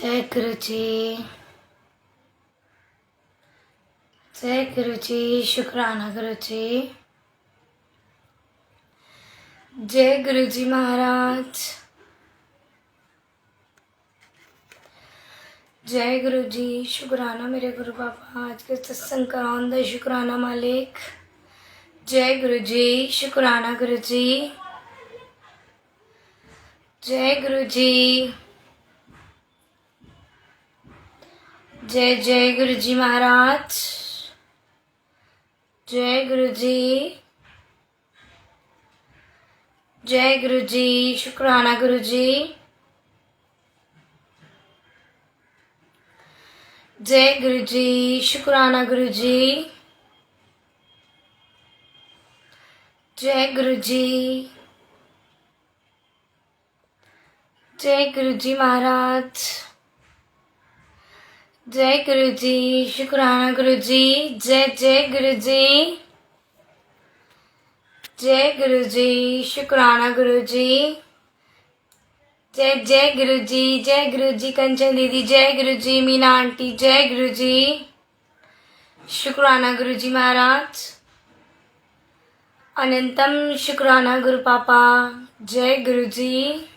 जय गुरु जी। जय गुरु जी। शुक्राना गुरु जी। जय गुरु जी महाराज। जय गुरु जी। शुक्राना मेरे गुरु पापा, आज के सत्संग कराउंदा शुक्राना मालिक। जय गुरु जी। शुक्राना गुरु जी। जय गुरु जी। जय जय गुरु जी महाराज। जय गुरु जी। जय गुरु जी। शुक्राना गुरु जी। जय गुरु जी। शुक्राना गुरु जी। जय गुरु जी। जय गुरु जी महाराज। जय गुरु जी। शुक्राना गुरु जी। जय जय गुरु जी। जय गुरु जी। शुक्राना गुरु जी। जय जय गुरु जी। जय गुरु जी कंचन दीदी। जय गुरु जी मीना आंटी। जय गुरु जी। शुक्राना गुरु जी महाराज। अनंतम शुक्राना गुरु पापा। जय गुरु जी।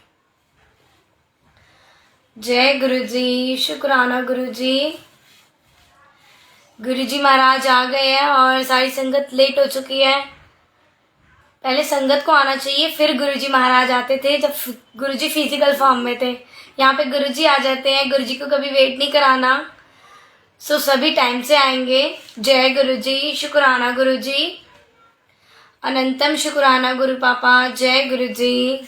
जय गुरु जी। शुक्राना गुरु जी। गुरु जी महाराज आ गए हैं और सारी संगत लेट हो चुकी है। पहले संगत को आना चाहिए, फिर गुरु जी महाराज आते थे जब गुरु जी फिजिकल फॉर्म में थे। यहाँ पे गुरु जी आ जाते हैं, गुरु जी को कभी वेट नहीं कराना। सो सभी टाइम से आएंगे। जय गुरु जी। शुक्राना गुरु जी। अनंतम शुक्राना गुरु पापा। जय गुरु जी।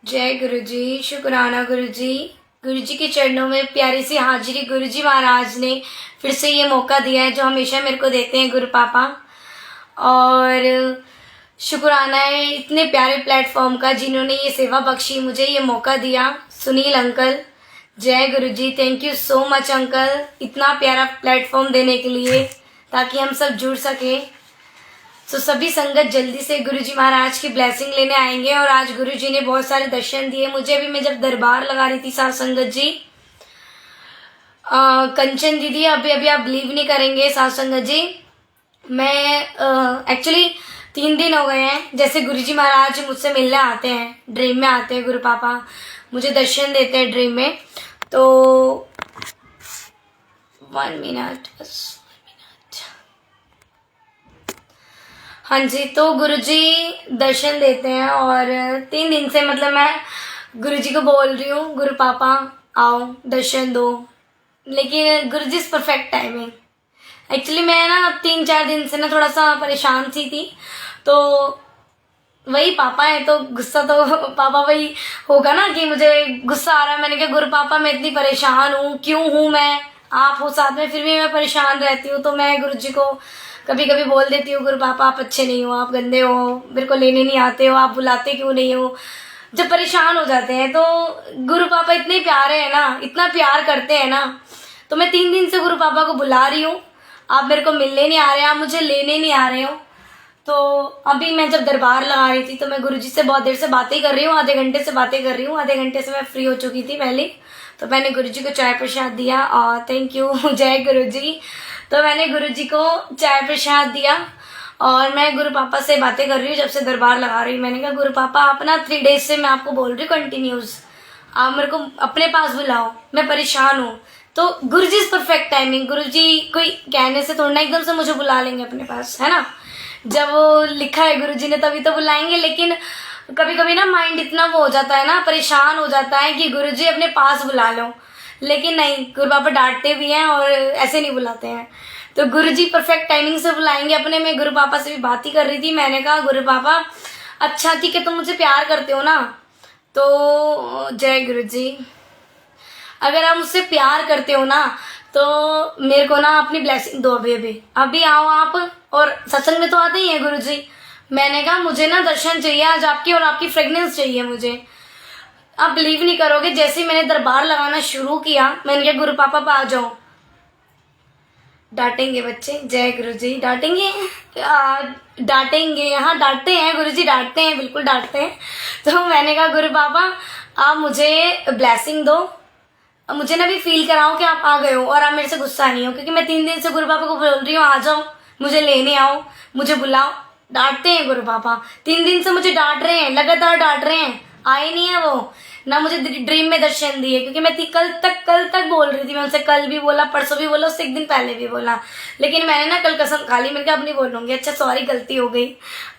जय गुरु जी। शुक्राना गुरु जी। गुरु जी के चरणों में प्यारी सी हाजिरी। गुरु जी महाराज ने फिर से ये मौका दिया है जो हमेशा मेरे को देते हैं गुरु पापा, और शुक्राना है इतने प्यारे प्लेटफॉर्म का जिन्होंने ये सेवा बख्शी, मुझे ये मौका दिया। सुनील अंकल, जय गुरु ji. Thank you so much uncle, इतना प्यारा प्लेटफॉर्म देने के लिए ताकि हम सब जुड़ सके। तो सभी संगत जल्दी से गुरु जी महाराज की ब्लेसिंग लेने आएंगे। और आज गुरु जी ने बहुत सारे दर्शन दिए मुझे भी। मैं जब दरबार लगा रही थी साथ संगत जी, कंचन दीदी, अभी आप बिलीव नहीं करेंगे साथ संगत जी, मैं एक्चुअली 3 दिन हो गए हैं जैसे गुरु जी महाराज मुझसे मिलने आते हैं, ड्रीम में आते हैं गुरु पापा, मुझे दर्शन देते हैं ड्रीम में। तो 1 मिनट बस। हाँ जी, तो गुरुजी दर्शन देते हैं और 3 दिन से मतलब मैं गुरुजी को बोल रही हूँ गुरु पापा आओ दर्शन दो, लेकिन गुरुजी इज परफेक्ट टाइमिंग। एक्चुअली मैं ना 3-4 दिन से ना थोड़ा सा परेशान सी थी, तो वही पापा है तो गुस्सा तो पापा वही होगा ना कि मुझे गुस्सा आ रहा है। मैंने कहा गुरु पापा मैं इतनी परेशान हूँ, क्यों हूँ मैं, आप हो साथ में फिर भी मैं परेशान रहती हूँ। तो मैं गुरुजी को कभी कभी बोल देती हूँ गुरु पापा आप अच्छे नहीं हो, आप गंदे हो, मेरे को लेने नहीं आते हो, आप बुलाते क्यों नहीं हो। जब परेशान हो जाते हैं तो गुरु पापा इतने प्यारे हैं ना, इतना प्यार करते हैं ना। तो मैं 3 दिन से गुरु पापा को बुला रही हूँ, आप मेरे को मिलने नहीं आ रहे, आप मुझे लेने नहीं आ रहे हो। तो अभी मैं जब दरबार लगा रही थी तो मैं गुरुजी से बहुत देर से बातें कर रही हूँ, आधे घंटे से बातें कर रही हूँ। आधे घंटे से मैं फ्री हो चुकी थी पहले, तो मैंने गुरुजी को चाय प्रसाद दिया और थैंक यू जय गुरुजी। तो मैंने गुरुजी को चाय प्रसाद दिया और मैं गुरु पापा से बातें कर रही हूँ जब से दरबार लगा रही हूँ। मैंने कहा गुरु पापा आप ना 3 डेज से मैं आपको बोल रही हूँ कंटिन्यूस, आप मेरे को अपने पास बुलाओ, मैं परेशान हूँ। तो गुरुजी इज परफेक्ट टाइमिंग। गुरुजी कोई कहने से थोड़ा ना एकदम से मुझे बुला लेंगे अपने पास, है ना। जब वो लिखा है गुरुजी ने तभी तो बुलाएंगे, लेकिन कभी कभी ना माइंड इतना वो हो जाता है ना, परेशान हो जाता है कि गुरुजी अपने पास बुला लो, लेकिन नहीं, गुरु पापा डांटते भी हैं और ऐसे नहीं बुलाते हैं। तो गुरुजी परफेक्ट टाइमिंग से बुलाएंगे अपने। मैं गुरु पापा से भी बात ही कर रही थी, मैंने कहा गुरु पापा अच्छा ठीक है तुम मुझे प्यार करते हो ना, तो जय गुरुजी अगर आप मुझसे प्यार करते हो ना तो मेरे को ना अपनी ब्लेसिंग दो। अभी आओ आप, और सत्संग में तो आते ही हैं गुरुजी। मैंने कहा मुझे ना दर्शन चाहिए आज आपकी, और आपकी फ्रेगनेंस चाहिए मुझे। आप बिलीव नहीं करोगे, जैसे ही मैंने दरबार लगाना शुरू किया मैंने कहा गुरु पापा आ जाओ। डांटेंगे बच्चे, जय गुरुजी, डांटेंगे डांटेंगे, हाँ डांटते हैं गुरुजी, डांटते हैं, बिल्कुल डांटते हैं। तो मैंने कहा गुरु पापा आप मुझे ब्लेसिंग दो, मुझे ना भी फील कराओ कि आप आ गए हो और आप मेरे से गुस्सा नहीं हो, क्योंकि मैं 3 दिन से गुरु पापा को बोल रही हूँ आ जाओ, मुझे लेने आओ, मुझे बुलाओ। डांटते हैं गुरु पापा, 3 दिन से मुझे डांट रहे हैं, लगातार डांट रहे हैं, आए नहीं है वो, ना मुझे ड्रीम में दर्शन दिए, क्योंकि मैं कल तक बोल रही थी, मैं उनसे कल भी बोला, परसों भी बोला, उससे 1 दिन पहले भी बोला, लेकिन मैंने ना कल कसम खा ली, मैंने कहा अब नहीं बोलूंगी। अच्छा सॉरी, गलती हो गई।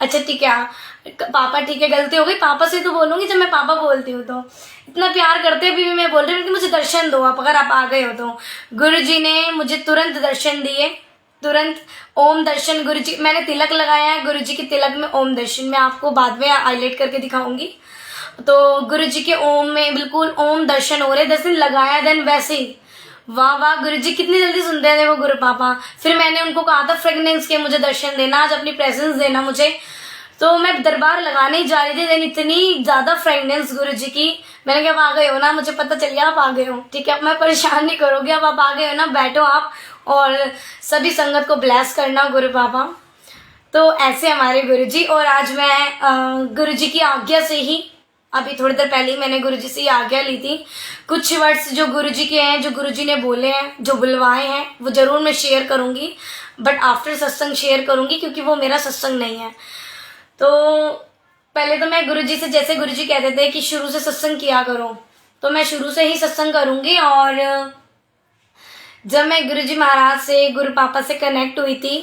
अच्छा ठीक है पापा, ठीक है गलती हो गई, पापा से तो बोलूंगी जब मैं पापा बोलती हूँ तो। इतना प्यार करते अभी भी मैं बोल रही हूँ कि मुझे दर्शन दो आप, अगर आप आ गए हो तो। गुरु जी ने मुझे तुरंत दर्शन दिए, तुरंत ओम दर्शन। गुरु जी, मैंने तिलक लगाया है, गुरु जी के तिलक में ओम दर्शन, मैं आपको बाद में हाईलाइट करके दिखाऊंगी। तो गुरु जी के ओम में बिल्कुल ओम दर्शन हो रहे, दर्शन लगाया देन वैसे ही। वाह वाह, गुरु जी कितनी जल्दी सुनते हैं वो गुरु पापा। फिर मैंने उनको कहा था फ्रेगनेंस के मुझे दर्शन देना, आज अपनी प्रेजेंस देना मुझे। तो मैं दरबार लगाने ही जा रही थी, देन इतनी ज्यादा फ्रेगनेंस गुरु जी की, मैंने कहा आप आ गए हो ना, मुझे पता चल गया आप आ गए हो, ठीक है अब मैं परेशान नहीं करोगी, अब आप आ गए हो ना, बैठो आप और सभी संगत को ब्लेस करना गुरु पापा। तो ऐसे हमारे गुरु जी। और आज मैं गुरु जी की आज्ञा से ही, अभी थोड़ी देर पहले ही मैंने गुरु जी से आज्ञा ली थी, कुछ वर्ड्स जो गुरु जी के हैं, जो गुरु जी ने बोले हैं, जो बुलवाए हैं, वो जरूर मैं शेयर करूंगी, बट आफ्टर सत्संग शेयर करूंगी, क्योंकि वो मेरा सत्संग नहीं है। तो पहले तो मैं गुरु जी से, जैसे गुरु जी कहते थे कि शुरू से सत्संग किया करो, तो मैं शुरू से ही सत्संग करूंगी। और जब मैं गुरु जी महाराज से, गुरु पापा से कनेक्ट हुई थी,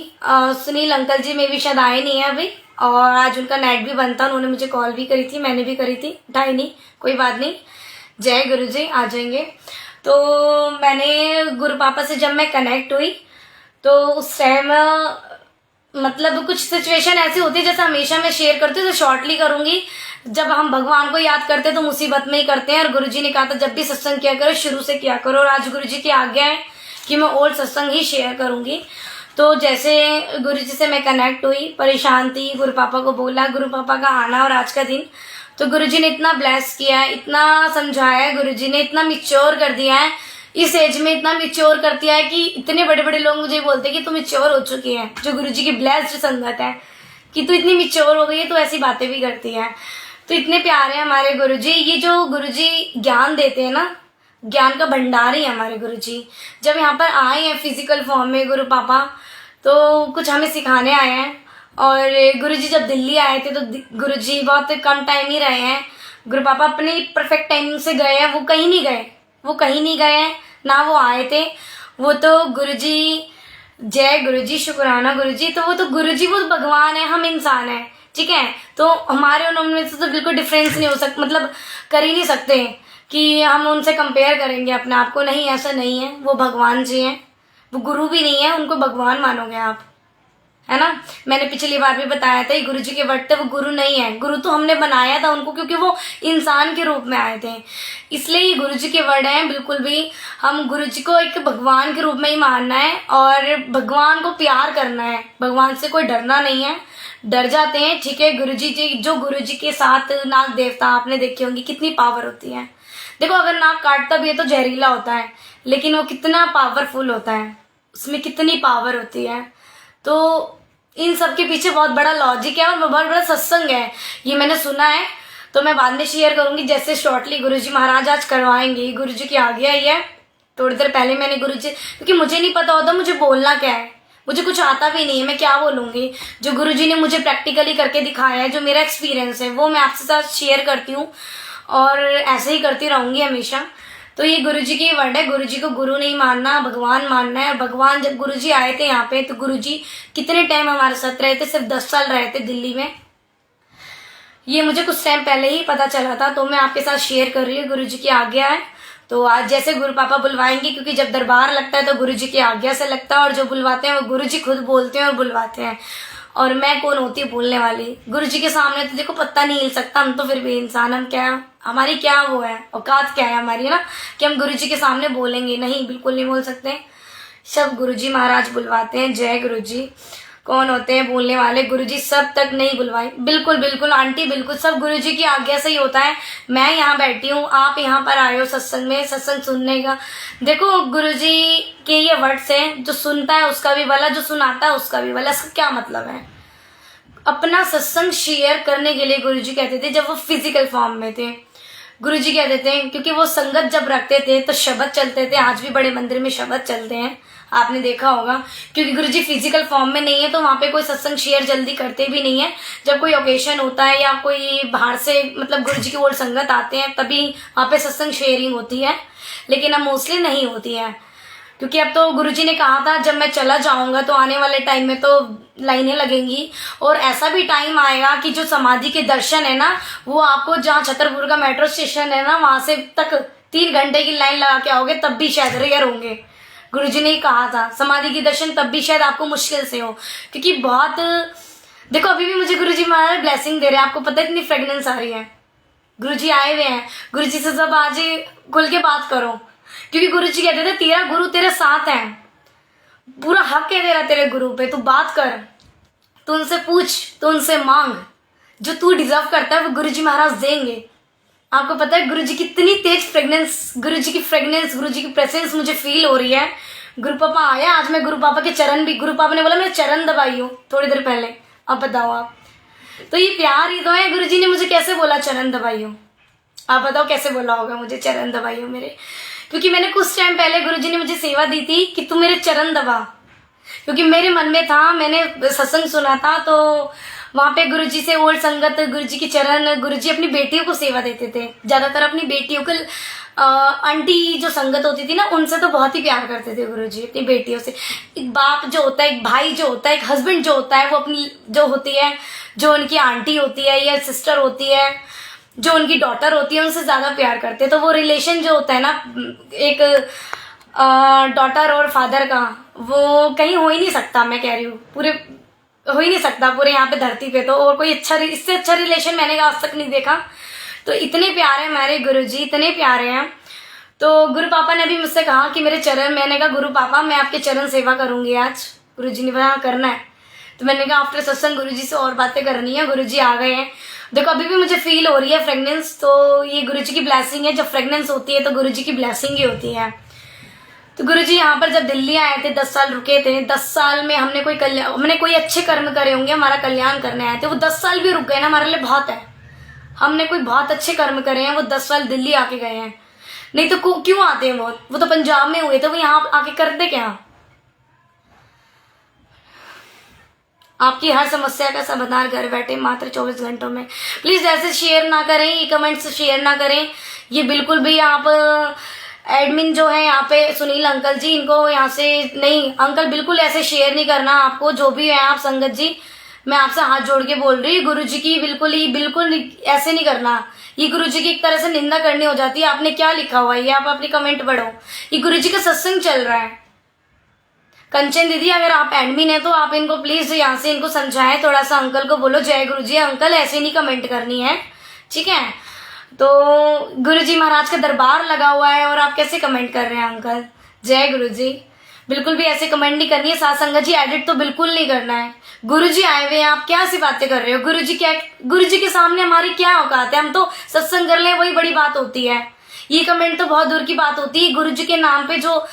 सुनील अंकल जी में भी शायद आए नहीं है अभी, और आज उनका नेट भी बंद था, उन्होंने मुझे कॉल भी करी थी, मैंने भी करी थी, उठाई नहीं, कोई बात नहीं, जय गुरु जी, आ जाएंगे। तो मैंने गुरु पापा से जब मैं कनेक्ट हुई तो उस टाइम मतलब कुछ सिचुएशन ऐसी होती है, जैसे हमेशा मैं शेयर करती हूँ तो शॉर्टली करूंगी। जब हम भगवान को याद करते हैं तो मुसीबत में ही करते हैं, और गुरु जी ने कहा था जब भी सत्संग किया करो शुरू से किया करो, और आज गुरु जी की आज्ञा है कि मैं ओल्ड सत्संग ही शेयर करूंगी। तो जैसे गुरु जी से मैं कनेक्ट हुई, परेशान थी, गुरु पापा को बोला, गुरु पापा का आना और आज का दिन, तो गुरु जी ने इतना ब्लेस किया है, इतना समझाया है, गुरु जी ने इतना मिच्योर कर दिया है, इस एज में इतना मिच्योर कर दिया है कि इतने बड़े बड़े लोग मुझे बोलते हैं कि तू मिच्योर हो चुकी है, जो गुरु जी की ब्लेस्ड संगत है, कि तू इतनी मिच्योर हो गई है, तो ऐसी बातें भी करती है। तो इतने प्यारे हैं हमारे गुरु जी। ये जो गुरु जी ज्ञान देते हैं ना, ज्ञान का भंडार ही है हमारे गुरु जी। जब यहाँ पर आए हैं फिजिकल फॉर्म में गुरु पापा, तो कुछ हमें सिखाने आए हैं। और गुरु जी जब दिल्ली आए थे तो गुरु जी बहुत कम टाइम ही रहे हैं, गुरु पापा अपनी परफेक्ट टाइमिंग से गए हैं, वो कहीं नहीं गए, वो कहीं नहीं गए हैं, ना वो आए थे। वो तो गुरु जी, जय गुरु जी, शुक्राना गुरु जी। तो वो तो गुरु जी वो भगवान है, हम इंसान हैं, ठीक है। तो हमारे और उनमें से तो बिल्कुल डिफरेंस नहीं हो सकता, मतलब कर ही नहीं सकते कि हम उनसे कंपेयर करेंगे अपने आप को, नहीं ऐसा नहीं है। वो भगवान जी हैं, वो गुरु भी नहीं है, उनको भगवान मानोगे आप, है ना। मैंने पिछली बार भी बताया था, गुरु जी के वर्ड थे, वो गुरु नहीं है। गुरु तो हमने बनाया था उनको, क्योंकि वो इंसान के रूप में आए थे, इसलिए ये गुरु जी के वर्ड हैं। बिल्कुल भी हम गुरु जी को एक भगवान के रूप में ही मानना है, और भगवान को प्यार करना है, भगवान से कोई डरना नहीं है। डर जाते हैं, ठीक है। गुरु जी जो गुरु जी के साथ नाग देवता आपने देखे होंगे, कितनी पावर होती है। देखो अगर नाग काटता भी है तो जहरीला होता है, लेकिन वो कितना पावरफुल होता है, उसमें कितनी पावर होती है। तो इन सब के पीछे बहुत बड़ा लॉजिक है और बहुत बड़ा सत्संग है, ये मैंने सुना है। तो मैं बाद में शेयर करूंगी, जैसे शॉर्टली गुरु जी महाराज आज करवाएंगे, गुरु जी की आज्ञा ही है। थोड़ी देर पहले मैंने गुरु जी, क्योंकि मुझे नहीं पता होता मुझे बोलना क्या है, मुझे कुछ आता भी नहीं है, मैं क्या बोलूंगी। जो गुरु जी ने मुझे प्रैक्टिकली करके दिखाया है, जो मेरा एक्सपीरियंस है, वो मैं आपके साथ शेयर करती हूँ, और ऐसे ही करती रहूंगी हमेशा। तो ये गुरु जी की वर्ड है, गुरु जी को गुरु नहीं मानना, भगवान मानना है। भगवान, जब गुरु जी आए थे यहाँ पे, तो गुरु जी कितने टाइम हमारे साथ रहे थे, सिर्फ 10 साल रहे थे दिल्ली में। ये मुझे कुछ टाइम पहले ही पता चला था, तो मैं आपके साथ शेयर कर रही हूँ, गुरु जी की आज्ञा है। तो आज जैसे गुरु पापा बुलवाएंगे, क्योंकि जब दरबार लगता है तो गुरु जी की आज्ञा से लगता है, और जो बुलवाते हैं वो गुरु जी खुद बोलते हैं और बुलवाते हैं। और मैं कौन होती हूँ बोलने वाली, गुरु जी के सामने तो देखो पत्ता नहीं हिल सकता, हम तो फिर भी इंसान, हम क्या, हमारी क्या वो है, औकात क्या है हमारी, है ना, कि हम गुरु जी के सामने बोलेंगे, नहीं, बिल्कुल नहीं बोल सकते। सब गुरु जी महाराज बुलवाते हैं, जय गुरु जी। कौन होते हैं बोलने वाले, गुरु जी सब तक नहीं बुलवाए, बिल्कुल बिल्कुल आंटी, बिल्कुल सब गुरु जी की आज्ञा से ही होता है। मैं यहाँ बैठी हूँ, आप यहाँ पर आए हो सत्संग में, सत्संग सुनने का। देखो गुरु जी के ये वर्ड्स हैं, जो सुनता है उसका भी भला, जो सुनाता है उसका भी भला। इसका क्या मतलब है, अपना सत्संग शेयर करने के लिए गुरु जी कहते थे, जब वो फिजिकल फॉर्म में थे, गुरुजी कह देते हैं, क्योंकि वो संगत जब रखते थे तो शब्द चलते थे, आज भी बड़े मंदिर में शब्द चलते हैं, आपने देखा होगा। क्योंकि गुरुजी फिजिकल फॉर्म में नहीं है तो वहाँ पे कोई सत्संग शेयर जल्दी करते भी नहीं है। जब कोई ओकेशन होता है या कोई बाहर से मतलब गुरुजी की ओर संगत आते हैं तभी वहाँ पे सत्संग शेयरिंग होती है, लेकिन अब मोस्टली नहीं होती है। क्योंकि अब तो गुरुजी ने कहा था जब मैं चला जाऊंगा तो आने वाले टाइम में तो लाइनें लगेंगी, और ऐसा भी टाइम आएगा कि जो समाधि के दर्शन है ना वो आपको, जहाँ छतरपुर का मेट्रो स्टेशन है ना वहां से तक 3 घंटे की लाइन लगा के आओगे तब भी शायद रेयर होंगे। गुरुजी ने ही कहा था समाधि के दर्शन तब भी शायद आपको मुश्किल से हो, क्योंकि बहुत, देखो अभी भी मुझे गुरुजी महाराज ब्लेसिंग दे रहे हैं, आपको पता है इतनी फ्रेगनेंस आ रही है। गुरुजी आए हुए हैं, गुरुजी से सब आज खुल के बात करो, क्योंकि गुरुजी कहते थे तेरा गुरु तेरे साथ है, पूरा हक है तेरा तेरे गुरु पे, तू बात कर, तू उनसे पूछ, तू उनसे मांग, जो तू डिजर्व करता है वो गुरुजी महाराज देंगे। आपको पता है गुरुजी की इतनी तेज फ्रेगनेंस, गुरुजी की फ्रेगनेंस, गुरुजी की प्रेजेंस मुझे फील हो रही है। गुरु पापा आया आज, मैं गुरु पापा के चरण भी, गुरु पापा ने बोला मेरे चरण दबाई हो थोड़ी देर पहले, अब बताओ आप, तो ये प्यार ही तो है। गुरुजी ने मुझे कैसे बोला चरण दबाई हो, आप बताओ कैसे बोला होगा मुझे चरण दबाई हो मेरे, क्योंकि मैंने कुछ टाइम पहले गुरुजी ने मुझे सेवा दी थी कि तू मेरे चरण दबा, क्योंकि मेरे मन में था, मैंने सत्संग सुना था तो वहां पे गुरुजी से ओल्ड संगत, गुरुजी की चरण, गुरुजी अपनी बेटियों को सेवा देते थे, ज्यादातर अपनी बेटियों को, आंटी जो संगत होती थी ना उनसे तो बहुत ही प्यार करते थे गुरुजी, अपनी बेटियों से। एक बाप जो होता है, एक भाई जो होता है, एक हस्बैंड जो होता है, वो अपनी जो होती है, जो उनकी आंटी होती है या सिस्टर होती है, जो उनकी डॉटर होती है, उनसे ज्यादा प्यार करते हैं। तो वो रिलेशन जो होता है ना एक डॉटर और फादर का, वो कहीं हो ही नहीं सकता, मैं कह रही हूँ पूरे हो ही नहीं सकता पूरे यहाँ पे धरती पे, तो और कोई अच्छा, इससे अच्छा रिलेशन मैंने आज तक नहीं देखा। तो इतने प्यारे हमारे गुरुजी, इतने प्यारे हैं। तो गुरु पापा ने भी मुझसे कहा कि मेरे चरण, मैंने कहा गुरु पापा मैं आपके चरण सेवा करूंगी आज। गुरुजी ने बोला करना है, तो मैंने कहा आफ्टर सत्संग गुरुजी से और बातें करनी है। गुरुजी आ गए हैं, देखो अभी भी मुझे फील हो रही है फ्रेगनेंस, तो ये गुरुजी की ब्लेसिंग है। जब फ्रेगनेंस होती है तो गुरुजी की ब्लेसिंग ही होती है। तो गुरुजी यहाँ पर जब दिल्ली आए थे, 10 साल रुके थे, 10 साल में हमने कोई अच्छे कर्म करे होंगे, हमारा कल्याण करने आए थे। वो 10 साल भी रुक गए ना, हमारे लिए बहुत है। हमने कोई बहुत अच्छे कर्म करे हैं, वो 10 साल दिल्ली आके गए हैं, नहीं तो क्यों आते हैं वो तो पंजाब में हुए थे, वो यहाँ आके करते क्या। आपकी हर समस्या का समाधान घर बैठे मात्र 24 घंटों में। प्लीज ऐसे शेयर ना करें, ये कमेंट्स शेयर ना करें, ये बिल्कुल भी। आप एडमिन जो है यहाँ पे सुनील अंकल जी, इनको यहाँ से नहीं, अंकल बिल्कुल ऐसे शेयर नहीं करना आपको, जो भी है आप संगत जी, मैं आपसे हाथ जोड़ के बोल रही हूँ, गुरुजी की बिल्कुल ऐसे नहीं करना। ये गुरुजी की एक तरह से निंदा करनी हो जाती है। आपने क्या लिखा हुआ है ये आप अपनी कमेंट पढ़ो, ये गुरुजी का सत्संग चल रहा है। कंचन दीदी अगर आप एडमिन है तो आप इनको प्लीज यहाँ से इनको समझाएं, थोड़ा सा अंकल को बोलो जय गुरुजी, अंकल ऐसे नहीं कमेंट करनी है, ठीक है। तो गुरुजी महाराज का दरबार लगा हुआ है और आप कैसे कमेंट कर रहे हैं अंकल, जय गुरुजी। बिल्कुल भी ऐसे कमेंट नहीं करनी है। साथ संगत जी एडिट तो बिल्कुल नहीं करना है। गुरुजी आए हुए हैं, आप क्या सी बातें कर रहे हो। गुरुजी के सामने हमारी क्या औकात है, हम तो सत्संग कर ले वही बड़ी बात होती है। ये कमेंट तो बहुत दूर की बात होती है। गुरुजी के नाम पे जो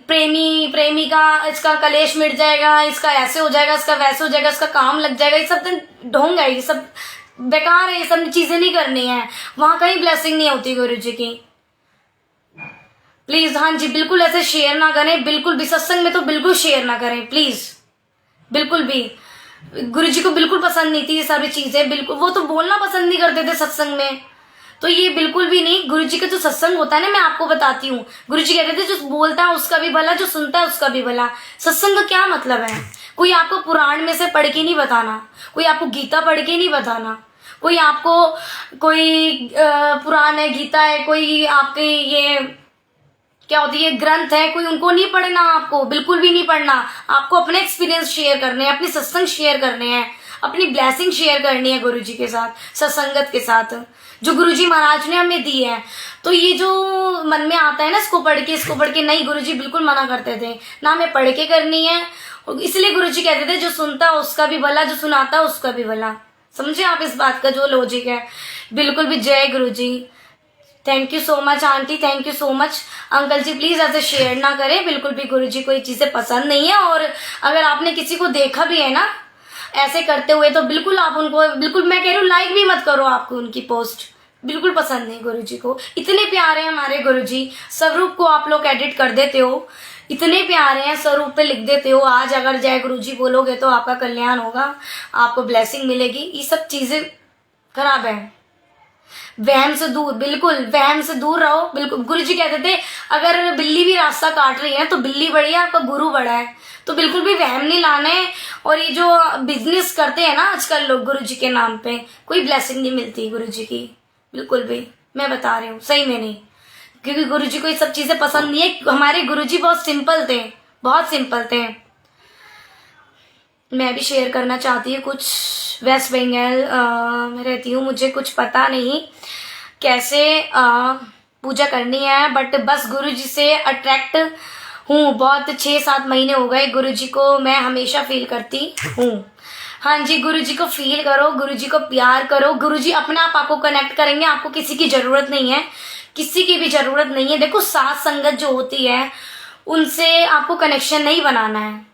प्रेमिका, इसका कलेश मिट जाएगा, इसका ऐसे हो जाएगा, इसका वैसे हो जाएगा, इसका काम लग जाएगा, ये सब तो ढोंग है, ये सब बेकार है, ये सब चीजें नहीं करनी है। वहां कहीं ब्लेसिंग नहीं होती गुरुजी की। प्लीज हाँ जी बिल्कुल ऐसे शेयर ना करें, बिल्कुल भी सत्संग में तो बिल्कुल शेयर ना करें प्लीज, बिल्कुल भी। गुरुजी को बिल्कुल पसंद नहीं थी ये सारी चीजें, बिल्कुल वो तो बोलना पसंद नहीं करते थे सत्संग में, तो ये बिल्कुल भी नहीं। गुरुजी का जो सत्संग होता है ना, मैं आपको बताती हूँ, गुरुजी कहते थे जो बोलता है उसका भी भला, जो सुनता है उसका भी भला। सत्संग का क्या मतलब है, कोई आपको पुराण में से पढ़ के नहीं बताना, कोई आपको गीता पढ़ के नहीं बताना, कोई आपको कोई पुराण है, गीता है, कोई आपके ये क्या होती है ग्रंथ है, कोई उनको नहीं पढ़ना, आपको बिल्कुल भी नहीं पढ़ना। आपको अपने एक्सपीरियंस शेयर करने हैं, अपनी सत्संग शेयर करने हैं, अपनी ब्लेसिंग शेयर करनी है गुरुजी के साथ, सत्संगत के साथ, जो गुरुजी महाराज ने हमें दी है। तो ये जो मन में आता है ना इसको पढ़ के नहीं, गुरुजी बिल्कुल मना करते थे ना, हमें पढ़ के करनी है। इसलिए गुरुजी कहते थे जो सुनता है उसका भी भला, जो सुनाता है उसका भी भला। समझे आप इस बात का जो लॉजिक है, बिल्कुल भी। जय Guruji, thank you so much aunty, thank you so much uncle ji. Please ऐसे शेयर ना करें, बिल्कुल भी गुरुजी को ये चीजें पसंद नहीं है। और अगर आपने किसी को देखा भी है ना ऐसे करते हुए, तो बिल्कुल आप उनको, बिल्कुल मैं कह रही हूँ लाइक भी मत करो आपको उनकी पोस्ट, बिल्कुल पसंद नहीं गुरुजी को। इतने प्यारे हैं हमारे गुरुजी, स्वरूप को आप लोग एडिट कर देते हो, इतने प्यारे हैं, स्वरूप पे लिख देते हो। आज अगर जय गुरुजी बोलोगे तो आपका कल्याण होगा, आपको ब्लेसिंग मिलेगी। ये सब चीजें खराब है। वहम से दूर, बिल्कुल वहम से दूर रहो। बिल्कुल गुरुजी कहते थे अगर बिल्ली भी रास्ता काट रही है तो बिल्ली बड़ी है, आपका गुरु बड़ा है। तो बिल्कुल भी वहम नहीं लाना है। और ये जो बिजनेस करते हैं ना आजकल लोग गुरुजी के नाम पे, कोई ब्लेसिंग नहीं मिलती गुरुजी की, बिल्कुल भी। मैं बता रही हूँ, सही में नहीं, क्योंकि गुरुजी को ये सब चीजें पसंद नहीं है। हमारे गुरुजी बहुत सिंपल थे, बहुत सिंपल थे। मैं भी शेयर करना चाहती हूँ कुछ। वेस्ट बंगाल में रहती हूँ, मुझे कुछ पता नहीं कैसे पूजा करनी है, बट बस गुरुजी से अट्रैक्ट हूँ। बहुत 6-7 महीने हो गए गुरुजी को मैं हमेशा फील करती हूँ। हाँ जी, गुरुजी को फील करो, गुरुजी को प्यार करो। गुरुजी अपने आप आपको कनेक्ट करेंगे, आपको किसी की जरूरत नहीं है, किसी की भी जरूरत नहीं है। देखो साथ संगत जो होती है उनसे आपको कनेक्शन नहीं बनाना है,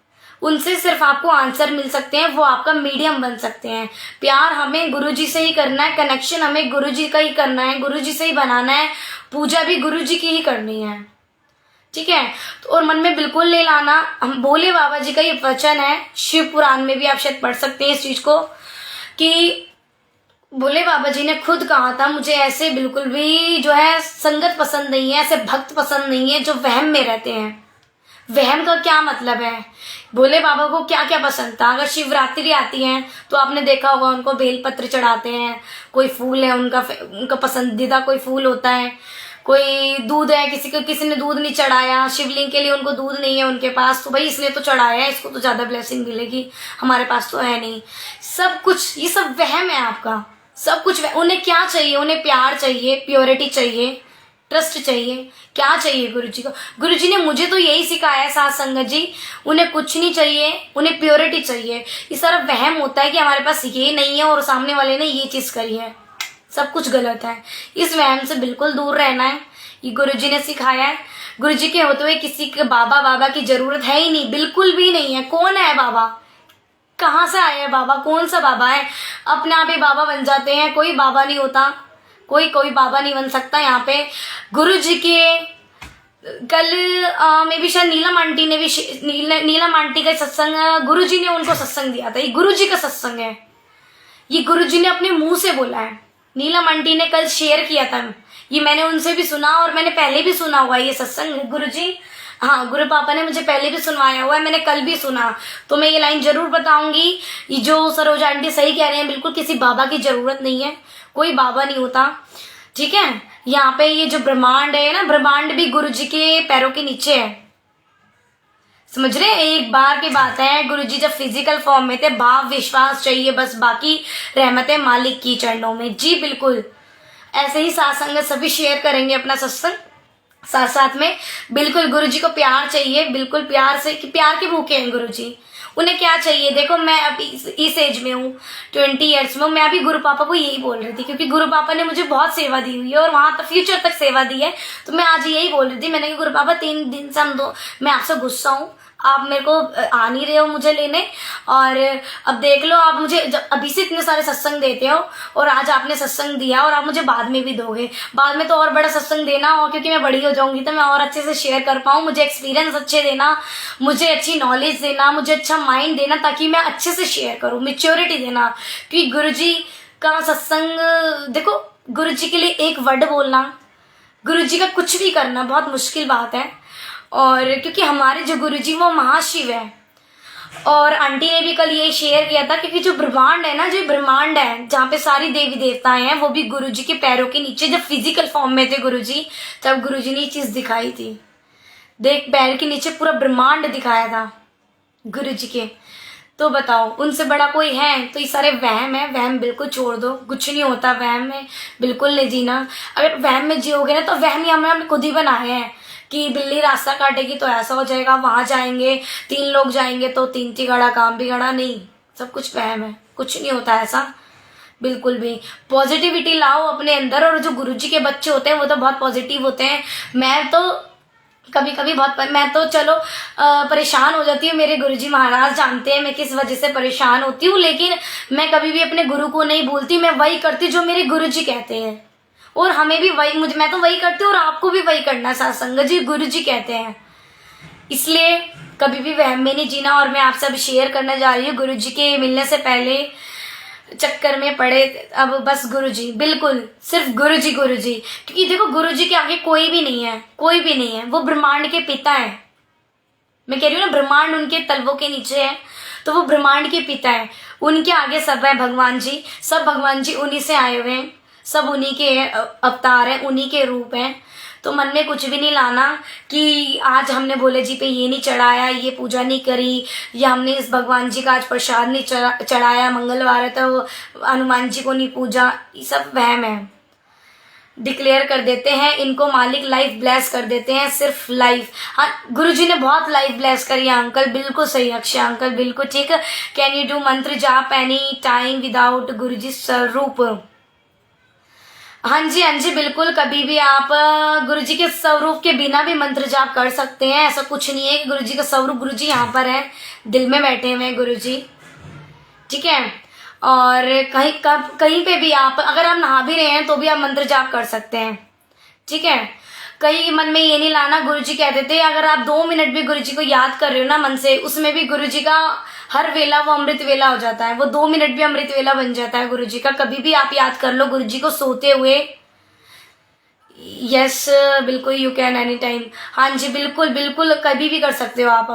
उनसे सिर्फ आपको आंसर मिल सकते हैं, वो आपका मीडियम बन सकते हैं। प्यार हमें गुरुजी से ही करना है, कनेक्शन हमें गुरुजी का ही करना है, गुरुजी से ही बनाना है, पूजा भी गुरुजी की ही करनी है, ठीक है। तो और मन में बिल्कुल ले लाना। हम भोले बाबा जी का ये वचन है, शिव पुराण में भी आप शायद पढ़ सकते हैं इस चीज को, कि भोले बाबा जी ने खुद कहा था मुझे ऐसे बिल्कुल भी जो है संगत पसंद नहीं है, ऐसे भक्त पसंद नहीं है जो वहम में रहते हैं। वहम का क्या मतलब है? भोले बाबा को क्या क्या पसंद था? अगर शिवरात्रि आती है तो आपने देखा होगा उनको बेलपत्र चढ़ाते हैं, कोई फूल है उनका पसंदीदा कोई फूल होता है, कोई दूध है, किसी ने दूध नहीं चढ़ाया, शिवलिंग के लिए उनको दूध नहीं है उनके पास, तो भाई इसने तो चढ़ाया है, इसको तो ज्यादा ब्लेसिंग मिलेगी, हमारे पास तो है नहीं। सब कुछ ये सब वहम है आपका, सब कुछ उन्हें क्या चाहिए? उन्हें प्यार चाहिए, प्योरिटी चाहिए, ट्रस्ट चाहिए। क्या चाहिए गुरुजी को? गुरुजी ने मुझे तो यही सिखाया है साथ संगत जी, उन्हें कुछ नहीं चाहिए, उन्हें प्योरिटी चाहिए। ये सारा वहम होता है कि हमारे पास ये नहीं है और सामने वाले ने ये चीज करी है, सब कुछ गलत है। इस वहम से बिल्कुल दूर रहना है, ये गुरुजी ने सिखाया है। गुरुजी के होते हुए किसी के बाबा की जरूरत है ही नहीं, बिल्कुल भी नहीं है। कौन है बाबा? कहाँ से आया है बाबा? कौन सा बाबा है? अपने आप ही बाबा बन जाते हैं, कोई बाबा नहीं होता, कोई बाबा नहीं बन सकता। यहाँ पे गुरुजी के कल मे भी शायद नीलम आंटी ने भी नीलम आंटी का सत्संग गुरुजी ने उनको सत्संग दिया था। ये गुरुजी का सत्संग है, ये गुरुजी ने अपने मुंह से बोला है। नीलम आंटी ने कल शेयर किया था, ये मैंने उनसे भी सुना और मैंने पहले भी सुना हुआ है ये सत्संग। गुरुजी, हाँ, गुरु पापा ने मुझे पहले भी सुनवाया हुआ है, मैंने कल भी सुना, तो मैं ये लाइन जरूर बताऊंगी। ये जो सरोजा आंटी सही कह रहे हैं, बिल्कुल किसी बाबा की जरूरत नहीं है, कोई बाबा नहीं होता, ठीक है। यहाँ पे ये जो ब्रह्मांड है ना, ब्रह्मांड भी गुरुजी के पैरों के नीचे है, समझ रहे हैं? एक बार की बात है, गुरुजी जब फिजिकल फॉर्म में थे, भाव विश्वास चाहिए बस, बाकी रहमतें मालिक की चरणों में। जी बिल्कुल, ऐसे ही साथ संगत सभी शेयर करेंगे अपना सत्संग साथ साथ में। बिल्कुल गुरुजी को प्यार चाहिए, बिल्कुल प्यार से, कि प्यार के भूखे हैं गुरुजी। उन्हें क्या चाहिए? देखो मैं अभी इस एज में हूँ, 20 ईयर्स में हूँ, मैं अभी गुरु पापा को यही बोल रही थी, क्योंकि गुरु पापा ने मुझे बहुत सेवा दी हुई है और वहां तक फ्यूचर तक सेवा दी है। तो मैं आज यही बोल रही थी, मैंने कहा गुरु पापा 3 दिन से मैं आपसे गुस्सा हूँ, आप मेरे को आ नहीं रहे हो मुझे लेने, और अब देख लो आप मुझे अभी से इतने सारे सत्संग देते हो और आज आपने सत्संग दिया और आप मुझे बाद में भी दोगे, बाद में तो और बड़ा सत्संग देना, और क्योंकि मैं बड़ी हो जाऊंगी तो मैं और अच्छे से शेयर कर पाऊँ, मुझे एक्सपीरियंस अच्छे देना, मुझे अच्छी नॉलेज देना, मुझे अच्छा माइंड देना, ताकि मैं अच्छे से शेयर करूँ, मेच्योरिटी देना। क्योंकि गुरुजी का सत्संग, देखो गुरुजी के लिए एक वर्ड बोलना, गुरुजी का कुछ भी करना बहुत मुश्किल बात है। और क्योंकि हमारे जो गुरुजी वो महाशिव है, और आंटी ने भी कल ये शेयर किया था, क्योंकि जो ब्रह्मांड है ना, जो ब्रह्मांड है जहाँ पे सारी देवी देवताएं हैं, वो भी गुरुजी के पैरों के नीचे। जब फिजिकल फॉर्म में थे गुरुजी, तब गुरुजी ने ये चीज दिखाई थी, देख पैर के नीचे पूरा ब्रह्मांड दिखाया था गुरुजी के। तो बताओ उनसे बड़ा कोई है? तो ये सारे वहम है, वहम बिल्कुल छोड़ दो, कुछ नहीं होता वहम में, बिल्कुल नहीं जीना। अगर वहम में जियोगे ना, तो वहम ही हमने खुद ही बनाए हैं कि बिल्ली रास्ता काटेगी तो ऐसा हो जाएगा, वहां जाएंगे 3 लोग जाएंगे तो 3 तिगाड़ा काम बिगड़ा। नहीं, सब कुछ वहम है, कुछ नहीं होता ऐसा, बिल्कुल भी। पॉजिटिविटी लाओ अपने अंदर, और जो गुरुजी के बच्चे होते हैं वो तो बहुत पॉजिटिव होते हैं। मैं तो कभी कभी मैं तो चलो परेशान हो जाती हूँ, मेरे गुरुजी महाराज जानते हैं मैं किस वजह से परेशान होती हूँ, लेकिन मैं कभी भी अपने गुरु को नहीं भूलती, मैं वही करती जो मेरे गुरुजी कहते हैं। और हमें भी वही, मैं तो वही करती हूँ और आपको भी वही करना है साथ संगत जी, गुरु जी कहते हैं। इसलिए कभी भी वहम में नहीं जीना। और मैं आपसे अब शेयर करने जा रही हूँ, गुरु जी के मिलने से पहले चक्कर में पड़े अब बस गुरु जी, बिल्कुल सिर्फ गुरु जी, गुरु जी। क्योंकि देखो गुरु जी के आगे कोई भी नहीं है, कोई भी नहीं है। वो ब्रह्मांड के पिता है। मैं कह रही हूँ ना, ब्रह्मांड उनके तलवों के नीचे है, तो वो ब्रह्मांड के पिता है। उनके आगे सब है भगवान जी, सब भगवान जी उन्हीं से आए हुए हैं, सब उन्हीं के अवतार हैं, उन्हीं के रूप हैं। तो मन में कुछ भी नहीं लाना कि आज हमने भोले जी पे ये नहीं चढ़ाया, ये पूजा नहीं करी, या हमने इस भगवान जी का आज प्रसाद नहीं चढ़ाया, मंगलवार है तो हनुमान जी को नहीं पूजा। ये सब वहम है। डिक्लेयर कर देते हैं इनको मालिक, लाइफ ब्लेस कर देते हैं, सिर्फ लाइफ। हाँ, गुरुजी ने बहुत लाइफ ब्लेस करी है अंकल, बिल्कुल सही अक्षय अंकल, बिल्कुल ठीक। कैन यू डू मंत्र जाप एनी टाइम विदाउट गुरुजी स्वरूप? हाँ जी, हाँ जी, बिल्कुल। कभी भी आप गुरुजी के स्वरूप के बिना भी मंत्र जाप कर सकते हैं। ऐसा कुछ नहीं है कि गुरुजी का स्वरूप, गुरुजी यहाँ पर है, दिल में बैठे हुए हैं गुरुजी, ठीक है। और कहीं पे भी आप, अगर आप नहा भी रहे हैं तो भी आप मंत्र जाप कर सकते हैं, ठीक है। कहीं मन में ये नहीं लाना, गुरुजी कहते थे अगर आप 2 मिनट भी गुरुजी को याद कर रहे हो ना मन से, उसमें भी गुरुजी का हर वेला वो अमृत वेला हो जाता है। वो 2 मिनट भी अमृत वेला बन जाता है गुरुजी का। कभी भी आप याद कर लो गुरुजी को सोते हुए। यस बिल्कुल, यू कैन एनी टाइम। हाँ जी, बिल्कुल बिल्कुल, कभी भी कर सकते हो आप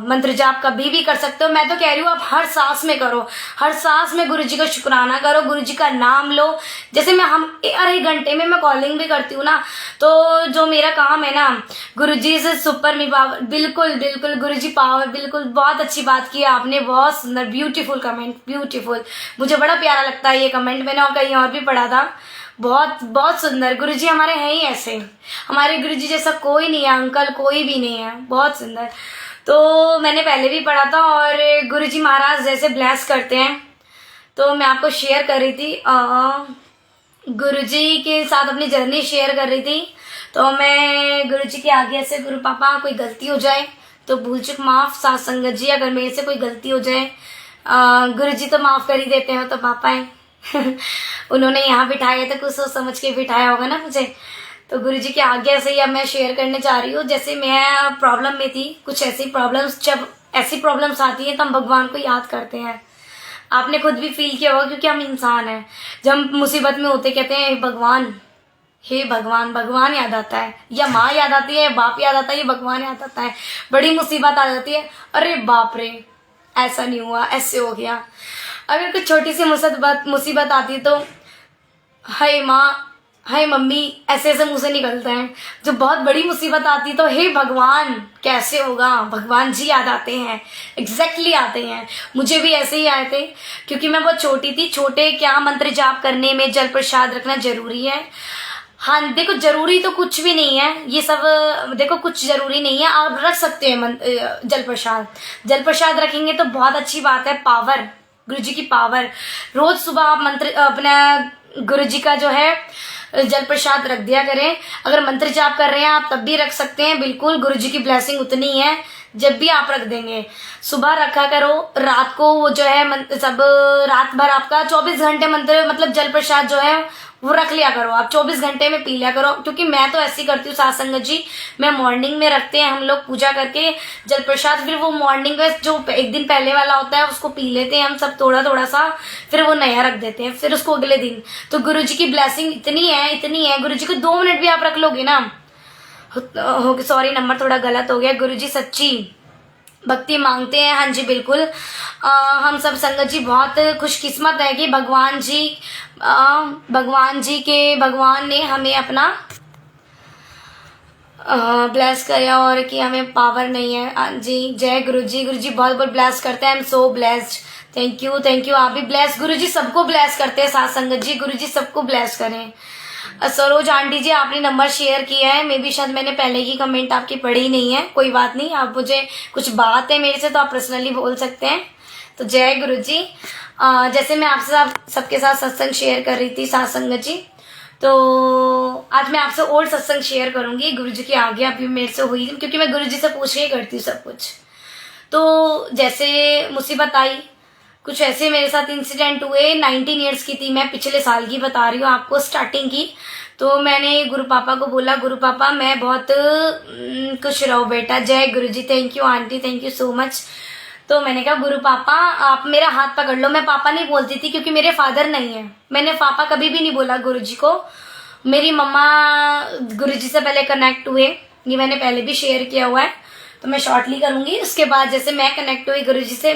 मंत्र जाप, कभी भी कर सकते हो। मैं तो कह रही हूँ आप हर सांस में करो, हर सांस में गुरुजी का शुक्राना करो, गुरुजी का नाम लो। जैसे हम 1 घंटे में मैं कॉलिंग भी करती हूँ ना, तो जो मेरा काम है ना, गुरुजी से सुपर मी पावर, बिल्कुल बिल्कुल गुरुजी पावर, बिल्कुल। बहुत अच्छी बात की आपने, बहुत सुंदर, ब्यूटीफुल कमेंट, ब्यूटीफुल। मुझे बड़ा प्यारा लगता है ये कमेंट, मैंने और कहीं और भी पढ़ा था। बहुत बहुत सुंदर। गुरुजी हमारे हैं ही ऐसे, हमारे गुरुजी जैसा कोई नहीं है अंकल, कोई भी नहीं है। बहुत सुंदर। तो मैंने पहले भी पढ़ा था, और गुरुजी महाराज जैसे ब्लेस करते हैं, तो मैं आपको शेयर कर रही थी, गुरुजी के साथ अपनी जर्नी शेयर कर रही थी। तो मैं गुरुजी के आगे ऐसे, गुरु पापा कोई गलती हो जाए तो भूल चुक माफ, साथ संगत जी अगर मेरे से कोई गलती हो जाए, गुरुजी तो माफ कर ही देते हैं, तो पापा है उन्होंने यहाँ बिठाया था, कुछ सोच समझ के बिठाया होगा ना मुझे। तो गुरुजी के आगे से ही अब मैं शेयर करने जा रही हूँ। जैसे मैं प्रॉब्लम में थी, कुछ ऐसी प्रॉब्लम्स, जब ऐसी प्रॉब्लम्स आती है तो हम भगवान को याद करते हैं। आपने खुद भी फील किया होगा, क्योंकि हम इंसान हैं। जब हम मुसीबत में होते कहते हैं भगवान, हे भगवान, भगवान याद आता है, या माँ याद आती है, बाप याद आता है, या भगवान याद आता है। बड़ी मुसीबत आ जाती है, अरे बाप रे ऐसा नहीं हुआ, ऐसे हो गया। अगर कुछ छोटी सी मुसीबत आती है तो हाय माँ, हाय मम्मी, ऐसे ऐसे मुंह से निकलता है। जो बहुत बड़ी मुसीबत आती है तो हे भगवान कैसे होगा, भगवान जी याद आते हैं, एग्जैक्टली आते हैं। मुझे भी ऐसे ही आए थे, क्योंकि मैं बहुत छोटी थी। छोटे क्या, मंत्र जाप करने में जल प्रसाद रखना जरूरी है। हाँ देखो, जरूरी तो कुछ भी नहीं है ये सब, देखो कुछ जरूरी नहीं है, आप रख सकते हैं जल प्रसाद। जल प्रसाद रखेंगे तो बहुत अच्छी बात है, पावर, गुरुजी की पावर। रोज सुबह आप मंत्र अपना गुरुजी का जो है जल प्रसाद रख दिया करें। अगर मंत्र जाप कर रहे हैं आप तब भी रख सकते हैं, बिल्कुल गुरुजी की ब्लेसिंग उतनी है जब भी आप रख देंगे। सुबह रखा करो, रात को वो जो है सब रात भर आपका 24 घंटे मंत्र मतलब जल प्रसाद जो है वो रख लिया करो, आप 24 घंटे में पी लिया करो। क्योंकि मैं तो ऐसी करती हूँ साथ संगत जी, मैं मॉर्निंग में रखते हैं हम लोग पूजा करके जल प्रसाद, फिर वो मॉर्निंग में जो एक दिन पहले वाला होता है उसको पी लेते हैं हम सब थोड़ा थोड़ा सा, फिर वो नया रख देते हैं, फिर उसको अगले दिन। तो गुरुजी की ब्लेसिंग इतनी है, गुरुजी को 2 मिनट भी आप रख लोगे ना, सॉरी नंबर थोड़ा गलत हो गया। गुरुजी सच्ची भक्ति मांगते हैं। हाँ जी बिल्कुल, हम सब संगत जी बहुत खुशकिस्मत है कि भगवान ने हमें अपना ब्लेस किया, और कि हमें पावर नहीं है। हाँ जी, जय गुरुजी। गुरुजी बहुत बहुत ब्लेस करते हैं, I am so blessed. Thank you, आप भी ब्लेस। गुरुजी सबको ब्लेस करते हैं साथ संगत जी, गुरुजी सबको ब्लेस करें। सरोज आंटी जी आपने नंबर शेयर किया है, मे भी शायद मैंने पहले की कमेंट आपकी पढ़ी नहीं है, कोई बात नहीं, आप मुझे कुछ बात है मेरे से तो आप पर्सनली बोल सकते हैं। तो जय गुरुजी। जैसे मैं आपसे सबके साथ सत्संग शेयर कर रही थी साथ संगत जी, तो आज मैं आपसे और सत्संग शेयर करूंगी गुरुजी की आज्ञा अभी मेरे से हुई, क्योंकि मैं गुरुजी से पूछ के ही करती हूँ सब कुछ। तो जैसे मुसीबत आई कुछ ऐसे मेरे साथ इंसिडेंट हुए। 19 ईयर्स की थी मैं, पिछले साल की बता रही हूँ आपको, स्टार्टिंग की। तो मैंने गुरु पापा को बोला, गुरु पापा मैं बहुत खुश रहो बेटा। जय गुरु ji. Thank you aunty, thank you so much. तो मैंने कहा गुरु पापा आप मेरा हाथ पकड़ लो। मैं पापा नहीं बोलती थी क्योंकि मेरे फादर नहीं है, मैंने पापा कभी भी नहीं बोला गुरु जी को। मेरी मम्मा गुरु जी से पहले कनेक्ट हुए, ये मैंने पहले भी शेयर किया हुआ है, तो मैं शॉर्टली करूंगी। उसके बाद जैसे मैं कनेक्ट हुई गुरु जी से,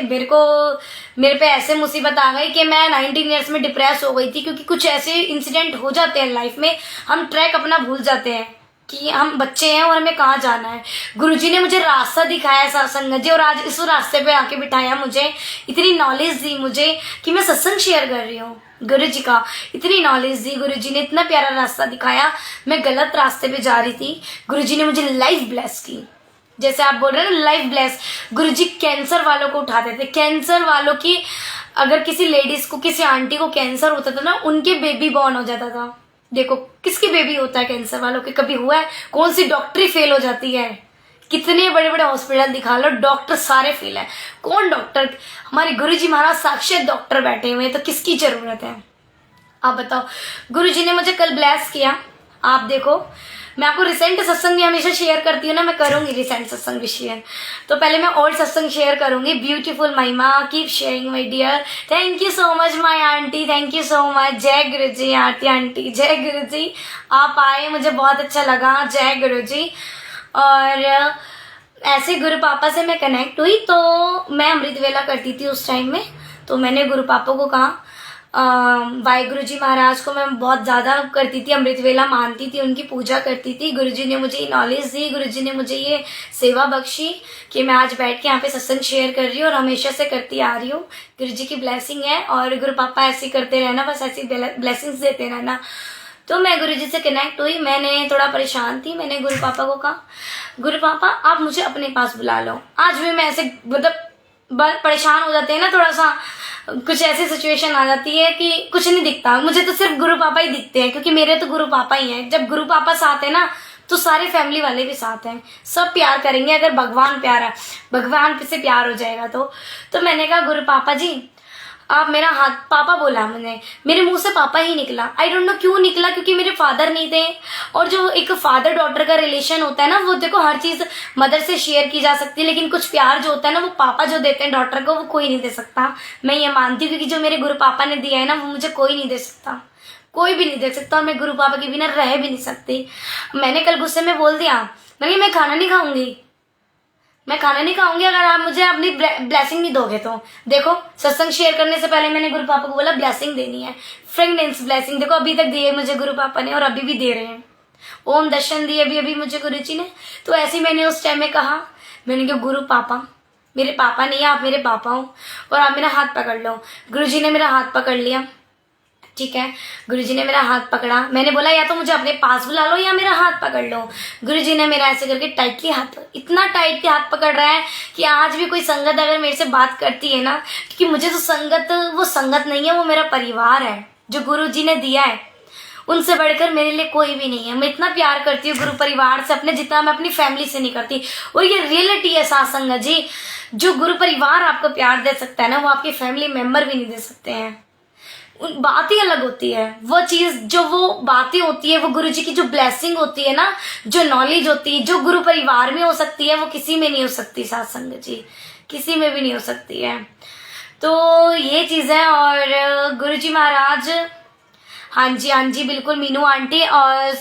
मेरे पे ऐसे मुसीबत आ गई कि मैं 19 ईयर्स में डिप्रेस हो गई थी, क्योंकि कुछ ऐसे इंसिडेंट हो जाते हैं लाइफ में, हम ट्रैक अपना भूल जाते हैं कि हम बच्चे हैं और हमें कहाँ जाना है। गुरुजी ने मुझे रास्ता दिखाया सत्संग जी, और आज इस रास्ते पे आके बिठाया मुझे, इतनी नॉलेज दी मुझे कि मैं सत्संग शेयर कर रही हूँ। गुरु जी का इतनी नॉलेज दी, गुरु जी ने इतना प्यारा रास्ता दिखाया। मैं गलत रास्ते पे जा रही थी, गुरु जी ने मुझे लाइफ ब्लेस की। जैसे आप बोल रहे हैं ना लाइफ ब्लेस, गुरु जी कैंसर वालों को उठाते थे। कैंसर वालों की, अगर किसी लेडीज को, किसी आंटी को कैंसर होता था ना, उनके बेबी बॉर्न हो जाता था। देखो किसकी बेबी होता है कैंसर वालों के, कभी हुआ है? कौन सी डॉक्टरी फेल हो जाती है? कितने बड़े बड़े हॉस्पिटल दिखा लो, डॉक्टर सारे फेल है। कौन डॉक्टर? हमारे गुरुजी महाराज साक्षात डॉक्टर बैठे हुए हैं, तो किसकी जरूरत है? आप बताओ। गुरुजी ने मुझे कल ब्लेस किया। आप देखो, मैं आपको रिसेंट सत्संग भी हमेशा शेयर करती हूँ ना, मैं करूंगी रिसेंट सत्संग भी शेयर। तो पहले मैं ओल्ड सत्संग शेयर करूंगी। Beautiful Mahima, keep sharing my dear. Thank you so much my aunty, thank you so much. जय गुरु जी आरती आंटी, जय गुरु जी। आप आए, मुझे बहुत अच्छा लगा। जय गुरु जी। और ऐसे गुरु पापा से मैं कनेक्ट हुई, तो मैं अमृत वेला करती थी उस टाइम में। तो मैंने गुरु पापा को कहा, वाहिगुरु जी महाराज को मैं बहुत ज़्यादा करती थी, अमृत वेला मानती थी, उनकी पूजा करती थी। गुरुजी ने मुझे ये नॉलेज दी, गुरुजी ने मुझे ये सेवा बख्शी कि मैं आज बैठ के यहाँ पे सत्संग शेयर कर रही हूँ, और हमेशा से करती आ रही हूँ। गुरुजी की ब्लेसिंग है, और गुरु पापा ऐसे करते रहना, बस ऐसी ब्लेसिंग्स देते रहना। तो मैं गुरुजी से कनेक्ट हुई। मैंने थोड़ा परेशान थी, मैंने गुरु पापा को कहा, गुरु पापा आप मुझे अपने पास बुला लो। आज भी मैं ऐसे मतलब परेशान हो जाते हैं ना, थोड़ा सा कुछ ऐसी सिचुएशन आ जाती है कि कुछ नहीं दिखता, मुझे तो सिर्फ गुरु पापा ही दिखते हैं, क्योंकि मेरे तो गुरु पापा ही हैं। जब गुरु पापा साथ है ना, तो सारे फैमिली वाले भी साथ हैं, सब प्यार करेंगे। अगर भगवान प्यार है, भगवान से प्यार हो जाएगा तो मैंने कहा गुरु पापा जी आप मेरा हाथ, पापा बोला मैंने, मेरे मुंह से पापा ही निकला। आई डोंट नो क्यों निकला, क्योंकि मेरे फादर नहीं थे। और जो एक फादर डॉटर का रिलेशन होता है ना, वो देखो हर चीज मदर से शेयर की जा सकती है, लेकिन कुछ प्यार जो होता है ना, वो पापा जो देते हैं डॉटर को, वो कोई नहीं दे सकता। मैं ये मानती हूँ, क्योंकि जो मेरे गुरु पापा ने दिया है ना, वो मुझे कोई नहीं दे सकता, कोई भी नहीं दे सकता। और मैं गुरु पापा के बिना रह भी नहीं सकती। मैंने कल गुस्से में बोल दिया, मैं खाना नहीं खाऊंगी, मैं खाना नहीं खाऊंगी अगर आप मुझे अपनी ब्लेसिंग नहीं दोगे तो। देखो सत्संग शेयर करने से पहले मैंने गुरु पापा को बोला ब्लेसिंग देनी है, फ्रेंडेंस ब्लेसिंग। देखो अभी तक दिए मुझे गुरु पापा ने, और अभी भी दे रहे हैं। ओम दर्शन दिए अभी मुझे गुरु जी ने। तो ऐसे ही मैंने उस टाइम में कहा, मैंने कहा गुरु पापा मेरे पापा नहीं है, आप मेरे पापा हो, और आप मेरा हाथ पकड़ लो। गुरु जी ने मेरा हाथ पकड़ लिया, ठीक है। गुरुजी ने मेरा हाथ पकड़ा। मैंने बोला या तो मुझे अपने पास बुला लो या मेरा हाथ पकड़ लो। गुरुजी ने मेरा ऐसे करके टाइटली हाथ, इतना टाइटली हाथ पकड़ रहा है कि आज भी कोई संगत अगर मेरे से बात करती है ना, क्योंकि मुझे तो संगत, वो संगत नहीं है, वो मेरा परिवार है जो गुरुजी ने दिया है। उनसे बढ़कर मेरे लिए कोई भी नहीं है। मैं इतना प्यार करती हूँ गुरु परिवार से, अपने जितना मैं अपनी फैमिली से नहीं करती। और ये रियलिटी है सत्संग जी, जो गुरु परिवार आपको प्यार दे सकता है ना, वो आपके फैमिली मेंबर भी नहीं दे सकते हैं। बात ही अलग होती है। वो चीज, जो वो बातें होती है, वो गुरुजी की जो ब्लेसिंग होती है ना, जो नॉलेज होती है, जो गुरु परिवार में हो सकती है, वो किसी में नहीं हो सकती सत्संग जी, किसी में भी नहीं हो सकती है। तो ये चीज है। और गुरुजी महाराज, हाँ जी बिल्कुल मीनू आंटी, और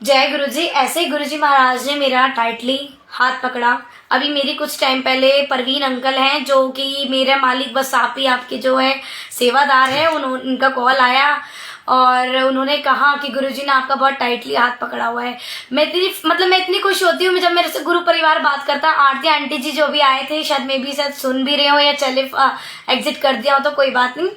जय गुरुजी। ऐसे ही गुरुजी महाराज ने मेरा टाइटली हाथ पकड़ा। अभी मेरी कुछ टाइम पहले परवीन अंकल हैं, जो कि मेरे मालिक बस आप ही आपके जो है सेवादार है, उनका कॉल आया और उन्होंने कहा कि गुरुजी ने आपका बहुत टाइटली हाथ पकड़ा हुआ है। मैं इतनी खुश होती हूँ जब मेरे से गुरु परिवार बात करता। आरती आंटी जी जो भी आए थे, शायद मैं भी शायद सुन भी रहे हो या चले एग्जिट कर दिया हो, तो कोई बात नहीं।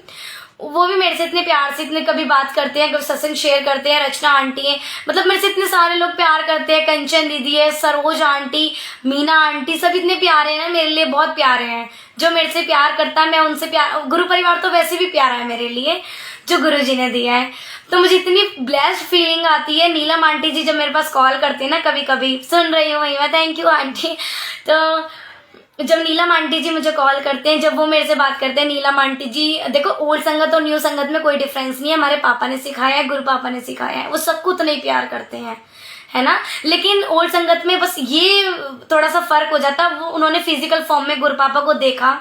वो भी मेरे से इतने प्यार से इतने कभी बात करते हैं, कभी सत्संग शेयर करते हैं। रचना आंटी है, मतलब मेरे से इतने सारे लोग प्यार करते हैं। कंचन दीदी है, सरोज आंटी, मीना आंटी, सब इतने प्यारे हैं ना मेरे लिए, बहुत प्यारे हैं। जो मेरे से प्यार करता है, मैं उनसे प्यार, गुरु परिवार तो वैसे भी प्यारा है मेरे लिए, जो गुरु जी ने दिया है। तो मुझे इतनी ब्लेस्ड फीलिंग आती है। नीलम आंटी जी जब मेरे पास कॉल करते हैं ना, कभी कभी सुन रही हूँ वही मैं, थैंक यू आंटी। तो जब नीलम आंटी जी मुझे कॉल करते हैं, जब वो मेरे से बात करते हैं, नीलम आंटी जी, देखो ओल्ड संगत और न्यू संगत में कोई डिफरेंस नहीं है, हमारे पापा ने सिखाया है, गुरु पापा ने सिखाया है, वो सबको उतना ही प्यार करते हैं, है ना। लेकिन ओल्ड संगत में बस ये थोड़ा सा फर्क हो जाता है, वो उन्होंने फिजिकल फॉर्म में गुरु पापा को देखा,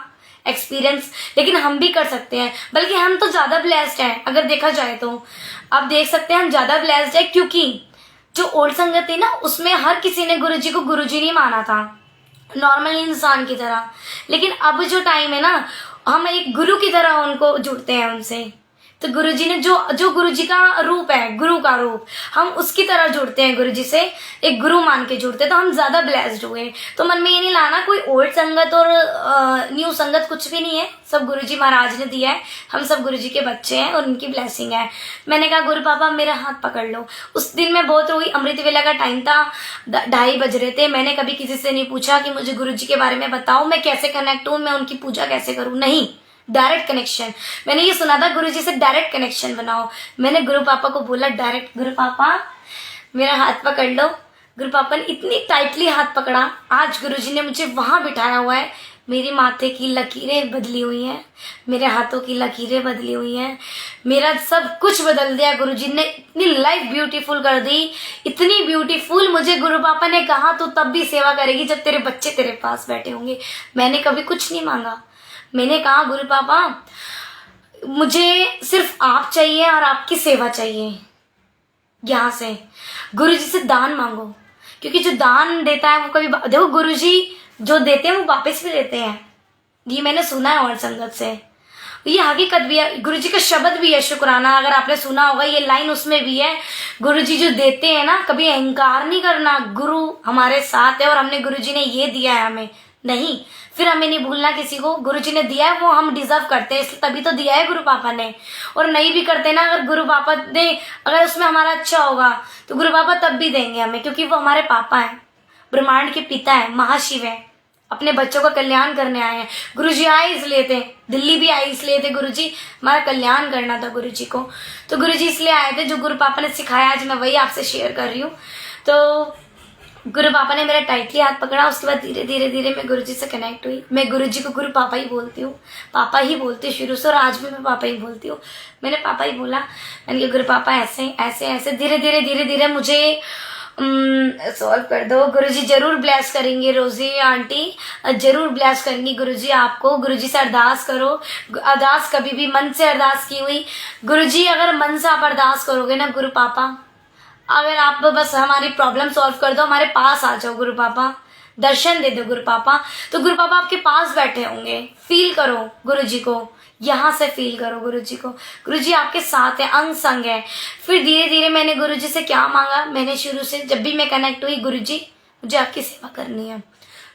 एक्सपीरियंस, लेकिन हम भी कर सकते हैं, बल्कि हम तो ज्यादा ब्लेस्ड हैं अगर देखा जाए तो। आप देख सकते हैं हम ज्यादा ब्लेस्ड है, क्योंकि जो ओल्ड संगत थी ना उसमें हर किसी ने गुरुजी को गुरुजी नहीं माना था, नॉर्मल इंसान की तरह। लेकिन अब जो टाइम है ना, हम एक गुरु की तरह उनको जुड़ते हैं उनसे। तो गुरुजी ने जो गुरुजी का रूप है, गुरु का रूप, हम उसकी तरह जुड़ते हैं गुरुजी से, एक गुरु मान के जुड़ते हैं, तो हम ज्यादा ब्लेस्ड हुए। तो मन में ये नहीं लाना कोई ओल्ड संगत और न्यू संगत, कुछ भी नहीं है, सब गुरुजी महाराज ने दिया है, हम सब गुरुजी के बच्चे हैं और उनकी ब्लेसिंग है। मैंने कहा गुरु पापा मेरा हाथ पकड़ लो। उस दिन मैं बहुत रोई, अमृत वेला का टाइम था, 2:30 बज रहे थे। मैंने कभी किसी से नहीं पूछा कि मुझे गुरुजी के बारे में बताओ, मैं कैसे कनेक्ट हूँ, मैं उनकी पूजा कैसे करूँ, नहीं, डायरेक्ट कनेक्शन। मैंने ये सुना था गुरुजी से डायरेक्ट कनेक्शन बनाओ। मैंने गुरु पापा को बोला डायरेक्ट, गुरु पापा मेरा हाथ पकड़ लो। गुरु पापा ने इतनी टाइटली हाथ पकड़ा, आज गुरुजी ने मुझे वहां बिठाया हुआ है, मेरी माथे की लकीरें बदली हुई हैं, मेरे हाथों की लकीरें बदली हुई हैं, मेरा सब कुछ बदल दिया गुरुजी ने, इतनी लाइफ ब्यूटीफुल कर दी, इतनी ब्यूटीफुल। मुझे गुरु पापा ने कहा तू तब भी सेवा करेगी जब तेरे बच्चे तेरे पास बैठे होंगे। मैंने कभी कुछ नहीं मांगा, मैंने कहा गुरु पापा मुझे सिर्फ आप चाहिए और आपकी सेवा चाहिए। यहाँ से गुरुजी से दान मांगो, क्योंकि जो दान देता है वो कभी, देखो गुरुजी जो देते हैं वो वापस भी देते हैं, ये मैंने सुना है और संगत से, ये हकीकत भी है। गुरुजी का शब्द भी है शुक्राना, अगर आपने सुना होगा ये लाइन उसमें भी है, गुरुजी जो देते हैं ना, कभी अहंकार नहीं करना, गुरु हमारे साथ है और हमने गुरुजी ने ये दिया है हमें, नहीं, फिर हमें नहीं भूलना किसी को। गुरुजी ने दिया है वो हम डिजर्व करते हैं, इसलिए तभी तो दिया है गुरु पापा ने। और नहीं भी करते ना, अगर गुरु पापा ने, अगर उसमें हमारा अच्छा होगा तो गुरु पापा तब भी देंगे हमें, क्योंकि वो हमारे पापा हैं, ब्रह्मांड के पिता है, महाशिव है, अपने बच्चों का कल्याण करने आए हैं। गुरुजी आए इसलिए थे, दिल्ली भी आए इसलिए थे, गुरुजी हमारा कल्याण करना था गुरुजी को, तो गुरुजी इसलिए आए थे। जो गुरु पापा ने सिखाया आज मैं वही आपसे शेयर कर रही हूँ। तो गुरु पापा ने मेरा टाइटली हाथ पकड़ा, उसके बाद धीरे धीरे धीरे मैं गुरुजी से कनेक्ट हुई। मैं गुरुजी को गुरु पापा ही बोलती हूँ, पापा ही बोलती हूँ शुरू से, और आज भी मैं पापा ही बोलती हूँ। मैंने पापा ही बोला, मैंने कहा गुरु पापा ऐसे ऐसे ऐसे धीरे धीरे मुझे सॉल्व कर दो। गुरुजी जरूर ब्लेस करेंगे, रोजी आंटी जरूर ब्लेस करेंगी गुरुजी आपको। गुरुजी से अरदास करो, अरदास कभी भी मन से अरदास की हुई। गुरुजी अगर मन से आप अरदास करोगे ना, गुरु पापा अगर आप बस हमारी प्रॉब्लम सॉल्व कर दो, हमारे पास आ जाओ गुरु पापा, दर्शन दे दो गुरु पापा, तो गुरु पापा आपके पास बैठे होंगे। फील करो गुरुजी को, यहाँ से फील करो गुरुजी को, गुरुजी आपके साथ है, अंग संग है। फिर धीरे धीरे मैंने गुरुजी से क्या मांगा, मैंने शुरू से जब भी मैं कनेक्ट हुई, गुरुजी मुझे आपकी सेवा करनी है।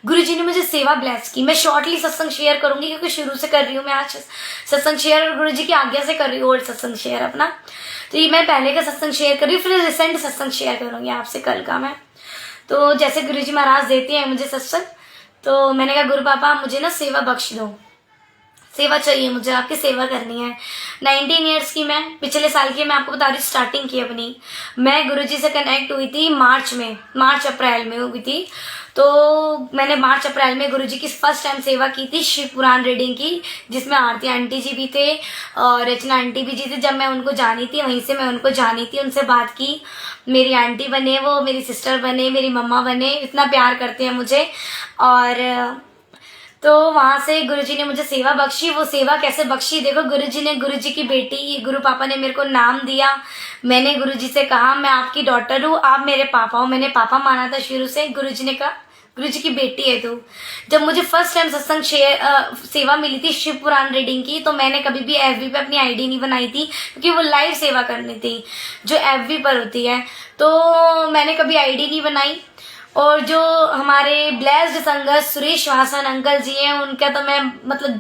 गुरुजी ने मुझे सेवा ब्लेस की। मैं शॉर्टली सत्संग शेयर करूंगी क्योंकि शुरू से कर रही हूँ मैं आज सत्संग शेयर, और गुरुजी की आज्ञा से कर रही हूँ ओल्ड सत्संग शेयर अपना। तो ये मैं पहले का सत्संग शेयर कर रही हूँ, फिर रिसेंट सत्संग शेयर करूंगी आपसे कल का मैं। तो जैसे गुरुजी महाराज देते हैं मुझे सत्संग, तो मैंने कहा गुरु पापा मुझे ना सेवा बख्श दो, सेवा चाहिए मुझे, आपकी सेवा करनी है। 19 ईयर्स की मैं, पिछले साल की मैं आपको बता रही हूँ, स्टार्टिंग की अपनी। मैं गुरुजी से कनेक्ट हुई थी मार्च अप्रैल में हुई थी। तो मैंने मार्च अप्रैल में गुरुजी की फर्स्ट टाइम सेवा की थी, शिव पुराण रीडिंग की, जिसमें आरती आंटी जी भी थे और रचना आंटी भी जी थे। जब मैं उनको जानी थी, वहीं से मैं उनको जानी थी, उनसे बात की, मेरी आंटी बने, वो मेरी सिस्टर बने, मेरी मम्मा बने, इतना प्यार करते हैं मुझे। और तो वहां से गुरुजी ने मुझे सेवा बख्शी। वो सेवा कैसे बख्शी, देखो गुरुजी ने, गुरुजी की बेटी, गुरु पापा ने मेरे को नाम दिया। मैंने गुरुजी से कहा मैं आपकी डॉटर हूँ, आप मेरे पापा हो, मैंने पापा माना था शुरू से। गुरुजी ने कहा गुरुजी की बेटी है तू। जब मुझे फर्स्ट टाइम सत्संग सेवा मिली थी शिव पुराण रीडिंग की, तो मैंने कभी भी एफबी पे अपनी आईडी नहीं बनाई थी, क्योंकि वो लाइव सेवा करनी थी जो एफबी पर होती है, तो मैंने कभी आईडी नहीं बनाई। और जो हमारे ब्लेस्ड संगत सुरेश वासन अंकल जी हैं, उनका तो मैं मतलब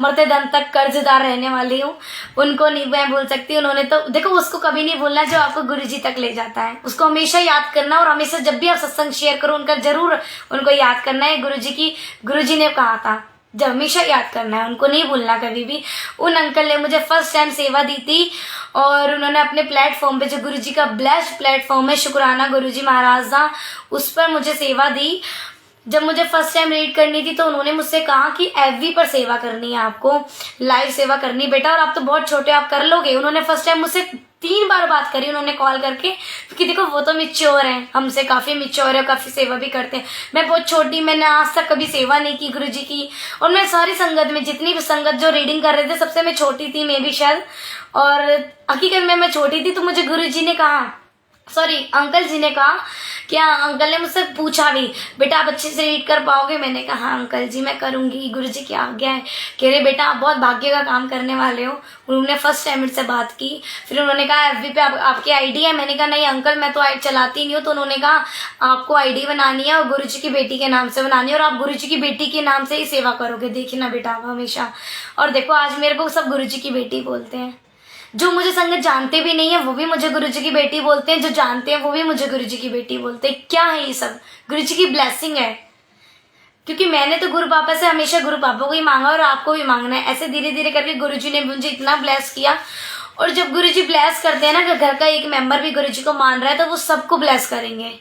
मरते दम तक कर्जदार रहने वाली हूँ, उनको नहीं मैं भूल सकती। उन्होंने तो देखो, उसको कभी नहीं भूलना जो आपको गुरुजी तक ले जाता है, उसको हमेशा याद करना, और हमेशा जब भी आप सत्संग शेयर करो उनका जरूर उनको याद करना है। गुरुजी ने कहा था जब हमेशा याद करना है, उनको नहीं भूलना कभी भी। उन अंकल ने मुझे फर्स्ट टाइम सेवा दी थी, और उन्होंने अपने प्लेटफॉर्म पे, जो गुरुजी का ब्लेस्ड प्लेटफॉर्म है शुक्राना गुरुजी महाराज दा, उस पर मुझे सेवा दी। जब मुझे फर्स्ट टाइम रीड करनी थी तो उन्होंने मुझसे कहा कि एफबी पर सेवा करनी है आपको, लाइव सेवा करनी बेटा, और आप तो बहुत छोटे हो, आप कर लोगे। उन्होंने फर्स्ट टाइम मुझसे 3 बार बात करी उन्होंने कॉल करके, क्योंकि देखो वो तो मिच्योर हैं, हमसे काफ़ी मिच्योर है, काफ़ी सेवा भी करते हैं। मैं बहुत छोटी, मैंने आज तक कभी सेवा नहीं की गुरु जी की, और मैं सारी संगत में, जितनी भी संगत जो रीडिंग कर रहे थे, सबसे मैं छोटी थी, मैं भी शायद, और हकीकत में मैं छोटी थी। तो मुझे गुरु जी ने कहा, सॉरी अंकल जी ने कहा, क्या अंकल ने मुझसे पूछा भी, बेटा आप अच्छे से रीड कर पाओगे? मैंने कहा हाँ अंकल जी मैं करूंगी, गुरु जी की आज्ञा है। कह रहे बेटा आप बहुत भाग्य का काम करने वाले हो। उन्होंने फर्स्ट टाइम मुझसे बात की, फिर उन्होंने कहा एफबी पे आपकी आईडी है? मैंने कहा नहीं अंकल मैं तो आईडी चलाती नहीं हूँ। तो उन्होंने कहा आपको आईडी बनानी है और गुरु जी की बेटी के नाम से बनानी है, और आप गुरु जी की बेटी के नाम से ही सेवा करोगे, देखिए ना बेटा आप हमेशा। और देखो आज मेरे को सब गुरु जी की बेटी बोलते हैं, जो मुझे संगत जानते भी नहीं है वो भी मुझे गुरुजी की बेटी बोलते हैं, जो जानते हैं वो भी मुझे गुरुजी की बेटी बोलते हैं। क्या है ये सब? गुरुजी की ब्लेसिंग है, क्योंकि मैंने तो गुरु पापा से हमेशा गुरु पापा को ही मांगा और आपको भी मांगना है। ऐसे धीरे धीरे करके गुरुजी ने मुझे इतना ब्लेस किया, और जब गुरुजी ब्लेस करते हैं ना कि घर का एक मेंबर भी गुरुजी को मान रहा है तो वो सबको ब्लेस करेंगे।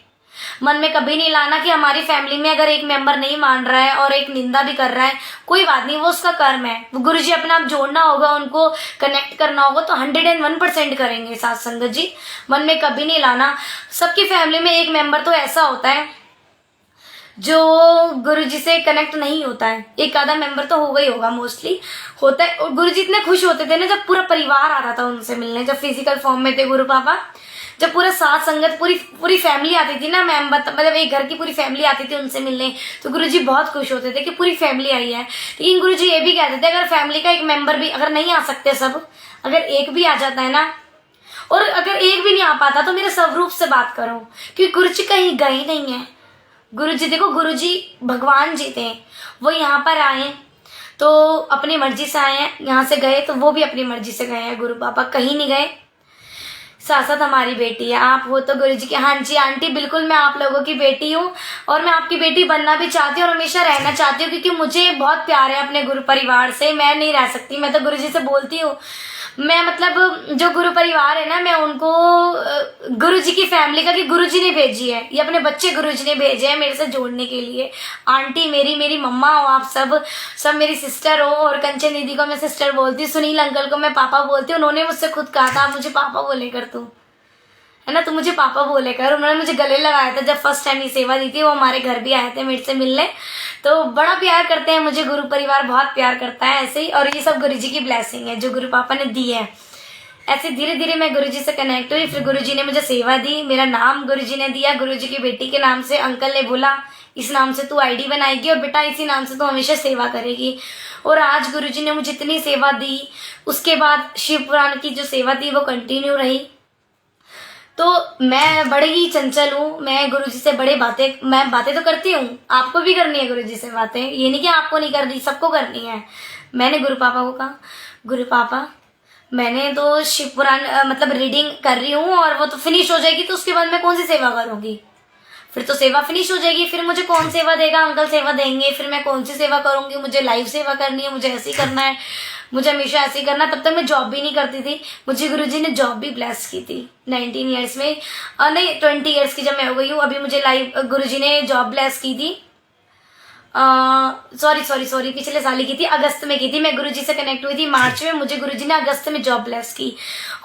मन में कभी नहीं लाना कि हमारी फैमिली में अगर एक मेंबर नहीं मान रहा है और एक निंदा भी कर रहा है, कोई बात नहीं, वो उसका कर्म है। वो गुरुजी अपना आप जोड़ना होगा, उनको कनेक्ट करना होगा तो 101% करेंगे साथ संगत जी। मन में कभी नहीं लाना। सबकी फैमिली में एक मेंबर तो ऐसा होता है जो गुरुजी से कनेक्ट नहीं होता है, एक आधा मेंबर तो होगा ही होगा, मोस्टली होता है। और गुरुजी इतने खुश होते थे ना जब पूरा परिवार आता था उनसे मिलने, जब फिजिकल फॉर्म में थे गुरु पापा, जब पूरा साथ संगत पूरी फैमिली आती थी ना, मैं मतलब एक घर की पूरी फैमिली आती थी उनसे मिलने, तो गुरुजी बहुत खुश होते थे कि पूरी फैमिली आई है। लेकिन गुरुजी ये भी कहते थे अगर फैमिली का एक मेंबर भी अगर नहीं आ सकते सब, अगर एक भी आ जाता है ना, और अगर एक भी नहीं आ पाता तो मेरे स्वरूप से बात करो, क्योंकि गुरुजी कहीं गए नहीं है। गुरुजी देखो, गुरुजी भगवान जी थे, वो यहाँ पर आए तो अपनी मर्जी से आए हैं, यहाँ से गए तो वो भी अपनी मर्जी से गए हैं। गुरु पापा कहीं नहीं गए, साथ साथ हमारी बेटी है। आप हो तो गुरुजी की। हाँ जी आंटी बिल्कुल, मैं आप लोगों की बेटी हूँ और मैं आपकी बेटी बनना भी चाहती हूँ और हमेशा रहना चाहती हूँ, क्योंकि मुझे बहुत प्यार है अपने गुरु परिवार से। मैं नहीं रह सकती, मैं तो गुरुजी से बोलती हूँ, मैं मतलब जो गुरु परिवार है ना, मैं उनको गुरुजी की फैमिली का कि गुरुजी ने भेजी है, ये अपने बच्चे गुरुजी ने भेजे हैं मेरे से जोड़ने के लिए। आंटी मेरी मम्मा हो, आप सब मेरी सिस्टर हो, और कंचन दीदी को मैं सिस्टर बोलती हूँ, सुनील अंकल को मैं पापा बोलती हूँ। उन्होंने मुझसे खुद कहा था आप मुझे पापा बोले कर, तू है ना, तू मुझे पापा बोले कर। उन्होंने मुझे गले लगाया था जब फर्स्ट टाइम ये सेवा दी थी, वो हमारे घर भी आए थे मेरे से मिलने, तो बड़ा प्यार करते हैं मुझे, गुरु परिवार बहुत प्यार करता है ऐसे ही। और ये सब गुरुजी की ब्लेसिंग है जो गुरु पापा ने दी है। ऐसे धीरे धीरे मैं गुरुजी से कनेक्ट हुई, फिर गुरुजी ने मुझे सेवा दी, मेरा नाम गुरुजी ने दिया, गुरुजी की बेटी के नाम से। अंकल ने बोला इस नाम से तू आईडी बनाएगी और बेटा इसी नाम से तू हमेशा सेवा करेगी। और आज गुरुजी ने मुझे इतनी सेवा दी, उसके बाद शिव पुराण की जो सेवा थी वो कंटिन्यू रही। तो मैं बड़े ही चंचल हूँ, मैं गुरुजी से मैं बातें तो करती हूँ, आपको भी करनी है गुरुजी से बातें, ये नहीं कि आपको नहीं करनी, सबको करनी है। मैंने गुरु पापा को कहा गुरु पापा मैंने तो शिव पुराण मतलब रीडिंग कर रही हूँ और वो तो फिनिश हो जाएगी, तो उसके बाद मैं कौन सी सेवा करूंगी? फिर तो सेवा फिनिश हो जाएगी, फिर मुझे कौन सेवा देगा? अंकल सेवा देंगे, फिर मैं कौन सी सेवा करूंगी? मुझे लाइव सेवा करनी है, मुझे ऐसे ही करना है, मुझे हमेशा ऐसे ही करना। तब तक मैं जॉब भी नहीं करती थी, मुझे गुरुजी ने जॉब भी ब्लेस की थी 19 ईयर्स में, नहीं 20 ईयर्स की जब मैं हो गई हूँ, अभी मुझे लाइव गुरुजी ने जॉब ब्लेस की थी। सॉरी पिछले साल ही की थी, अगस्त में की थी। मैं गुरुजी से कनेक्ट हुई थी मार्च में, मुझे गुरुजी ने अगस्त में जॉब ब्लेस की,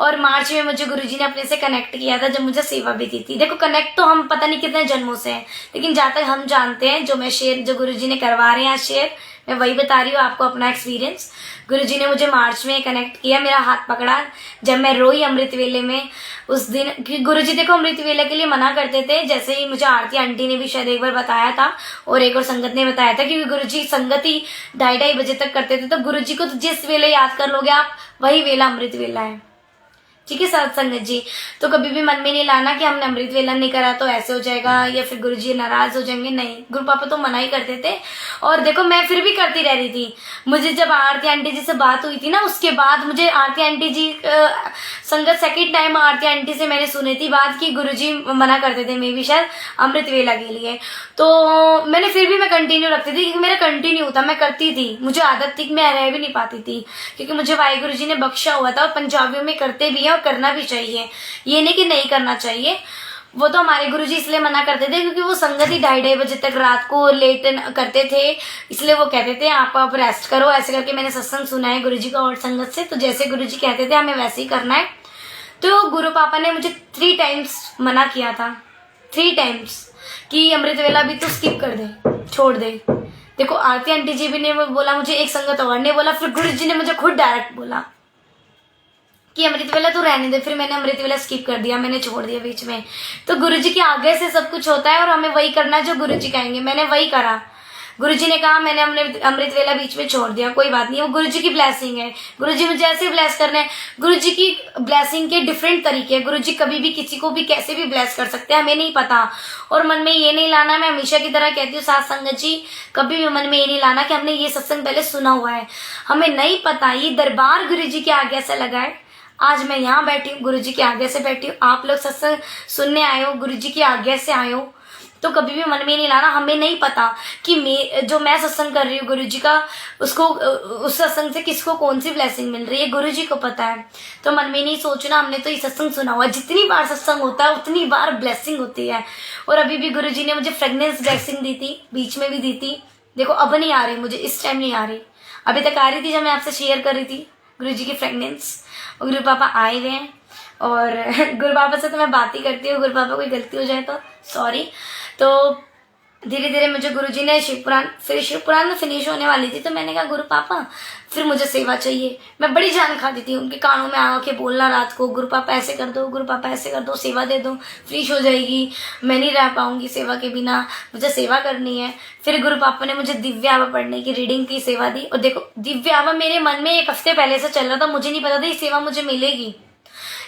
और मार्च में मुझे गुरुजी ने अपने से कनेक्ट किया था जब मुझे सेवा भी दी थी। देखो कनेक्ट तो हम पता नहीं कितने जन्मों से हैं, लेकिन जहाँ तक हम जानते हैं, जो गुरुजी ने करवा रहे हैं शेयर, मैं वही बता रही हूँ आपको अपना एक्सपीरियंस। गुरुजी ने मुझे मार्च में कनेक्ट किया, मेरा हाथ पकड़ा जब मैं रोई अमृत वेले में उस दिन, क्योंकि गुरुजी देखो अमृत वेले के लिए मना करते थे, जैसे ही मुझे आरती आंटी ने भी शायद एक बार बताया था और एक और संगत ने बताया था, क्योंकि गुरुजी संगत ही 2:30 बजे तक करते थे। तो गुरुजी को तो जिस वेले याद कर लोगे आप, वही वेला अमृत वेला है, ठीक है साथ संगत जी। तो कभी भी मन में नहीं लाना कि हमने अमृत वेला नहीं करा तो ऐसे हो जाएगा या फिर गुरुजी नाराज हो जाएंगे, नहीं, गुरु पापा तो मना ही करते थे। और देखो मैं फिर भी करती रह रही थी। मुझे जब आरती आंटी जी से बात हुई थी ना, उसके बाद मुझे आरती आंटी जी संगत सेकंड टाइम आरती आंटी से मैंने सुनी थी बात कि गुरुजी मना करते थे मे भी शायद अमृत वेला के लिए, तो मैंने फिर भी मैं कंटिन्यू रखती थी, क्योंकि मेरा कंटिन्यू था, मैं करती थी, मुझे आदत थी कि मैं रह भी नहीं पाती थी, क्योंकि मुझे वाहिगुरु जी ने बख्शा हुआ था। और पंजाबियों में करते भी है और करना भी चाहिए, ये नहीं कि नहीं करना चाहिए। वो तो हमारे गुरुजी इसलिए मना करते थे क्योंकि वो संगत ही 2:30 बजे तक रात को लेट करते थे, इसलिए वो कहते थे आप रेस्ट करो। ऐसे करके मैंने सत्संग सुना है गुरुजी का और संगत से, तो जैसे गुरुजी कहते थे हमें वैसे ही करना है। तो गुरु पापा ने मुझे 3 टाइम्स मना किया था, 3 टाइम्स, कि अमृत वेला भी तो स्किप कर दे, छोड़ दे। देखो आरती आंटी जी भी ने बोला मुझे, एक संगत और ने बोला, फिर गुरुजी ने मुझे खुद डायरेक्ट बोला कि अमृत वेला तो रहने दे। फिर मैंने अमृत वेला स्किप कर दिया, मैंने छोड़ दिया बीच में। तो गुरुजी के आगे से सब कुछ होता है और हमें वही करना है जो गुरुजी कहेंगे। मैंने वही करा, गुरुजी ने कहा, मैंने अमृत वेला बीच में छोड़ दिया, कोई बात नहीं, वो गुरुजी की ब्लेसिंग है। गुरुजी मुझे ऐसे ब्लेस करना है, गुरुजी की ब्लेसिंग के डिफरेंट तरीके हैं। गुरुजी कभी भी किसी को भी कैसे भी ब्लेस कर सकते हैं, हमें नहीं पता। और मन में ये नहीं लाना, मैं हमेशा की तरह कहती हूँ साथ संगत जी, कभी भी मन में ये नहीं लाना कि हमने ये सत्संग पहले सुना हुआ है, हमें नहीं पता। ये दरबार गुरुजी के आगे से लगा है, आज मैं यहाँ बैठी हूँ गुरुजी के आगे से बैठी हूँ, आप लोग सत्संग सुनने आए हो, गुरुजी की आज्ञा से आए हो। तो कभी भी मन में नहीं लाना, हमें नहीं पता कि मैं सत्संग कर रही हूँ गुरुजी का, उसको उस सत्संग से किसको कौन सी ब्लेसिंग मिल रही है, गुरुजी को पता है। तो मन में नहीं सोचना हमने तो ये सत्संग सुना हुआ, जितनी बार सत्संग होता है उतनी बार ब्लेसिंग होती है। और अभी भी गुरुजी ने मुझे फ्रेगनेंस ब्लेसिंग दी थी, बीच में भी दी थी। देखो अब नहीं आ रही मुझे, इस टाइम नहीं आ रही, अभी तक आ रही थी जब मैं आपसे शेयर कर रही थी गुरुजी की फ्रेगनेंस। गुरु पापा आए हुए हैं और गुरु पापा से तो मैं बात ही करती हूँ, गुरु पापा कोई गलती हो जाए तो सॉरी। तो धीरे धीरे मुझे गुरुजी ने शिवपुराण, फिर शिवपुराण में फिनिश होने वाली थी, तो मैंने कहा गुरु पापा फिर मुझे सेवा चाहिए। मैं बड़ी जान खाती थी उनके कानों में आके बोलना रात को, गुरु पापा ऐसे कर दो, गुरु पापा ऐसे कर दो, सेवा दे दो, फिनिश हो जाएगी, मैं नहीं रह पाऊंगी सेवा के बिना, मुझे सेवा करनी है। फिर गुरु पापा ने मुझे दिव्य आवा पढ़ने की रीडिंग की सेवा दी। और देखो दिव्य आवा मेरे मन में 1 हफ्ते पहले से चल रहा था, मुझे नहीं पता था ये सेवा मुझे मिलेगी,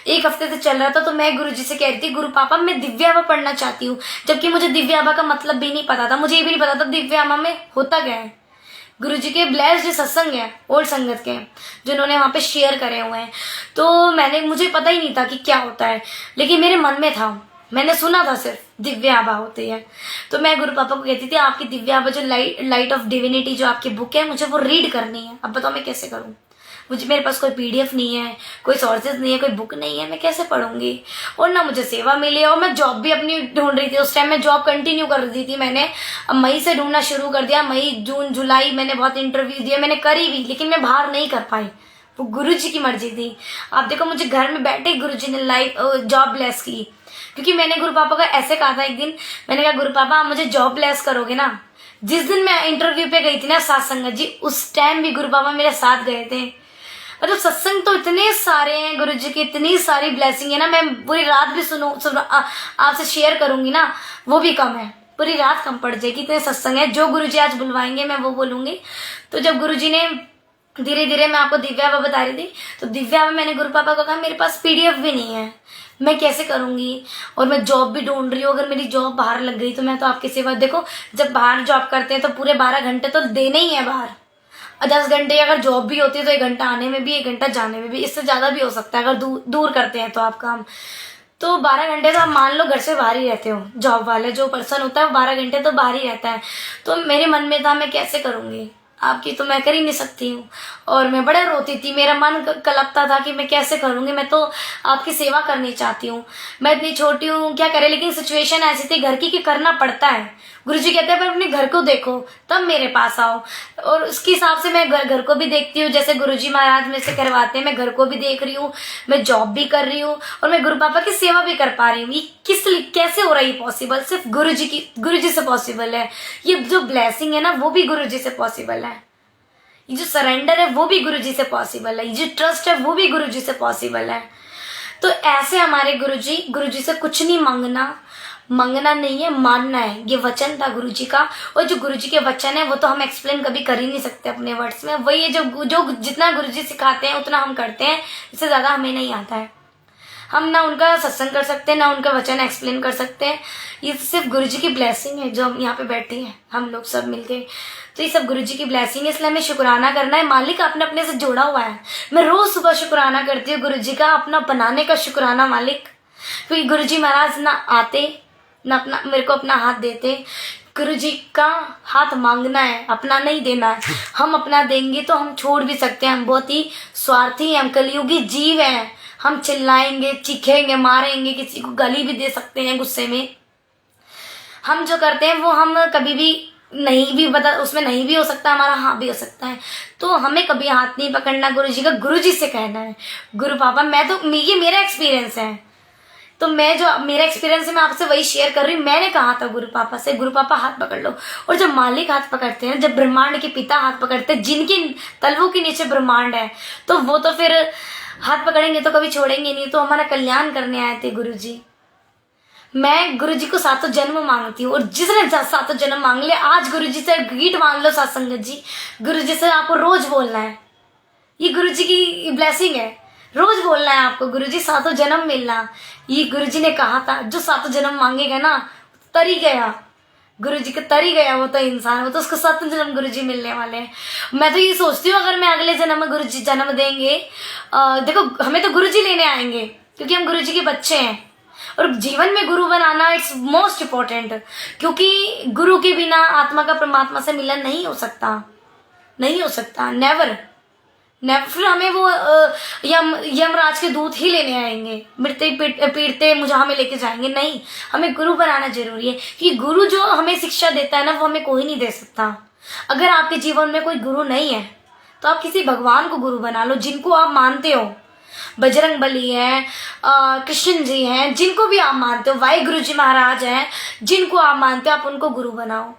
1 हफ्ते से चल रहा था। तो मैं गुरुजी से कह रही थी गुरु पापा मैं दिव्य आवा पढ़ना चाहती हूँ, जबकि मुझे दिव्य आवा का मतलब भी नहीं पता था, मुझे ये भी नहीं पता था दिव्य आवा में होता क्या है। गुरुजी के ब्लेस्ड सत्संग है ओल्ड संगत के, जिन्होंने वहां पे शेयर करे हुए हैं, तो मुझे पता ही नहीं था कि क्या होता है, लेकिन मेरे मन में था, मैंने सुना था सिर्फ दिव्य आभा होती है। तो मैं गुरु पापा को कहती थी आपकी दिव्य आभा जो लाइट ऑफ डिविनिटी जो आपकी बुक है, मुझे वो रीड करनी है। अब बताओ मैं कैसे करूँ, मेरे पास कोई पीडीएफ नहीं है, कोई सोर्सेज नहीं है, कोई बुक नहीं है, मैं कैसे पढ़ूंगी। और ना मुझे सेवा मिली, और मैं जॉब भी अपनी ढूंढ रही थी, उस टाइम मैं जॉब कंटिन्यू कर रही थी। मैंने मई से ढूंढना शुरू कर दिया, मई जून जुलाई मैंने बहुत इंटरव्यू दिए, मैंने करी भी, लेकिन मैं बाहर नहीं कर पाई, वो गुरुजी की मर्जी थी। आप देखो मुझे घर में बैठे गुरुजी ने जॉब ब्लेस की, क्योंकि मैंने गुरु पापा का ऐसे कहा था एक दिन, मैंने कहा गुरु पापा आप मुझे जॉब ब्लेस करोगे ना। जिस दिन मैं इंटरव्यू पे गई थी ना साथ संगत जी, उस टाइम भी गुरु पापा मेरे साथ गए थे। मतलब सत्संग तो इतने सारे हैं गुरुजी की, इतनी सारी ब्लेसिंग है ना, मैं पूरी रात भी आपसे शेयर करूंगी ना वो भी कम है, पूरी रात कम पड़ जाएगी, इतने सत्संग है। जो गुरुजी आज बुलवाएंगे मैं वो बोलूंगी। तो जब गुरुजी ने धीरे धीरे, मैं आपको दिव्या आभा बता रही थी, तो दिव्या में मैंने गुरु पापा को कहा मेरे पास पीडीएफ भी नहीं है, मैं कैसे करूंगी, और मैं जॉब भी ढूंढ रही हूँ, अगर मेरी जॉब बाहर लग गई तो मैं तो आपकी सेवा। देखो जब बाहर जॉब करते हैं तो पूरे 12 घंटे तो देने ही है बाहर, 10 घंटे अगर जॉब भी होती है तो 1 घंटा आने में भी 1 घंटा जाने में भी, इससे ज्यादा भी हो सकता है अगर दूर करते हैं तो आप काम। तो 12 घंटे तो आप मान लो घर से बाहर ही रहते हो, जॉब वाले जो पर्सन होता है वो 12 घंटे तो बाहर ही रहता है। तो मेरे मन में था मैं कैसे करूंगी आपकी, तो मैं कर ही नहीं सकती हूँ, और मैं बड़ा रोती थी, मेरा मन कलपता था कि मैं कैसे करूंगी, मैं तो आपकी सेवा करनी चाहती हूँ, मैं इतनी छोटी हूँ क्या करे। लेकिन सिचुएशन ऐसी थी घर की कि करना पड़ता है। गुरुजी कहते हैं पर अपने घर को देखो तब मेरे पास आओ, और उसके हिसाब से मैं घर को भी देखती हूँ, जैसे गुरुजी महाराज मेरे से करवाते हैं, मैं घर को भी देख रही हूँ, मैं जॉब भी कर रही हूँ, और मैं गुरु पापा की सेवा भी कर पा रही हूँ। ये कैसे हो रहा है ये पॉसिबल, सिर्फ गुरुजी से पॉसिबल है। ये जो ब्लेसिंग है ना वो भी गुरुजी से पॉसिबल है, ये जो सरेंडर है वो भी गुरुजी से पॉसिबल है, ये जो ट्रस्ट है वो भी गुरुजी से पॉसिबल है। तो ऐसे हमारे गुरुजी से कुछ नहीं मांगना नहीं है, मानना है। ये वचन था गुरुजी का, और जो गुरुजी के वचन है वो तो हम एक्सप्लेन कभी कर ही नहीं सकते अपने वर्ड्स में। वही है जो जितना गुरुजी सिखाते हैं उतना हम करते हैं, इससे ज्यादा हमें नहीं आता है। हम ना उनका सत्संग कर सकते हैं ना उनका वचन एक्सप्लेन कर सकते हैं। ये सिर्फ गुरुजी की ब्लेसिंग है जो हम यहाँ पे बैठे हैं हम लोग सब मिलके, तो ये सब गुरुजी की ब्लेसिंग है। इसलिए हमें शुक्राना करना है, मालिक अपने अपने से जोड़ा हुआ है। मैं रोज सुबह शुक्राना करती हूँ गुरुजी का, अपना बनाने का शुक्राना मालिक, क्योंकि गुरुजी महाराज ना आते ना अपना मेरे को अपना हाथ देते। गुरुजी का हाथ मांगना है, अपना नहीं देना है। हम अपना देंगे तो हम छोड़ भी सकते हैं, हम बहुत ही स्वार्थी हैं, हम कलयुगी जीव हैं, हम चिल्लाएंगे, चीखेंगे, मारेंगे, किसी को गाली भी दे सकते हैं गुस्से में। हम जो करते हैं वो हम कभी भी नहीं भी बता, उसमें नहीं भी हो सकता हमारा, हाँ भी हो सकता है। तो हमें कभी हाथ नहीं पकड़ना गुरुजी का, गुरुजी से कहना है गुरु पापा, ये मेरा एक्सपीरियंस है, तो मैं जो मेरा एक्सपीरियंस है मैं आपसे वही शेयर कर रही हूँ। मैंने कहा था गुरु पापा से, गुरु पापा हाथ पकड़ लो। और जब मालिक हाथ पकड़ते हैं, जब ब्रह्मांड के पिता हाथ पकड़ते हैं, जिनके तलवों के नीचे ब्रह्मांड है, तो वो तो फिर हाथ पकड़ेंगे तो कभी छोड़ेंगे नहीं। तो हमारा कल्याण करने आए थे गुरुजी। मैं गुरुजी को सातों जन्म मांगती हूँ, और जिसने सातों जन्म मांग लिया, आज गुरुजी से गीत मांग लो सत्संगत जी, गुरुजी से आपको रोज बोलना है। ये गुरुजी की ब्लेसिंग है, रोज बोलना है आपको, गुरुजी सातों जन्म मिलना। ये गुरुजी ने कहा था, जो सातों जन्म मांगेगा ना तरी गया, गुरुजी का तरी गया वो तो इंसान, वो तो उसको सातों जन्म गुरुजी मिलने वाले हैं। मैं तो ये सोचती हूँ अगर मैं अगले जन्म में गुरुजी जन्म देंगे, देखो हमें तो गुरुजी लेने आएंगे क्योंकि हम गुरुजी के बच्चे हैं। और जीवन में गुरु बनाना इट्स मोस्ट इम्पोर्टेंट, क्योंकि गुरु के बिना आत्मा का परमात्मा से मिलन नहीं हो सकता, नहीं हो सकता, नेवर नेवर। फिर हमें वो यमराज के दूत ही लेने आएंगे, मरते पीटते मुझे हमें लेके जाएंगे, नहीं। हमें गुरु बनाना जरूरी है, कि गुरु जो हमें शिक्षा देता है ना, वो हमें कोई नहीं दे सकता। अगर आपके जीवन में कोई गुरु नहीं है तो आप किसी भगवान को गुरु बना लो, जिनको आप मानते हो। बजरंग बली है, कृष्ण जी हैं, जिनको भी आप मानते हो, वाहिगुरु जी महाराज हैं, जिनको आप मानते हो, आप उनको गुरु बनाओ।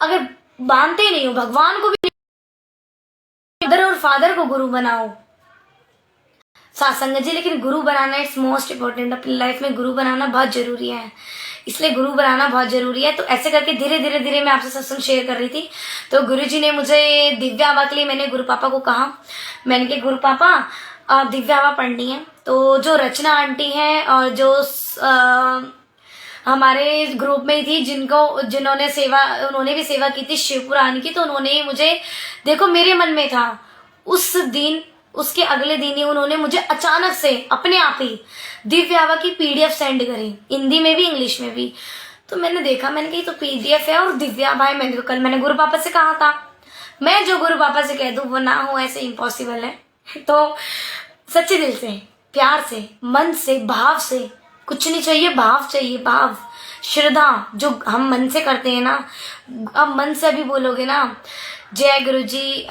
अगर मानते नहीं हो भगवान को भी, मदर और फादर को गुरु बनाओ, सत्संग जी। लेकिन गुरु बनाना इट्स मोस्ट इम्पोर्टेंट, अपनी लाइफ में गुरु बनाना बहुत जरूरी है, इसलिए गुरु बनाना बहुत जरूरी है। तो ऐसे करके धीरे धीरे धीरे मैं आपसे सत्संग शेयर कर रही थी। तो गुरुजी ने मुझे दिव्या आभा के लिए, मैंने गुरु पापा को कहा, मैंने कहा गुरु पापा दिव्या आभा पढ़नी है। तो जो रचना आंटी हैं और जो हमारे ग्रुप में थी, जिन्होंने सेवा, उन्होंने भी सेवा की थी शिवपुराण की, तो उन्होंने मुझे, देखो मेरे मन में था उस दिन, उसके अगले दिन ही उन्होंने मुझे अचानक से अपने आप ही दिव्या आभा की पीडीएफ सेंड करी, हिंदी में भी इंग्लिश में भी। तो मैंने देखा, मैंने कही तो पीडीएफ है और दिव्या आभा है। मैंने तो कल मैंने गुरु पापा से कहा था, मैं जो गुरु पापा से कह दूं वो ना हो, ऐसे इम्पॉसिबल है। तो सच्चे दिल से, प्यार से, मन से, भाव से, कुछ नहीं चाहिए, भाव चाहिए, भाव, श्रद्धा, जो हम मन से करते हैं ना। अब मन से अभी बोलोगे ना जय गुरुजी,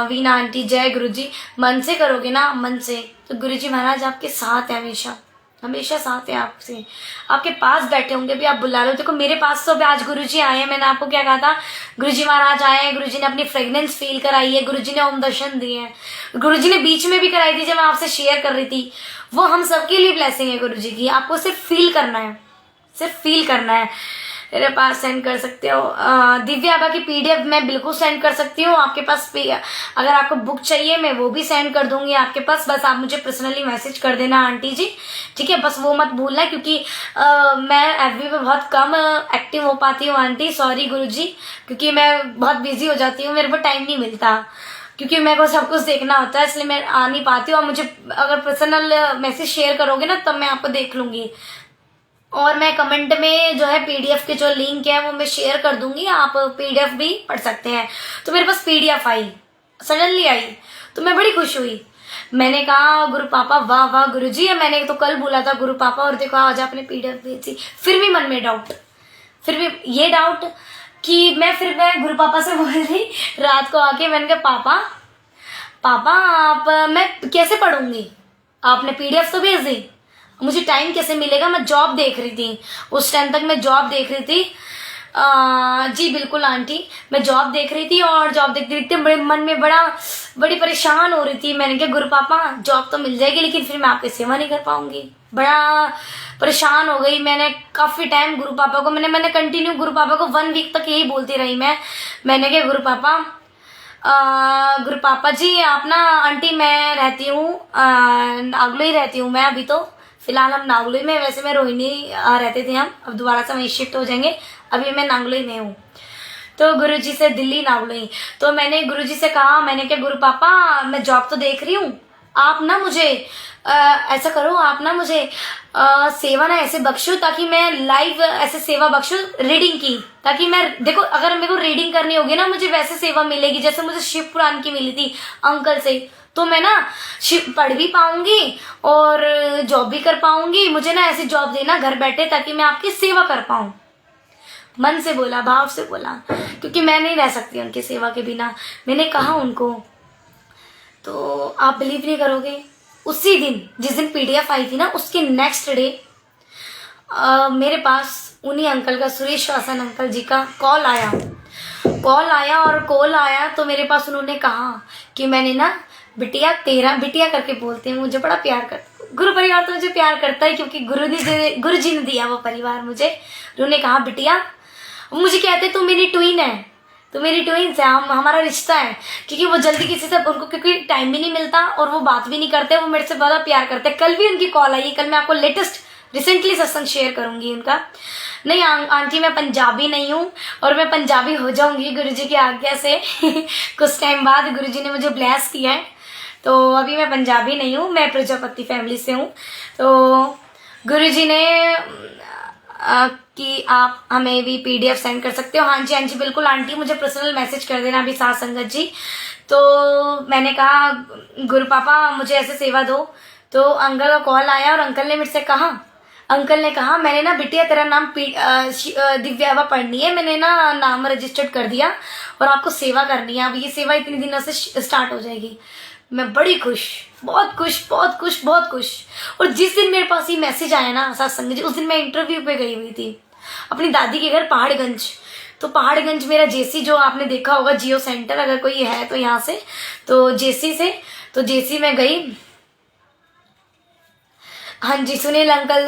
वीना आंटी जय गुरुजी, मन से करोगे ना, मन से, तो गुरुजी महाराज आपके साथ है, हमेशा हमेशा साथ है आपसे, आपके पास बैठे होंगे भी, आप बुला लो। देखो मेरे पास तो अभी आज गुरुजी आए हैं, मैंने आपको क्या कहा था, गुरुजी महाराज आए हैं, गुरुजी ने अपनी फ्रेग्रेंस फील कराई है, गुरुजी ने ओम दर्शन दिए हैं, गुरुजी ने बीच में भी कराई थी जब मैं आपसे शेयर कर रही थी। वो हम सबके लिए ब्लेसिंग है गुरुजी की, आपको सिर्फ फील करना है, सिर्फ फील करना है। मेरे पास सेंड कर सकते हो दिव्या आभा की पीडीएफ, मैं बिल्कुल सेंड कर सकती हूँ आपके पास। अगर आपको बुक चाहिए मैं वो भी सेंड कर दूंगी आपके पास, बस आप मुझे पर्सनली मैसेज कर देना आंटी जी, ठीक है। बस वो मत भूलना, क्योंकि मैं एफबी पे बहुत कम एक्टिव हो पाती हूँ आंटी, सॉरी गुरुजी, क्योंकि मैं बहुत बिजी हो जाती हूँ, मेरे को टाइम नहीं मिलता, क्योंकि मेरे को सब कुछ देखना होता है, इसलिए मैं आ नहीं पाती हूँ। और मुझे अगर पर्सनल मैसेज शेयर करोगे ना तब मैं आपको देख लूंगी, और मैं कमेंट में जो है पीडीएफ के जो लिंक है वो मैं शेयर कर दूंगी, आप पीडीएफ भी पढ़ सकते हैं। तो मेरे पास पीडीएफ आई, सडनली आई, तो मैं बड़ी खुश हुई। मैंने कहा गुरु पापा वाह वाह गुरुजी है, मैंने तो कल बोला था गुरु पापा, और देखो आज आपने पीडीएफ भेजी। फिर भी मन में डाउट, फिर भी ये डाउट कि मैं गुरु पापा से बोल रही रात को आके, मैंने कहा पापा आप, मैं कैसे पढ़ूंगी, आपने पीडीएफ तो भेज दी, मुझे टाइम कैसे मिलेगा, मैं जॉब देख रही थी उस टाइम तक, मैं जॉब देख रही थी। जी बिल्कुल आंटी, मैं जॉब देख रही थी, और जॉब देखते देखते बड़े मन में बड़ी परेशान हो रही थी। मैंने कहा गुरु पापा जॉब तो मिल जाएगी, लेकिन फिर मैं आपकी सेवा नहीं कर पाऊंगी, बड़ा परेशान हो गई। मैंने काफी टाइम गुरु पापा को, मैंने कंटिन्यू गुरु पापा को 1 वीक तक यही बोलती रही मैंने कहा गुरु पापा जी आप ना, आंटी मैं रहती हूँ नागलो ही रहती हूँ मैं, अभी तो फिलहाल हम नागलोई में, वैसे मैं रोहिणी रहते थे हम, अब दोबारा से वहीं शिफ्ट हो जाएंगे, अभी मैं नागलोई में हूँ। तो गुरुजी से दिल्ली नागलोई, तो मैंने गुरुजी से कहा, मैंने कहा गुरु पापा मैं जॉब तो देख रही हूँ, आप ना मुझे ऐसा करो, आप ना मुझे सेवा ना ऐसे बख्शो ताकि मैं लाइव ऐसे सेवा बख्शो रीडिंग की, ताकि मैं देखो अगर मेरे को रीडिंग करनी होगी ना मुझे वैसे सेवा मिलेगी जैसे मुझे शिव पुराण की मिली थी अंकल से, तो मैं ना शिव पढ़ भी पाऊंगी और जॉब भी कर पाऊंगी। मुझे ना ऐसी जॉब देना घर बैठे ताकि मैं आपकी सेवा कर पाऊं। मन से बोला, भाव से बोला, क्योंकि मैं नहीं रह सकती उनकी सेवा के बिना। मैंने कहा उनको, तो आप बिलीव नहीं करोगे, उसी दिन जिस दिन पीडीएफ आई थी ना उसके नेक्स्ट डे मेरे पास उन्हीं अंकल का, सुरेश शासन अंकल जी का कॉल आया और कॉल आया तो मेरे पास उन्होंने कहा कि मैंने ना बिटिया तेरा, बिटिया करके बोलते हैं, मुझे बड़ा प्यार करता, गुरु परिवार तो मुझे प्यार करता है क्योंकि गुरु जी ने दिया वो परिवार मुझे। उन्होंने कहा बिटिया, मुझे कहते तू मेरी ट्विन है, तो मेरी ट्विन्स है, हमारा रिश्ता है, क्योंकि वो जल्दी किसी से, उनको क्योंकि टाइम भी नहीं मिलता और वो बात भी नहीं करते, वो मेरे से बड़ा प्यार करते हैं। कल भी उनकी कॉल आई, कल मैं आपको लेटेस्ट रिसेंटली सत्संग शेयर करूंगी उनका। नहीं आंटी मैं पंजाबी नहीं हूँ और मैं पंजाबी हो जाऊंगी गुरुजी की आज्ञा से कुछ टाइम बाद गुरुजी ने मुझे ब्लेस किया है, तो अभी मैं पंजाबी नहीं हूँ, मैं प्रजापति फैमिली से हूँ। तो गुरुजी ने कि आप हमें भी पीडीएफ सेंड कर सकते हो। हाँ जी बिल्कुल आंटी, मुझे पर्सनल मैसेज कर देना अभी साथ संगत जी। तो मैंने कहा गुरु पापा मुझे ऐसे सेवा दो, तो अंकल का कॉल आया और अंकल ने मेरे से कहा, अंकल ने कहा मैंने ना बिटिया तेरा नाम दिव्यावा पढ़नी है, मैंने ना नाम रजिस्टर्ड कर दिया और आपको सेवा करनी है, अब ये सेवा इतनी दिनों से स्टार्ट हो जाएगी। मैं बड़ी खुश, बहुत खुश, बहुत खुश, बहुत खुश। और जिस दिन मेरे पास ये मैसेज आया ना सत्संग जी, उस दिन मैं इंटरव्यू पे गई हुई थी अपनी दादी के घर पहाड़गंज। तो पहाड़गंज मेरा जेसी, जो आपने देखा होगा जियो सेंटर, अगर कोई है तो यहाँ से, तो जेसी से, तो जेसी में गई। हाँ जी सुनील अंकल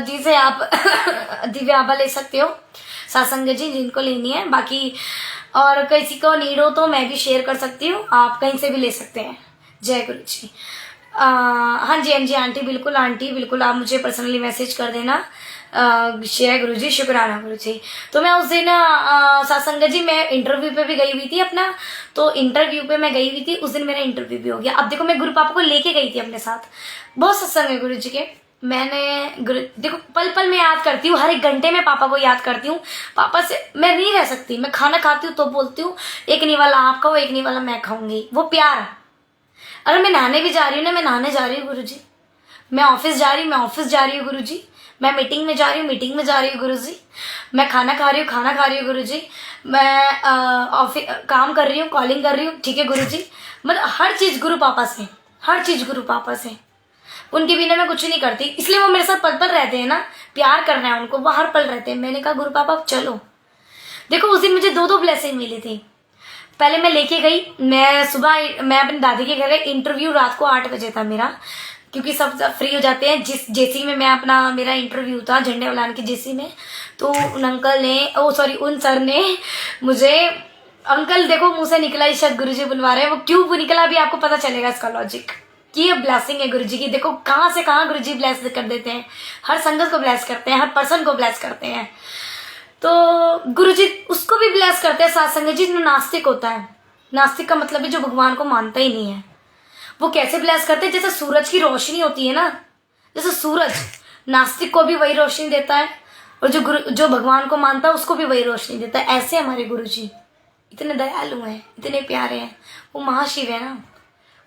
जी से आप दिव्याबा ले सकते हो सत्संग जी जिनको लेनी है, बाकी और किसी को नीड हो तो मैं भी शेयर कर सकती हूँ, आप कहीं से भी ले सकते हैं। जय गुरु जी। हाँ जी आंटी बिल्कुल आप मुझे पर्सनली मैसेज कर देना। जय गुरु जी, शुक्राना गुरु जी। तो मैं उस दिन सत्संग जी मैं इंटरव्यू पे भी गई हुई थी अपना, तो इंटरव्यू पे मैं गई हुई थी, उस दिन मेरा इंटरव्यू भी हो गया। अब देखो मैं गुरु पापा को लेके गई थी अपने साथ, बहुत सत्संग है गुरु जी के। मैंने देखो पल पल में याद करती हूँ, हर एक घंटे में पापा को याद करती हूँ। पापा से मैं नहीं रह सकती, मैं खाना खाती हूँ तो बोलती हूँ एक निवाला आप खाओ, एक निवाला मैं खाऊंगी, वो प्यार। अगर मैं नहाने भी जा रही हूँ ना, मैं नहाने जा रही हूँ गुरु जी, मैं ऑफिस जा रही हूँ, मैं ऑफिस जा रही हूँ गुरु जी, मैं मीटिंग में जा रही हूँ, मीटिंग में जा रही हूँ गुरु जी, मैं खाना खा रही हूँ, खाना खा रही हूँ गुरु जी, मैं ऑफिस काम कर रही हूँ, कॉलिंग कर रही हूँ, ठीक है गुरु जी। मतलब हर चीज गुरु पापा से, हर चीज गुरु पापा से, उनके बिना मैं कुछ नहीं करती, इसलिए वो मेरे साथ पल पल रहते हैं ना, प्यार करना है उनको, वो हर पल रहते हैं। मैंने कहा गुरु पापा चलो। देखो उस दिन मुझे 2 ब्लेसिंग मिली थी। पहले मैं लेके गई, मैं सुबह मैं अपनी दादी के घर गई, इंटरव्यू रात को 8 बजे था मेरा, क्योंकि सब फ्री हो जाते हैं। जिस जेसी में मैं अपना मेरा इंटरव्यू था झंडे वालान की जेसी में, तो उन अंकल ने उन सर ने मुझे, अंकल देखो मुंह से निकला ही शायद गुरुजी बुलवा रहे हैं, वो क्यों निकला भी आपको पता चलेगा इसका लॉजिक, कि ये ब्लेसिंग है गुरुजी की। देखो कहाँ से कहाँ गुरुजी ब्लेस कर देते हैं, हर संगत को ब्लेस करते हैं, हर पर्सन को ब्लेस करते हैं। तो गुरुजी उसको भी ब्लेस करते हैं साथ संगत जी जो नास्तिक होता है। नास्तिक का मतलब है जो भगवान को मानता ही नहीं है। वो कैसे ब्लेस करते हैं, जैसे सूरज की रोशनी होती है ना, जैसे सूरज नास्तिक को भी वही रोशनी देता है और जो भगवान को मानता है उसको भी वही रोशनी देता है। ऐसे हमारे गुरुजी इतने दयालु हैं, इतने प्यारे हैं, वो महाशिव है ना,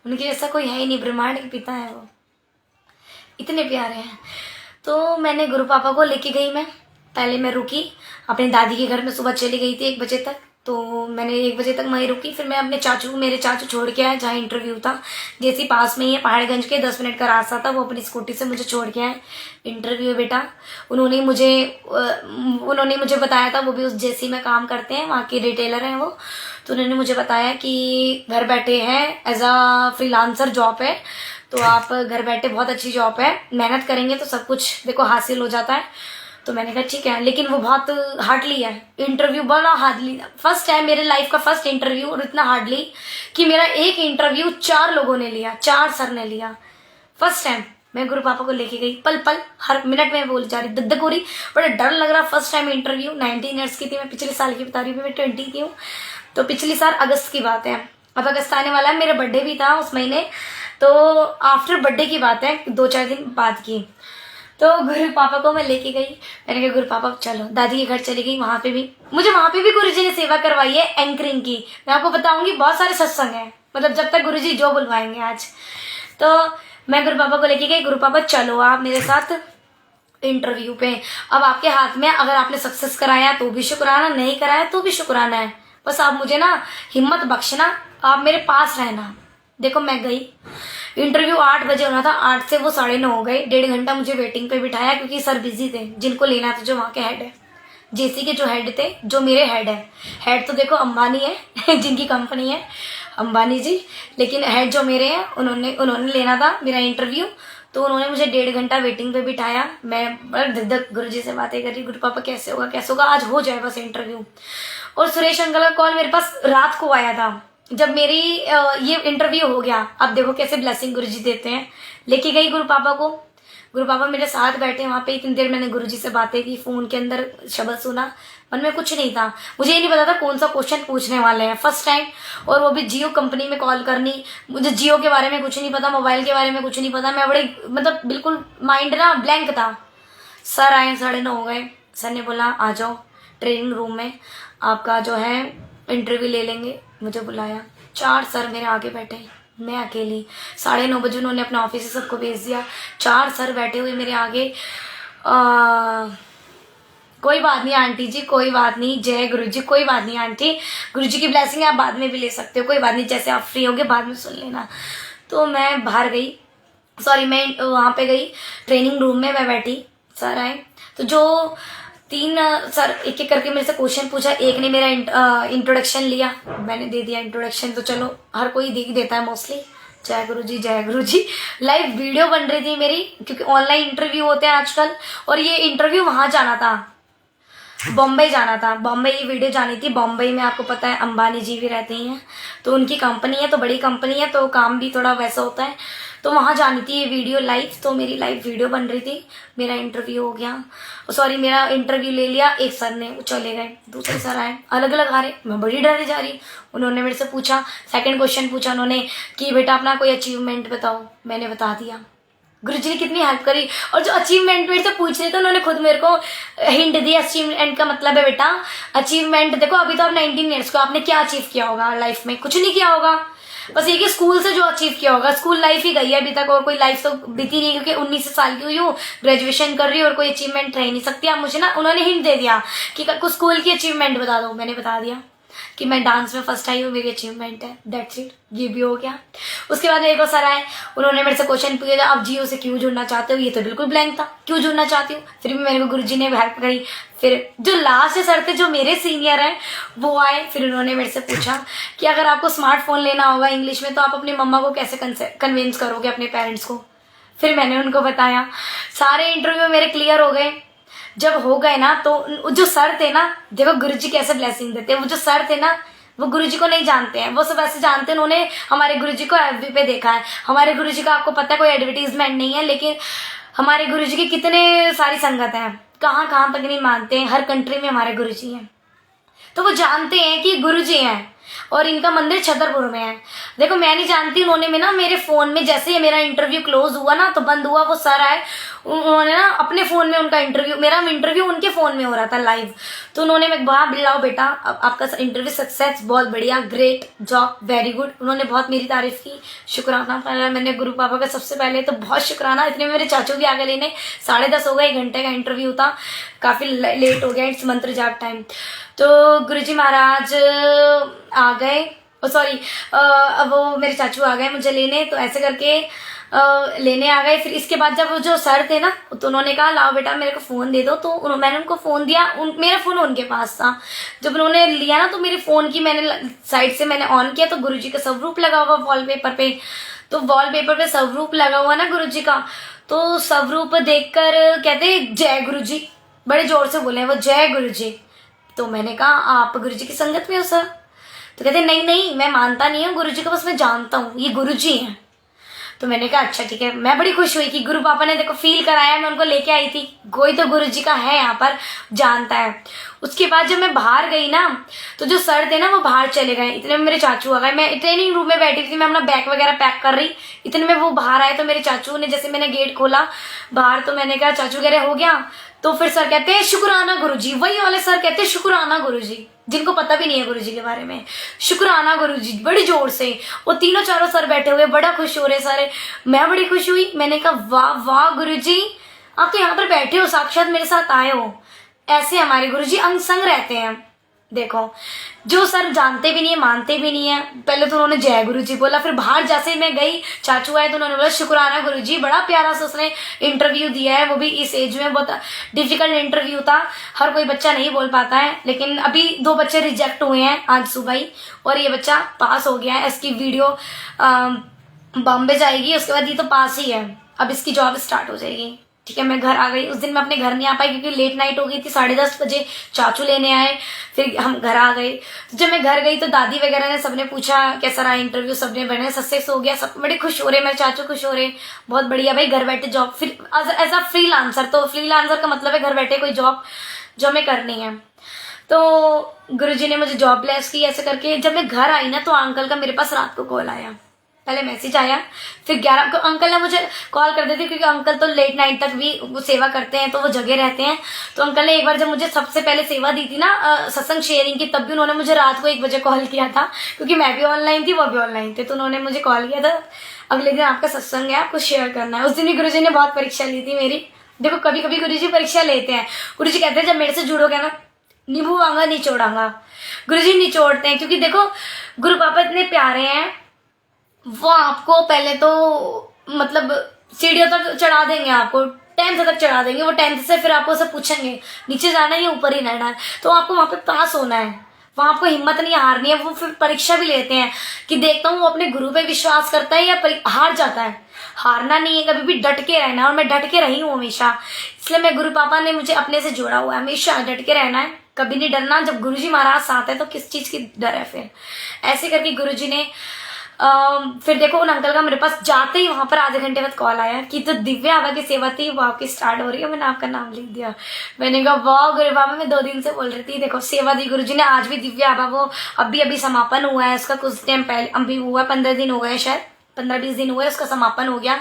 उनके जैसा कोई है ही नहीं, ब्रह्मांड के पिता है वो, इतने प्यारे हैं। तो मैंने गुरु पापा को लेके गई, मैं पहले मैं रुकी अपनी दादी के घर में, सुबह चली गई थी 1 बजे तक, तो मैंने 1 बजे तक वहीं रुकी। फिर मैं अपने मेरे चाचू छोड़ के आए जहाँ इंटरव्यू था, जैसे पास में ही है पहाड़गंज के, 10 मिनट का रास्ता था, वो अपनी स्कूटी से मुझे छोड़ के आए। इंटरव्यू बेटा उन्होंने मुझे बताया था, वो भी उस जेसी में काम करते हैं, वहाँ के रिटेलर हैं वो, तो उन्होंने मुझे बताया कि घर बैठे हैं, एज अ फ्रीलांसर जॉब है, तो आप घर बैठे, बहुत अच्छी जॉब है, मेहनत करेंगे तो सब कुछ देखो हासिल हो जाता है। तो मैंने कहा ठीक है, लेकिन वो बहुत हार्डली है इंटरव्यू, बड़ा हार्डली, फर्स्ट टाइम मेरे लाइफ का फर्स्ट इंटरव्यू, और इतना हार्डली कि मेरा एक इंटरव्यू 4 लोगों ने लिया, 4 सर ने लिया। फर्स्ट टाइम मैं गुरु पापा को लेके गई, पल पल हर मिनट में बोल जा रही, दद्दक हो रही, बड़ा डर लग रहा। फर्स्ट टाइम इंटरव्यू, 19 ईयर्स की थी मैं, पिछले साल की बता रही हूँ, मैं 20 की हूँ, तो पिछले साल अगस्त की बात है, अब अगस्त आने वाला है, मेरा बर्थडे भी था उस महीने, तो आफ्टर बर्थडे की बात है, 2-4 दिन बाद की। तो गुरु पापा को मैं लेके गई, मैंने कहा गुरु पापा चलो, दादी के घर चली गई। वहाँ पे भी गुरु जी ने सेवा करवाई है एंकरिंग की। मैं आपको बताऊंगी, बहुत सारे सत्संग हैं, मतलब जब तक गुरु जी जो बुलवाएंगे आज। तो मैं गुरु पापा को लेके गई, गुरु पापा चलो आप मेरे साथ इंटरव्यू पे। अब आपके हाथ में, अगर आपने सक्सेस कराया तो भी शुक्राना, नहीं कराया तो भी शुक्राना है। बस आप मुझे ना हिम्मत बख्शना, आप मेरे पास रहना। देखो मैं गई, इंटरव्यू 8 बजे होना था, 8 से वो 9:30 हो गए। 1.5 घंटा मुझे वेटिंग पे बिठाया, क्योंकि सर बिजी थे जिनको लेना था, जो वहाँ के हेड है, जेसी के जो हेड थे, जो मेरे हेड है। हेड तो देखो अंबानी है जिनकी कंपनी है अंबानी जी, लेकिन हेड जो मेरे हैं उन्होंने लेना था मेरा इंटरव्यू। तो उन्होंने मुझे 1.5 घंटा वेटिंग पे बिठाया। मैं बड़ा धक गुरु जी से बातें कर रही, गुरु पापा कैसे होगा, आज हो जाए बस इंटरव्यू। और सुरेश अंकल का कॉल मेरे पास रात को आया था, जब मेरी ये इंटरव्यू हो गया। अब देखो कैसे ब्लेसिंग गुरु जी देते हैं। लेके गई गुरु पापा को, गुरु पापा मेरे साथ बैठे वहां पे। इतनी देर मैंने गुरु जी से बातें की, फोन के अंदर शब्द सुना, मन में कुछ नहीं था। मुझे ये नहीं पता था कौन सा क्वेश्चन पूछने वाले हैं, फर्स्ट टाइम, और वो भी जियो कंपनी में कॉल करनी। मुझे जियो के बारे में कुछ नहीं पता, मोबाइल के बारे में कुछ नहीं पता। मैं बड़े मतलब बिल्कुल माइंड ना ब्लैंक था। सर आए, 9:30 हो गए। सर ने बोला आ जाओ ट्रेनिंग रूम में, आपका जो है इंटरव्यू ले लेंगे। मुझे बुलाया, 4 सर मेरे आगे बैठे, मैं अकेली। 9:30 बजे उन्होंने अपना ऑफिस से सबको भेज दिया। 4 सर बैठे हुए मेरे आगे। कोई बात नहीं आंटी जी, कोई बात नहीं, जय गुरु जी, कोई बात नहीं आंटी, गुरु जी की ब्लेसिंग आप बाद में भी ले सकते हो, कोई बात नहीं, जैसे आप फ्री होगे बाद में सुन लेना। तो मैं बाहर गई, मैं वहाँ पे गई ट्रेनिंग रूम में, मैं बैठी। सर आए तो जो 3 सर एक एक करके मेरे से क्वेश्चन पूछा। एक ने मेरा इंट्रोडक्शन लिया, मैंने दे दिया इंट्रोडक्शन। तो चलो हर कोई दे देता है मोस्टली, जय गुरु जी, जय गुरु जी। लाइव वीडियो बन रही थी मेरी, क्योंकि ऑनलाइन इंटरव्यू होते हैं आजकल। और ये इंटरव्यू वहां जाना था, बॉम्बे जाना था, बॉम्बे ये वीडियो जानी थी। बॉम्बे में आपको पता है अंबानी जी भी रहती हैं, तो उनकी कंपनी है, तो बड़ी कंपनी है, तो काम भी थोड़ा वैसा होता है। तो वहां जानी थी ये वीडियो लाइव। तो मेरी लाइव वीडियो बन रही थी, मेरा इंटरव्यू हो गया, मेरा इंटरव्यू ले लिया। एक सर ने, वो चले गए, दूसरे सर आए, अलग अलग आ रहे। मैं बड़ी डरी जा रही। उन्होंने मेरे से पूछा, सेकंड क्वेश्चन पूछा उन्होंने कि बेटा अपना कोई अचीवमेंट बताओ। मैंने बता दिया। गुरु जी ने कितनी हेल्प करी। और जो अचीवमेंट मेरे से पूछ रहे थे, उन्होंने खुद मेरे को हिंट दिया। अचीवमेंट का मतलब है बेटा, अचीवमेंट देखो, अभी तो आप 19 ईयर्स को, आपने क्या अचीव किया होगा लाइफ में? कुछ नहीं किया होगा, बस ये कि स्कूल से जो अचीव किया होगा। स्कूल लाइफ ही गई है अभी तक, और कोई लाइफ तो बीती नहीं, क्योंकि 19 साल की हुई हूँ, ग्रेजुएशन कर रही हूँ, और कोई अचीवमेंट रह नहीं सकती। आप मुझे ना, उन्होंने हिंट दे दिया कि कुछ स्कूल की अचीवमेंट बता दो। मैंने बता दिया कि मैं डांस में फर्स्ट आई हूँ, मेरी अचीवमेंट है, दैट्स इट, ये भी हो गया। उसके बाद मेरे को सर आए, उन्होंने मेरे से क्वेश्चन पूछा, आप जियो से क्यों जुड़ना चाहते हो? ये तो बिल्कुल ब्लैंक था, क्यों जुड़ना चाहती हूँ? फिर भी मेरे को गुरुजी ने हेल्प करी। फिर जो लास्ट सर थे, जो मेरे सीनियर हैं, वो आए। फिर उन्होंने मेरे से पूछा कि अगर आपको स्मार्टफोन लेना होगा इंग्लिश में, तो आप अपनी मम्मा को कैसे कन्विंस करोगे, अपने पेरेंट्स को? फिर मैंने उनको बताया। सारे इंटरव्यू मेरे क्लियर हो गए। जब हो गए ना, तो जो सर थे ना, देखो गुरुजी कैसे ब्लेसिंग देते हैं। वो जो सर थे ना, वो गुरुजी को नहीं जानते हैं, वो सब ऐसे जानते हैं, उन्होंने हमारे गुरुजी को एफबी पे देखा है। हमारे गुरुजी का आपको पता है कोई एडवर्टीजमेंट नहीं है, लेकिन हमारे गुरुजी की कितने सारी संगत है, कहाँ कहाँ तक नहीं मानते हैं, हर कंट्री में हमारे गुरुजी हैं। तो वो जानते हैं कि गुरुजी हैं, और इनका मंदिर छतरपुर में है। देखो मैं नहीं जानती, उन्होंने में ना मेरे फोन में, जैसे ही मेरा इंटरव्यू क्लोज हुआ ना, तो बंद हुआ, वो सर आए, उन्होंने ना अपने फोन में उनका इंटरव्यू, मेरा इंटरव्यू उनके फोन में हो रहा था लाइव। तो उन्होंने मैं कहा बिलाओ बेटा, आपका इंटरव्यू सक्सेस, बहुत बढ़िया, ग्रेट जॉब, वेरी गुड। उन्होंने बहुत मेरी तारीफ की, शुक्राना। मैंने गुरु पापा का सबसे पहले तो बहुत शुक्राना। इतने में मेरे चाचू भी आगे लेने, 10:30 हो गए, 1 घंटे का इंटरव्यू था, काफी लेट हो गया, इट्स मंत्र जाप टाइम। तो गुरुजी महाराज आ गए, वो मेरे चाचू आ गए मुझे लेने। तो ऐसे करके लेने आ गए। फिर इसके बाद जब जो सर थे ना, तो उन्होंने कहा लाओ बेटा मेरे को फोन दे दो। तो मैंने उनको फोन दिया, मेरा फोन उनके पास था। जब उन्होंने लिया ना, तो मेरे फोन की मैंने साइड से मैंने ऑन किया, तो गुरुजी का स्वरूप लगा हुआ वॉलपेपर पे। तो वॉलपेपर पे स्वरूप लगा हुआ ना गुरुजी का, तो स्वरूप देखकर कहते जय गुरुजी, बड़े जोर से बोले वो, जय गुरुजी। तो मैंने कहा आप गुरुजी की संगत में हो सर? तो कहते नहीं नहीं, मैं मानता नहीं हूँ गुरुजी को, बस मैं जानता हूँ ये गुरुजी हैं। तो मैंने कहा अच्छा ठीक है। मैं बड़ी खुश हुई कि गुरु पापा ने देखो फील कराया, मैं उनको लेके आई थी, कोई तो गुरु जी का है यहाँ पर, जानता है। उसके बाद जब मैं बाहर गई ना, तो जो सर थे ना वो बाहर चले गए, इतने में मेरे चाचू आ गए। मैं ट्रेनिंग रूम में बैठी थी, मैं अपना बैग वगैरह पैक कर रही, इतने में वो बाहर आए। तो मेरे चाचू ने, जैसे मैंने गेट खोला बाहर, तो मैंने कहा चाचू कह रहे हो गया? तो फिर सर कहते हैं शुक्राना गुरुजी, वही वाले सर कहते हैं शुक्राना गुरुजी, जिनको पता भी नहीं है गुरुजी के बारे में। शुक्राना गुरुजी, बड़ी जोर से। वो तीनों चारों सर बैठे हुए बड़ा खुश हो रहे सारे, मैं बड़ी खुश हुई। मैंने कहा वाह वाह गुरुजी, आप तो यहाँ पर बैठे हो, साक्षात मेरे साथ आए हो। ऐसे हमारे गुरुजी अंग संग रहते हैं। देखो, जो सर जानते भी नहीं है, मानते भी नहीं है, पहले तो उन्होंने जय गुरु जी बोला, फिर बाहर जैसे ही मैं गई, चाचू आए तो उन्होंने बोला शुक्राना गुरु जी। बड़ा प्यारा सा उसने इंटरव्यू दिया है, वो भी इस एज में। बहुत डिफिकल्ट इंटरव्यू था, हर कोई बच्चा नहीं बोल पाता है, लेकिन अभी 2 बच्चे रिजेक्ट हुए हैं आज सुबह ही, और ये बच्चा पास हो गया है। इसकी वीडियो बॉम्बे जाएगी, उसके बाद ये तो पास ही है, अब इसकी जॉब स्टार्ट हो जाएगी। ठीक है, मैं घर आ गई। उस दिन मैं अपने घर नहीं आ पाई क्योंकि लेट नाइट हो गई थी, 10:30 बजे चाचू लेने आए, फिर हम घर आ गए। जब मैं घर गई तो दादी वगैरह ने, सबने पूछा कैसा रहा इंटरव्यू, सबने बने सक्सेस हो गया, सब बड़े खुश हो रहे, मेरे चाचू खुश हो रहे, बहुत बढ़िया भाई, घर बैठे जॉब, फिर एज अ फ्रीलांसर। तो फ्रीलांसर का मतलब है घर बैठे कोई जॉब जो हमें करनी है। तो गुरुजी ने मुझे जॉब ब्लेस की ऐसे करके। जब मैं घर आई ना, तो अंकल का मेरे पास रात को कॉल आया, पहले मैसेज आया, फिर 11 को अंकल ने मुझे कॉल कर देती, क्योंकि अंकल तो लेट नाइट तक भी वो सेवा करते हैं, तो वो जगे रहते हैं। तो अंकल ने एक बार जब मुझे सबसे पहले सेवा दी थी ना सत्संग शेयरिंग की, तब भी उन्होंने मुझे रात को 1 बजे कॉल किया था, क्योंकि मैं भी ऑनलाइन थी, वो भी ऑनलाइन थे। तो उन्होंने मुझे कॉल किया था, अगले दिन आपका सत्संग है, आपको शेयर करना है। उस दिन भी गुरुजी ने बहुत परीक्षा ली थी मेरी। देखो, कभी कभी गुरुजी परीक्षा लेते हैं। गुरुजी कहते हैं जब मेरे से जुड़ोगे ना, नींबू वांगा निचोड़ांगा। गुरुजी निचोड़ते हैं, क्योंकि देखो गुरु पापा इतने प्यारे हैं, वो आपको पहले तो मतलब सीढ़ियों तक चढ़ा देंगे, आपको 10th तक चढ़ा देंगे। वो 10th से फिर आपको सब पूछेंगे नीचे जाना है या ऊपर ही रहना है, तो आपको वहां पे पास होना है, वहां आपको हिम्मत नहीं हारनी है। वो फिर परीक्षा भी लेते हैं कि देखता हूँ वो अपने गुरु पे विश्वास करता है या हार जाता है। हारना नहीं है, कभी भी डट के रहना है, और मैं डट के रही हूँ हमेशा। इसलिए मैं, गुरु पापा ने मुझे अपने से जोड़ा हुआ है, हमेशा डट के रहना है, कभी नहीं डरना। जब गुरुजी महाराज साथ है तो किस चीज की डर है। फिर ऐसे करके गुरुजी ने फिर देखो उन अंकल का मेरे पास जाते ही वहां पर आधे घंटे बाद कॉल आया कि तो दिव्या आबा की सेवा थी वो आपकी स्टार्ट हो रही है। मैंने आपका नाम लिख दिया। मैंने कहा वाह गुरु बाबा, मैं 2 दिन से बोल रही थी। देखो सेवा दी गुरुजी ने, आज भी दिव्या आबा वो अभी समापन हुआ है उसका, कुछ टाइम पहले अभी हुआ, 15 दिन हो गए, शायद 15-20 दिन हुए, उसका समापन हो गया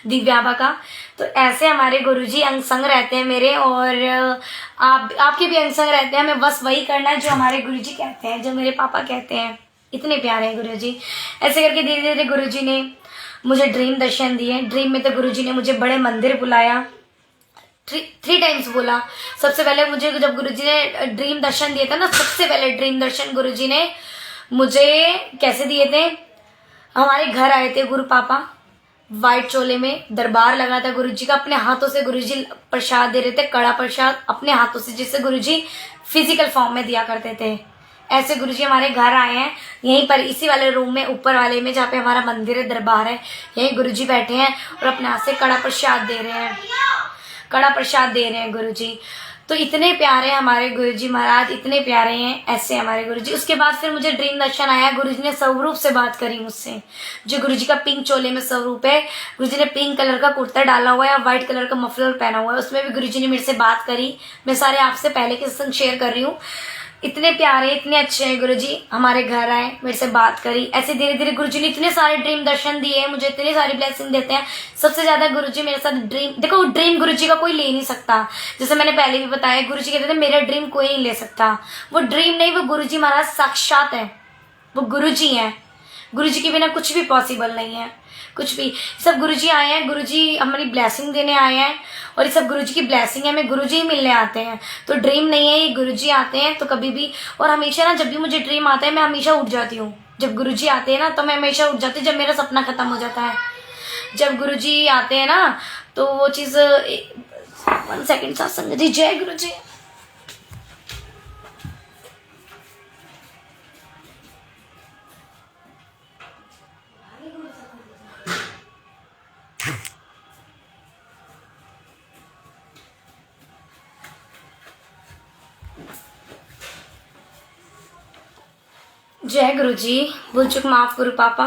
दिव्या आबा का। तो ऐसे हमारे गुरुजी अंग संग रहते हैं मेरे, और आपके भी अंग संग रहते हैं। हमें बस वही करना है जो हमारे गुरुजी कहते हैं, जो मेरे पापा कहते हैं। इतने प्यारे हैं गुरुजी। ऐसे करके धीरे धीरे गुरुजी ने मुझे ड्रीम दर्शन दिए। ड्रीम में तो गुरुजी ने मुझे बड़े मंदिर बुलाया, 3 टाइम्स बोला। सबसे पहले मुझे जब गुरुजी ने ड्रीम दर्शन दिए थे ना, सबसे पहले ड्रीम दर्शन गुरुजी ने मुझे कैसे दिए थे, हमारे घर आए थे गुरु पापा, व्हाइट चोले में, दरबार लगा था गुरुजी का, अपने हाथों से गुरुजी प्रसाद दे रहे थे, कड़ा प्रसाद अपने हाथों से, जिससे गुरुजी फिजिकल फॉर्म में दिया करते थे। ऐसे गुरुजी हमारे घर आए हैं, यहीं पर इसी वाले रूम में, ऊपर वाले में, जहाँ पे हमारा मंदिर है, दरबार है, यहीं गुरुजी बैठे हैं और अपने हाथ से कड़ा प्रसाद दे रहे हैं, कड़ा प्रसाद दे रहे हैं गुरुजी। तो इतने प्यारे हमारे गुरुजी महाराज, इतने प्यारे हैं ऐसे हमारे गुरुजी। उसके बाद फिर मुझे ड्रीम दर्शन आया, गुरुजी ने स्वरूप से बात करी मुझसे, जो गुरुजी का पिंक चोले में स्वरूप है। गुरुजी ने पिंक कलर का कुर्ता डाला हुआ है और व्हाइट कलर का मफलर पहना हुआ है, उसमें भी गुरुजी ने मेरे से बात करी। मैं सारे आपसे पहले के संग शेयर कर रही हूँ। इतने प्यारे, इतने अच्छे हैं गुरुजी, हमारे घर आए, मेरे से बात करी। ऐसे धीरे धीरे गुरुजी ने इतने सारे ड्रीम दर्शन दिए, मुझे इतनी सारी ब्लेसिंग देते हैं। सबसे ज्यादा गुरुजी मेरे साथ ड्रीम, देखो ड्रीम गुरुजी का कोई ले नहीं सकता, जैसे मैंने पहले भी बताया, गुरुजी कहते थे मेरा ड्रीम कोई नहीं ले सकता। वो ड्रीम नहीं, वो गुरुजी महाराज साक्षात है, वो गुरुजी हैं। गुरुजी के बिना कुछ भी पॉसिबल नहीं है, कुछ भी। सब गुरुजी आए हैं, गुरुजी हमारी ब्लेसिंग देने आए हैं, और ये सब गुरुजी की ब्लेसिंग है, हमें गुरुजी ही मिलने आते हैं। तो ड्रीम नहीं है, ये गुरुजी आते हैं तो कभी भी। और हमेशा ना, जब भी मुझे ड्रीम आता है मैं हमेशा उठ जाती हूँ। जब गुरुजी आते हैं ना तो मैं हमेशा उठ जाती हूँ, जब मेरा सपना खत्म हो जाता है। जब गुरुजी आते हैं ना तो वो चीज, 1 सेकेंड सत्संग जी, जय गुरुजी। जय गुरुजी, भूल चूक माफ गुरु पापा।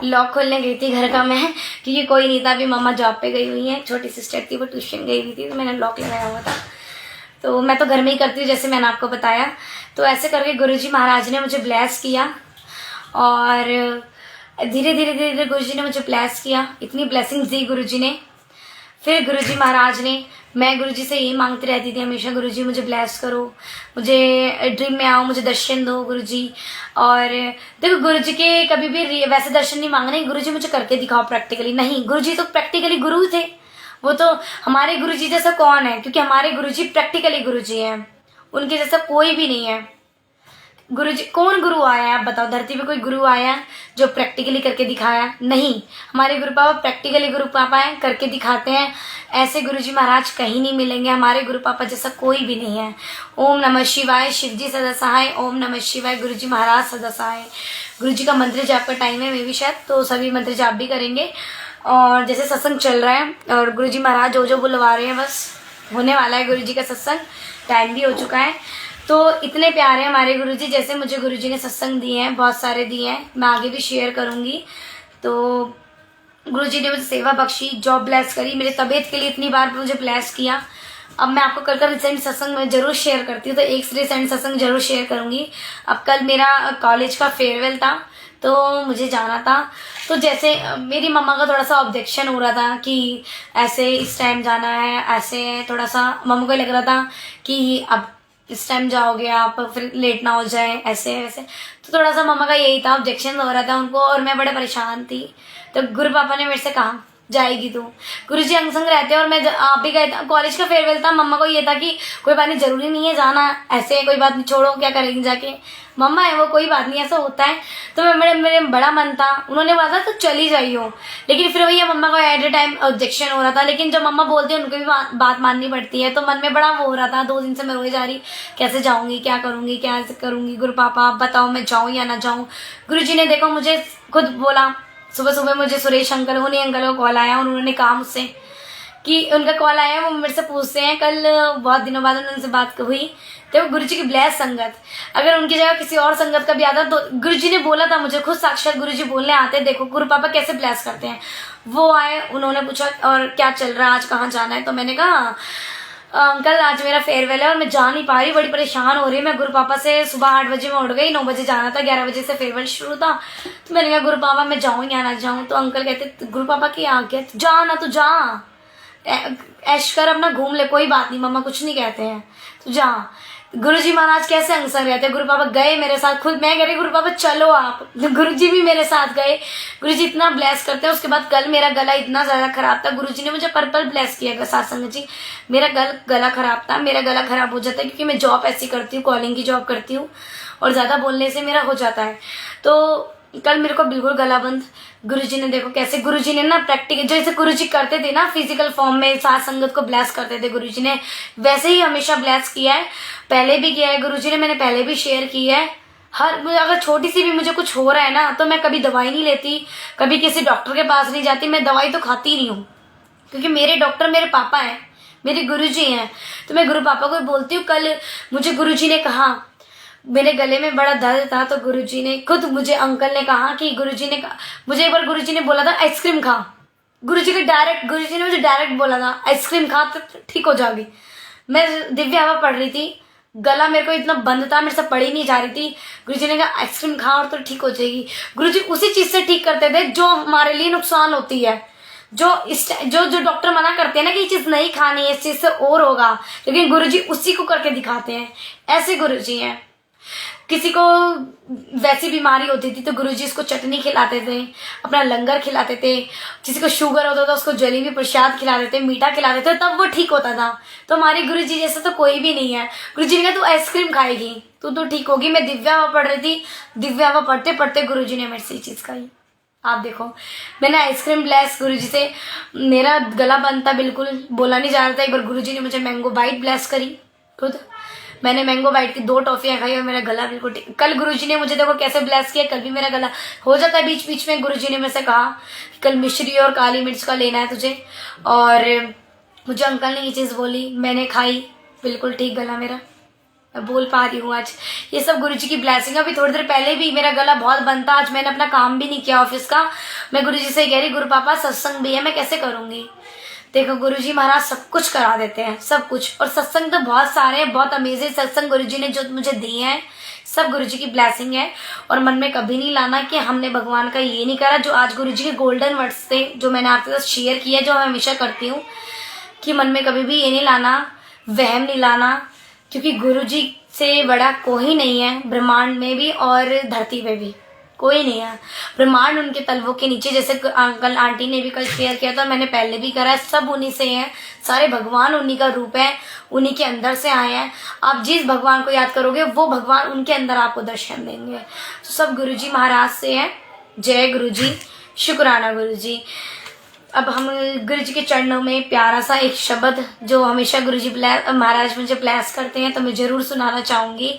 लॉक खोलने गई थी घर का मैं, क्योंकि कोई नहीं था, अभी मम्मा जॉब पे गई हुई है, छोटी सिस्टर थी वो ट्यूशन गई हुई थी, तो मैंने लॉक लगाया हुआ था। तो मैं तो घर में ही करती हूँ जैसे मैंने आपको बताया। तो ऐसे करके गुरुजी महाराज ने मुझे ब्लेस किया और धीरे धीरे धीरे धीरे गुरुजी ने मुझे ब्लेस किया, इतनी ब्लेसिंग्स दी गुरुजी ने। फिर गुरुजी महाराज ने, मैं गुरुजी से यही मांगती रहती थी हमेशा, गुरुजी मुझे ब्लेस करो, मुझे ड्रीम में आओ, मुझे दर्शन दो गुरुजी। और देखो गुरुजी के कभी भी वैसे दर्शन नहीं मांगने, गुरुजी मुझे करके दिखाओ प्रैक्टिकली, नहीं, गुरुजी तो प्रैक्टिकली गुरु थे, वो तो हमारे गुरुजी जैसा कौन है, क्योंकि हमारे गुरुजी प्रैक्टिकली गुरुजी हैं, उनके जैसा कोई भी नहीं है। गुरुजी, कौन गुरु आया है आप बताओ, धरती पे कोई गुरु आया है जो प्रैक्टिकली करके दिखाया? नहीं, हमारे गुरु पापा प्रैक्टिकली गुरु पापा हैं, करके दिखाते हैं। ऐसे गुरुजी महाराज कहीं नहीं मिलेंगे, हमारे गुरु पापा जैसा कोई भी नहीं है। ओम नमः शिवाय, शिवजी सदा सहाय, ओम नमः शिवाय, गुरुजी महाराज सदा सहाय। गुरुजी का मंत्र जाप का टाइम है, मे भी शायद, तो सभी मंत्र जाप भी करेंगे। और जैसे सत्संग चल रहा है और गुरुजी महाराज जो बुलवा रहे हैं, बस होने वाला है गुरुजी का सत्संग, टाइम भी हो चुका है। तो इतने प्यारे हैं हमारे गुरुजी, जैसे मुझे गुरुजी ने सत्संग दिए हैं, बहुत सारे दिए हैं, मैं आगे भी शेयर करूंगी। तो गुरुजी ने मुझे सेवा बख्शी, जॉब ब्लेस करी, मेरी तबीयत के लिए इतनी बार मुझे ब्लेस किया। अब मैं आपको कल रिसेंट सत्संग में जरूर शेयर करती हूँ, तो एक रिसेंट सत्संग जरूर शेयर करूंगी। अब कल मेरा कॉलेज का फेयरवेल था, तो मुझे जाना था। तो जैसे मेरी मम्मा का थोड़ा सा ऑब्जेक्शन हो रहा था कि ऐसे इस टाइम जाना है, ऐसे थोड़ा सा मम्मा को लग रहा था कि अब इस टाइम जाओगे आप, फिर लेट ना हो जाए, ऐसे वैसे। तो थोड़ा सा मम्मा का यही था, ऑब्जेक्शन हो रहा था उनको, और मैं बड़े परेशान थी। तो गुरु पापा ने मेरे से कहा जाएगी तू, गुरुजी अंग संग रहते हैं, और मैं आप भी गए, कॉलेज का फेयरवेल था। मम्मा को ये था कि कोई बात नहीं, जरूरी नहीं है जाना, ऐसे कोई बात नहीं, छोड़ो क्या करेंगे जाके, मम्मा है वो, कोई बात नहीं, ऐसा होता है। तो मेरे बड़ा मन था, उन्होंने बोला था तो चली जाइयो, लेकिन फिर वही मम्मा को एट ए टाइम ऑब्जेक्शन हो रहा था। लेकिन जब मम्मा बोलती है उनको भी बात माननी पड़ती है, तो मन में बड़ा वो हो रहा था। 2 दिन से मैं रोए जा रही, कैसे जाऊंगी, क्या करूंगी, क्या करूंगी, गुरु पापा आप बताओ मैं जाऊं या ना जाऊं। गुरुजी ने देखो मुझे खुद बोला, सुबह सुबह मुझे सुरेश अंकल, उन्हीं अंकल का कॉल आया, और उन्होंने कहा मुझसे कि उनका कॉल आया, वो मेरे से पूछते हैं, कल बहुत दिनों बाद उनसे बात हुई, तो गुरुजी की ब्लेस संगत, अगर उनकी जगह किसी और संगत का भी आता तो गुरुजी ने बोला था मुझे, खुद साक्षात गुरुजी बोलने आते, देखो गुरु पापा कैसे ब्लेस करते हैं। वो आए, उन्होंने पूछा और क्या चल रहा है, आज कहाँ जाना है? तो मैंने कहा अंकल आज मेरा फेयरवेल है और मैं जा नहीं पा रही, बड़ी परेशान हो रही है। मैं गुरु पापा से सुबह 8 बजे में उठ गई, 9 बजे जाना था, 11 बजे से फेयरवेल शुरू था। तो मैंने कहा गुरु पापा मैं जाऊँ या ना जाऊँ? तो अंकल कहते गुरु पापा की आज्ञा, जा ना, तू जा, ऐश कर, अपना घूम ले, कोई बात नहीं, मम्मा कुछ नहीं कहते हैं, तू जा। गुरुजी महाराज कैसे अंगसंग रहते हैं, गुरु पापा गए मेरे साथ, खुद मैं कह रही गुरु पापा चलो आप, गुरुजी भी मेरे साथ गए। गुरुजी इतना ब्लेस करते हैं। उसके बाद कल मेरा गला इतना ज्यादा खराब था, गुरुजी ने मुझे पर्पल ब्लेस किया सात्संग जी। मेरा गला खराब था, मेरा गला खराब हो जाता है क्योंकि मैं जॉब ऐसी करती हूँ, कॉलिंग की जॉब करती हूँ, और ज्यादा बोलने से मेरा हो जाता है। तो कल मेरे को बिल्कुल गला बंद। गुरुजी ने देखो कैसे, गुरुजी ने ना प्रैक्टिकल, जैसे गुरुजी करते थे ना फिजिकल फॉर्म में साथ संगत को ब्लेस करते थे, गुरुजी ने वैसे ही हमेशा ब्लेस किया है, पहले भी किया है गुरुजी ने, मैंने पहले भी शेयर किया है। अगर छोटी सी भी मुझे कुछ हो रहा है ना, तो मैं कभी दवाई नहीं लेती, कभी किसी डॉक्टर के पास नहीं जाती, मैं दवाई तो खाती नहीं हूँ, क्योंकि मेरे डॉक्टर मेरे पापा हैं, मेरे गुरुजी हैं। तो मैं गुरु पापा को बोलती हूँ, कल मुझे गुरुजी ने कहा, मेरे गले में बड़ा दर्द था, तो गुरुजी ने खुद मुझे, अंकल ने कहा कि गुरुजी ने मुझे एक बार गुरुजी ने बोला था आइसक्रीम खा, गुरुजी ने मुझे डायरेक्ट बोला था आइसक्रीम खा तो ठीक हो जाओगी। मैं दिव्य हवा पढ़ रही थी, गला मेरे को इतना बंद था, मेरे से पढ़ी नहीं जा रही थी। गुरुजी ने कहा आइसक्रीम खा और तो ठीक हो जाएगी। गुरुजी उसी चीज से ठीक करते थे जो हमारे लिए नुकसान होती है, जो डॉक्टर मना करते हैं ना कि ये चीज नहीं खानी है, इस चीज से और होगा, लेकिन गुरुजी उसी को करके दिखाते हैं। ऐसे गुरुजी हैं। किसी को वैसी बीमारी होती थी तो गुरुजी उसको चटनी खिलाते थे, अपना लंगर खिलाते थे। किसी को शुगर होता था उसको जलेबी प्रसाद खिलाते थे, मीठा खिलाते थे, तब वो ठीक होता था। तो हमारे गुरुजी जैसा तो कोई भी नहीं है। गुरुजी ने कहा तू आइसक्रीम खाएगी तो ठीक होगी। मैं दिव्य हवा पढ़ रही थी, दिव्य हवा पढ़ते पढ़ते गुरुजी ने मेरे से ये चीज कही। आप देखो, मैंने आइसक्रीम ब्लेस गुरुजी से, मेरा गला बंद था, बिल्कुल बोला नहीं जा रहा था। एक बार गुरुजी ने मुझे मैंगो बाइट ब्लेस करी, खुद मैंने मैंगो बाइट की 2 टॉफियां खाई और मेरा गला बिल्कुल ठीक। कल गुरुजी ने मुझे देखो कैसे ब्लेस किया, कल भी मेरा गला हो जाता है बीच बीच में। गुरुजी ने मेरे से कहा कि कल मिश्री और काली मिर्च का लेना है तुझे, और मुझे अंकल ने ये चीज बोली, मैंने खाई, बिल्कुल ठीक गला मेरा। मैं बोल पा रही हूँ आज। ये सब गुरु जी की ब्लेसिंग। अभी थोड़ी देर पहले भी मेरा गला बहुत बंद था, आज मैंने अपना काम भी नहीं किया ऑफिस का। मैं गुरु जी से कह रही, गुरु पापा सत्संग भी है, मैं कैसे करूंगी। देखो गुरु जी महाराज सब कुछ करा देते हैं, सब कुछ। और सत्संग तो बहुत सारे हैं, बहुत अमेजिंग सत्संग गुरु जी ने जो मुझे दिए हैं, सब गुरु जी की ब्लेसिंग है। और मन में कभी नहीं लाना कि हमने भगवान का ये नहीं करा। जो आज गुरु जी के गोल्डन वर्ड्स थे जो मैंने आपके साथ शेयर किया, जो मैं हमेशा करती हूँ, कि मन में कभी भी ये नहीं लाना, वहम नहीं लाना, क्योंकि गुरु जी से बड़ा कोई नहीं है ब्रह्मांड में भी और धरती पे भी, कोई नहीं है। ब्रह्मांड उनके तलवों के नीचे, जैसे अंकल आंटी ने भी कल शेयर किया था, मैंने पहले भी करा है, सब उन्हीं से हैं। सारे भगवान उन्हीं का रूप है, उन्हीं के अंदर से आए हैं। आप जिस भगवान को याद करोगे वो भगवान उनके अंदर आपको दर्शन देंगे। तो सब गुरु जी महाराज से है। जय गुरु जी, शुक्राना गुरु जी। अब हम गुरु जी के चरणों में प्यारा सा एक शब्द जो हमेशा गुरु जी महाराज मुझे ब्लेस करते हैं, तो मैं जरूर सुनाना चाहूंगी।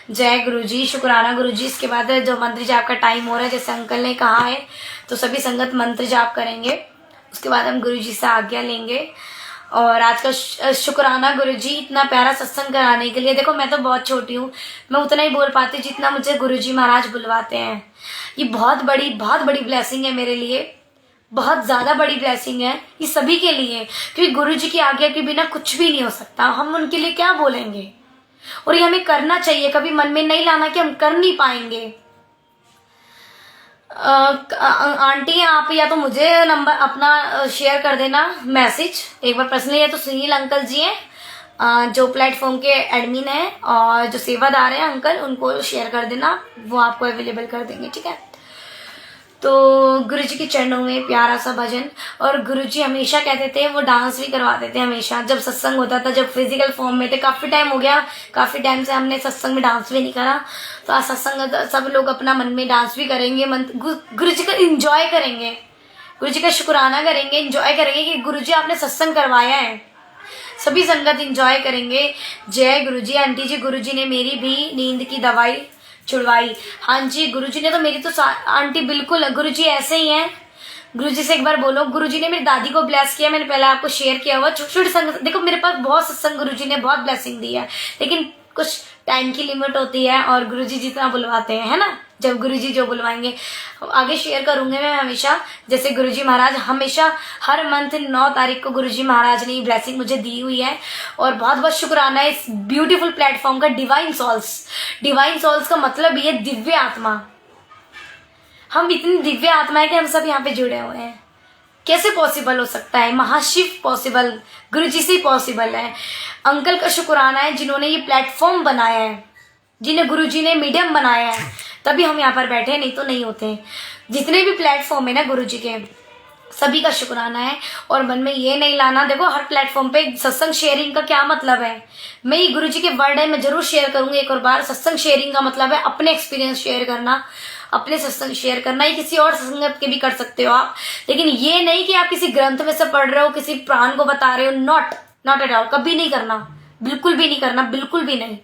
जय गुरु जी, शुक्राना गुरु जी। इसके बाद जो मंत्र जाप का टाइम हो रहा है, जैसे अंकल ने कहा है, तो सभी संगत मंत्र जाप करेंगे। उसके बाद हम गुरु जी से आज्ञा लेंगे। और आज का शुक्राना गुरु जी इतना प्यारा सत्संग कराने के लिए। देखो मैं तो बहुत छोटी हूँ, मैं उतना ही बोल पाती हूँ जितना मुझे गुरु जी महाराज बुलवाते हैं। ये बहुत बड़ी ब्लेसिंग है मेरे लिए, बहुत ज्यादा बड़ी ब्लेसिंग है ये सभी के लिए, क्योंकि गुरु जी की आज्ञा के बिना कुछ भी नहीं हो सकता। हम उनके लिए क्या बोलेंगे, और ये हमें करना चाहिए। कभी मन में नहीं लाना कि हम कर नहीं पाएंगे। आंटी आप या तो मुझे नंबर अपना शेयर कर देना मैसेज एक बार पर्सनली, या तो सुनील अंकल जी हैं जो प्लेटफॉर्म के एडमिन हैं और जो सेवादार हैं अंकल, उनको शेयर कर देना, वो आपको अवेलेबल कर देंगे, ठीक है। तो गुरु जी के चरणों में प्यारा सा भजन। और गुरु जी हमेशा कहते थे, वो डांस भी करवाते थे हमेशा जब सत्संग होता था, जब फिजिकल फॉर्म में थे। काफी टाइम हो गया, काफी टाइम से हमने सत्संग में डांस भी नहीं करा, तो आज सत्संग सब लोग अपना मन में डांस भी करेंगे, गुरु जी का इंजॉय करेंगे, गुरु जी का शुक्राना करेंगे, इंजॉय करेंगे कि गुरु जी आपने सत्संग करवाया है। सभी संगत इंजॉय करेंगे। जय गुरु जी। आंटी जी, गुरु जी ने मेरी भी नींद की दवाई छुड़वाई। हाँ जी, गुरुजी ने तो मेरी तो आंटी बिल्कुल, गुरुजी ऐसे ही हैं। गुरुजी से एक बार बोलो, गुरुजी ने मेरी दादी को ब्लेस किया, मैंने पहले आपको शेयर किया हुआ। छोटे संग, देखो मेरे पास बहुत सत्संग गुरुजी ने बहुत ब्लेसिंग दी है, लेकिन कुछ टाइम की लिमिट होती है और गुरुजी जितना बुलवाते हैं, है ना। जब गुरुजी जो बुलवाएंगे आगे शेयर करूंगे मैं हमेशा। जैसे गुरुजी महाराज हमेशा हर मंथ 9 तारीख को गुरुजी महाराज ने ब्लेसिंग मुझे दी हुई है। और बहुत बहुत शुक्राना है इस ब्यूटीफुल प्लेटफॉर्म का। डिवाइन सोल्स का मतलब ये दिव्य आत्मा। हम इतनी दिव्य आत्मा है कि हम सब यहाँ पे जुड़े हुए हैं। कैसे पॉसिबल हो सकता है? महाशिव पॉसिबल, गुरुजी से पॉसिबल है। अंकल का शुक्राना है जिन्होंने ये प्लेटफॉर्म बनाया है, जिन्हें गुरुजी ने मीडियम बनाया है, तभी हम यहाँ पर बैठे, नहीं तो नहीं होते। जितने भी प्लेटफॉर्म है ना गुरुजी के, सभी का शुक्राना है। और मन में ये नहीं लाना, देखो हर प्लेटफॉर्म पे सत्संग शेयरिंग का क्या मतलब है, मैं ये गुरुजी के वर्ड है, मैं जरूर शेयर करूंगी एक और बार। सत्संग शेयरिंग का मतलब है अपने एक्सपीरियंस शेयर करना, अपने सत्संग शेयर करना। ये किसी और सत्संग के भी कर सकते हो आप, लेकिन ये नहीं कि आप किसी ग्रंथ में से पढ़ रहे हो, किसी प्राण को बता रहे हो। नॉट एट ऑल, कभी नहीं करना, बिल्कुल भी नहीं करना, बिल्कुल भी नहीं,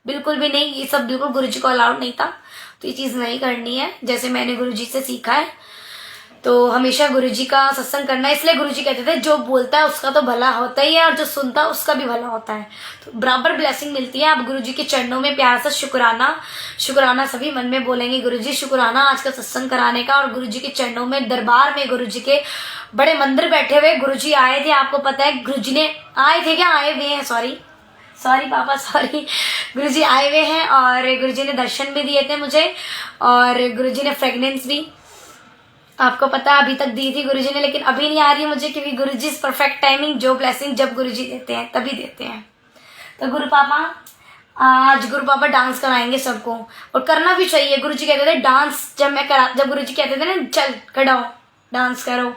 बिल्कुल भी नहीं। ये सब बिल्कुल गुरुजी को अलाउड नहीं था, तो ये चीज नहीं करनी है। जैसे मैंने गुरुजी से सीखा है, तो हमेशा गुरुजी का सत्संग करना है। इसलिए गुरुजी कहते थे जो बोलता है उसका तो भला होता ही है, और जो सुनता है उसका भी भला होता है, तो बराबर ब्लेसिंग मिलती है। आप गुरुजी के चरणों में प्यार से शुक्राना सभी मन में बोलेंगे, गुरुजी शुक्राना आज का सत्संग कराने का। और गुरुजी के चरणों में, दरबार में गुरुजी के बड़े मंदिर बैठे हुए गुरुजी आए थे, आपको पता है। गुरुजी ने आए थे क्या, आए हुए हैं, सॉरी पापा, सॉरी। गुरुजी आए हुए हैं और गुरुजी ने दर्शन भी दिए थे मुझे, और गुरुजी ने फ्रेगनेंस भी आपको पता अभी तक दी थी गुरुजी ने, लेकिन अभी नहीं आ रही मुझे, क्योंकि गुरुजी परफेक्ट टाइमिंग, जो ब्लेसिंग जब गुरुजी देते हैं तभी देते हैं। तो गुरु पापा डांस कराएंगे सबको, और करना भी चाहिए। गुरुजी कहते थे डांस, जब गुरुजी कहते थे ना चल खड़ाओ डांस करो,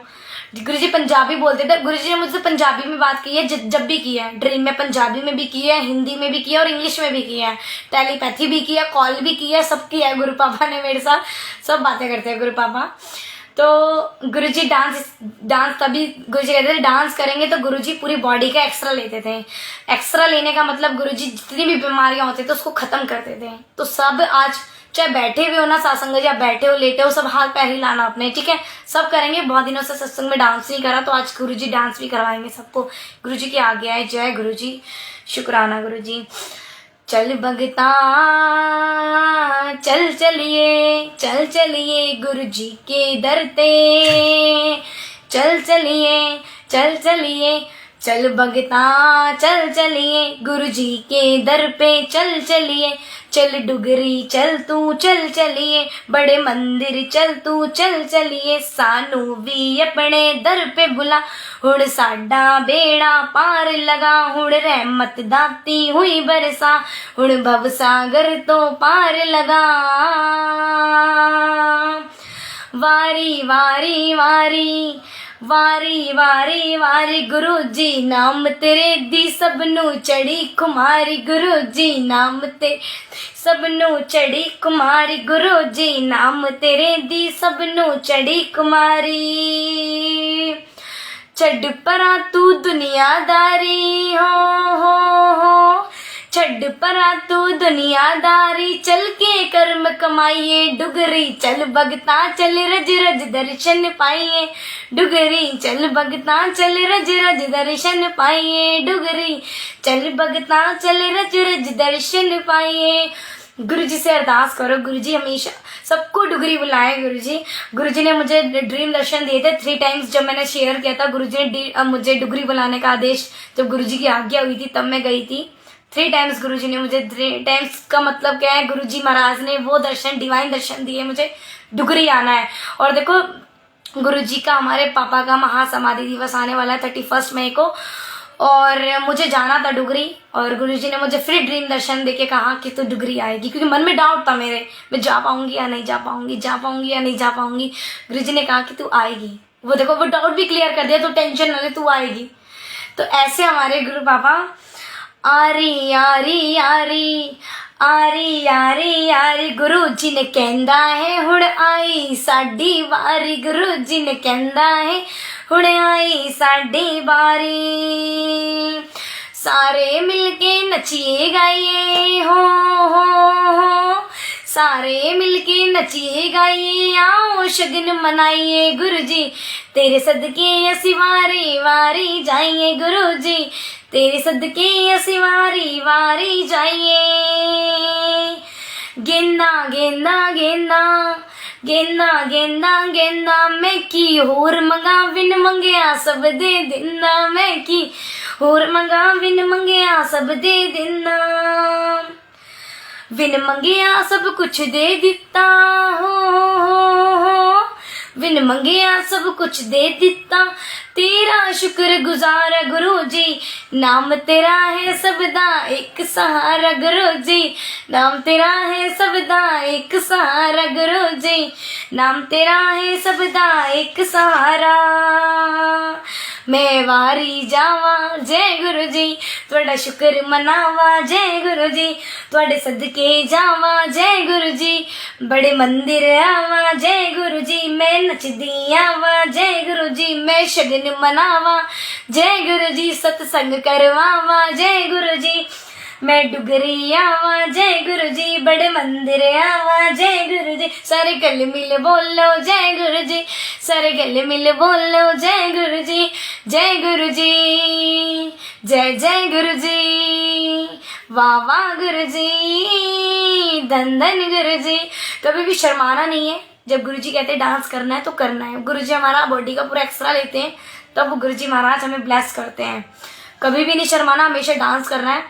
गुरुजी पंजाबी बोलते थे। गुरुजी ने मुझसे पंजाबी में बात की है, जब भी की है, ड्रीम में पंजाबी में भी की है, हिंदी में भी की है और इंग्लिश में भी की है, टेलीपैथी भी की है, कॉल भी की है, सब किया है गुरु पापा ने मेरे साथ, सब बातें करते हैं गुरु पापा। तो गुरुजी डांस तभी गुरुजी कहते थे डांस करेंगे, तो गुरुजी पूरी बॉडी का एक्सरा लेते थे। एक्सरा लेने का मतलब गुरुजी जितनी भी बीमारियां होती थी उसको खत्म करते थे। तो सब आज चाहे बैठे हुए हो ना सत्संग, या बैठे हो लेटे हो, सब हाथ पैर ही लाना अपने, ठीक है, सब करेंगे। बहुत दिनों से सत्संग में डांस नहीं करा, तो आज गुरुजी डांस भी करवाएंगे सबको। गुरुजी की आज्ञा है। जय गुरुजी, शुक्राना गुरुजी। चल भगता चल चलिए गुरु जी के दर पे, चल चलिए चल भगता चल चलिए गुरु जी के दर पे, चल चलिए चल डुगरी चल तू चल चलिए, बड़े मंदिर चल तू चल चलिए, सानू भी अपने दर पे बुला, हुण साडा बेड़ा पार लगा, हुण रहमत दाती हुई बरसा, हुण भव सागर तो पार लगा। वारी वारी वारी वारी वारी वारी गुरु जी नाम तेरे दी सबनू चढ़ी कुमारी, गुरु जी नाम तेरे सबनू चढ़ी कुमारी, गुरु जी नाम तेरे दी सबनू चढ़ी कुमारी। छड़ परा तू दुनियादारी हो, छड़ परा तू दुनियादारी, चल के कर्म कमाइए, डुगरी चल भगता चल रज रज दर्शन पाइए, डुगरी चल भगता चल रज रज दर्शन पाइए, डुगरी चल भगता चल रज रज दर्शन पाइए। गुरु जी से अरदास करो, गुरु जी हमेशा सबको डुगरी बुलाए। गुरु जी ने मुझे ड्रीम दर्शन दिए थे 3 टाइम्स। जब मैंने शेयर किया था गुरु जी ने मुझे डुगरी बुलाने का आदेश, जब गुरु जी की आज्ञा हुई थी तब मैं गई थी। 3 टाइम्स गुरु जी ने मुझे, 3 टाइम्स का मतलब क्या है, गुरु जी महाराज ने वो दर्शन, डिवाइन दर्शन दिए मुझे, डुगरी आना है। और देखो गुरु जी का, हमारे पापा का महासमाधि दिवस आने वाला है 31 मई को, और मुझे जाना था डुगरी, और गुरु जी ने मुझे फिर ड्रीम दर्शन देके कहा कि तू डुगरी आएगी, क्योंकि मन में डाउट था मेरे, मैं जा पाऊंगी या नहीं जा पाऊंगी, जा पाऊंगी या नहीं जा पाऊंगी। गुरु जी ने कहा कि तू आएगी। वो देखो वो डाउट भी क्लियर कर दिया, तो टेंशन न ले, तू आएगी। तो ऐसे हमारे गुरु पापा आरी आरी आरी आरी आरी आरी गुरु जी ने कहंदा है हुण आई साडी वारी, गुरु जी ने कहंदा है हुण आई साडी वारी, सारे मिलके नचिए गाइए हो, सारे मिलके नचिए गाइए, आओ शगन मनाइए, गुरु जी तेरे सदके असी वारी वारी जाइए, गुरु जी तेरे सदके असी वारी वारी जाइए। गेंदा गेंदा गेंदा गेंदा गेंदा गेंदा मैं की होर मंगा, बिन मंगया सब दे दिंदा, मैं की होर मंगा, बिन मंगया सब दे दिंदा, बिन मंगया सब कुछ दे दिता हो, बिन मंगया सब कुछ दे दिता, तेरा शुक्र गुजार गुरु जी, नाम तेरा है सबदा एक सहारा, गुरु जी नाम तेरा है सबदा एक सहारा, गुरु जी नाम तेरा है सबदा एक सहारा। मैं वारी जावा जय गुरु जी, तुहाडा शुक्र मनावा जय गुरु जी, तुहाडे सदके जावा जय गुरु जी, बड़े मंदिर आवा जय गुरु जी, मैं नचदी आवा जय गुरु जी, मैं शगन मनावा जय गुरु जी, सत्संग करवावा जय गुरु जी, मैं डुगरी आवा जय गुरु जी, बड़े मंदिर आवा जय गुरु जी, सारे गल मिल बोलो जय गुरु जी, सारे गल मिल बोलो जय गुरु जी, जय गुरु जी, जय जय गुरु जी, वाह वाह गुरु जी, धन धन गुरु जी। कभी भी शर्माना नहीं है, जब गुरु जी कहते हैं डांस करना है तो करना है। गुरु जी हमारा बॉडी का पूरा एक्स्ट्रा लेते हैं, तब गुरु जी महाराज हमें ब्लेस करते हैं। कभी भी नहीं शर्माना, हमेशा डांस करना है।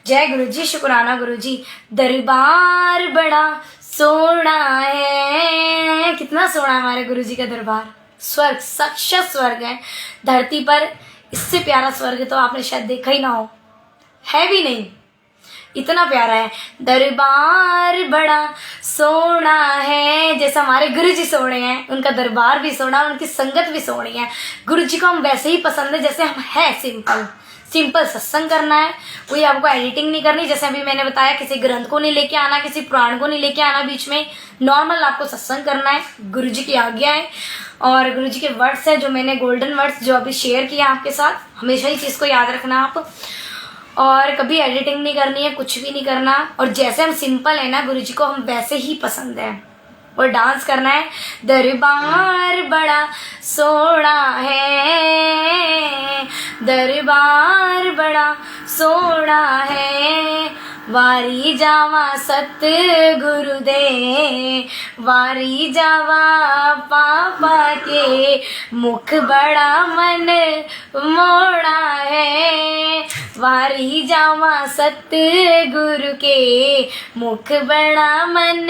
जय गुरु जी, शुक्राना गुरु जी। दरबार बड़ा सोना है, कितना सोना है हमारे गुरु जी का दरबार, स्वर्ग, साक्षात स्वर्ग है धरती पर। इससे प्यारा स्वर्ग तो आपने शायद देखा ही ना हो, है भी नहीं, इतना प्यारा है। दरबार बड़ा सोना है, जैसे हमारे गुरु जी सोने हैं, उनका दरबार भी सोना, उनकी संगत भी सोनी है। गुरु जी को हम वैसे ही पसंद है जैसे हम हैं, सिंपल सत्संग करना है, कोई आपको एडिटिंग नहीं करनी। जैसे अभी मैंने बताया, किसी ग्रंथ को नहीं लेके आना, किसी पुराण को नहीं लेके आना बीच में, नॉर्मल आपको सत्संग करना है। गुरु जी की आज्ञा है और गुरु जी के वर्ड्स है, जो मैंने गोल्डन वर्ड्स जो अभी शेयर किया आपके साथ, हमेशा ही चीज़ को याद रखना आप। और कभी एडिटिंग नहीं करनी है, कुछ भी नहीं करना। और जैसे हम सिंपल है ना, गुरु जी को हम वैसे ही पसंद है। और डांस करना है। दरबार बड़ा सोना है, दरबार बड़ा सोना है, वारी जावा सतगुरु दे, वारी जावा पापा के, मुख बड़ा मन मोड़ा है, वारी जावा सतगुरु के, मुख बड़ा मन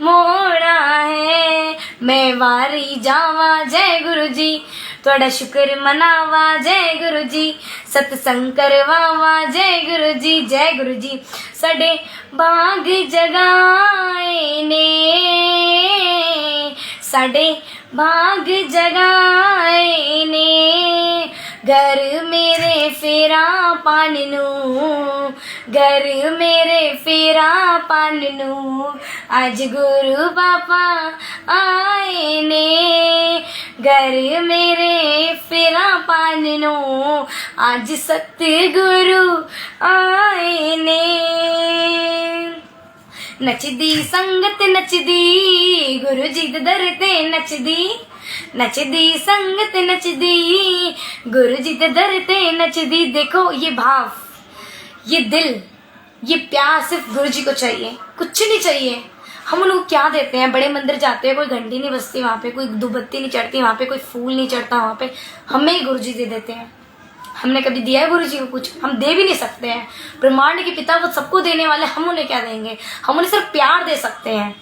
मोड़ा है। मैं वारी जावा जय गुरु जी, थोड़ा शुक्र मनावा जय गुरु जी, सतसंग करवावा जय गुरु जी, जय गुरु जी। सडे बाग जगाए ने, साडे बाग जगाए ने, घर मेरे फेरा पान नू, घर मेरे फेरा पान नू, आज गुरु बापा आए ने, घर मेरे फेरा पान नू, आज सतगुरु आए ने। नचदी संगत नचदी, गुरु जी दे दर ते नचदी, नचदी संगत नचदी, गुरु जी दे दर ते नचदी। देखो ये भाव, ये दिल, ये प्यार सिर्फ गुरु जी को चाहिए, कुछ नहीं चाहिए। हम लोग क्या देते हैं, बड़े मंदिर जाते हैं, कोई घंटी नहीं बजती वहाँ पे, कोई धूपबत्ती नहीं चढ़ती वहाँ पे, कोई फूल नहीं चढ़ता वहाँ पे, हमें ही गुरु जी दे देते हैं। हमने कभी दिया है गुरु जी को कुछ? हम दे भी नहीं सकते हैं। ब्रह्मांड के पिता वो सबको देने वाले, हम उन्हें क्या देंगे? हम उन्हें सिर्फ प्यार दे सकते हैं।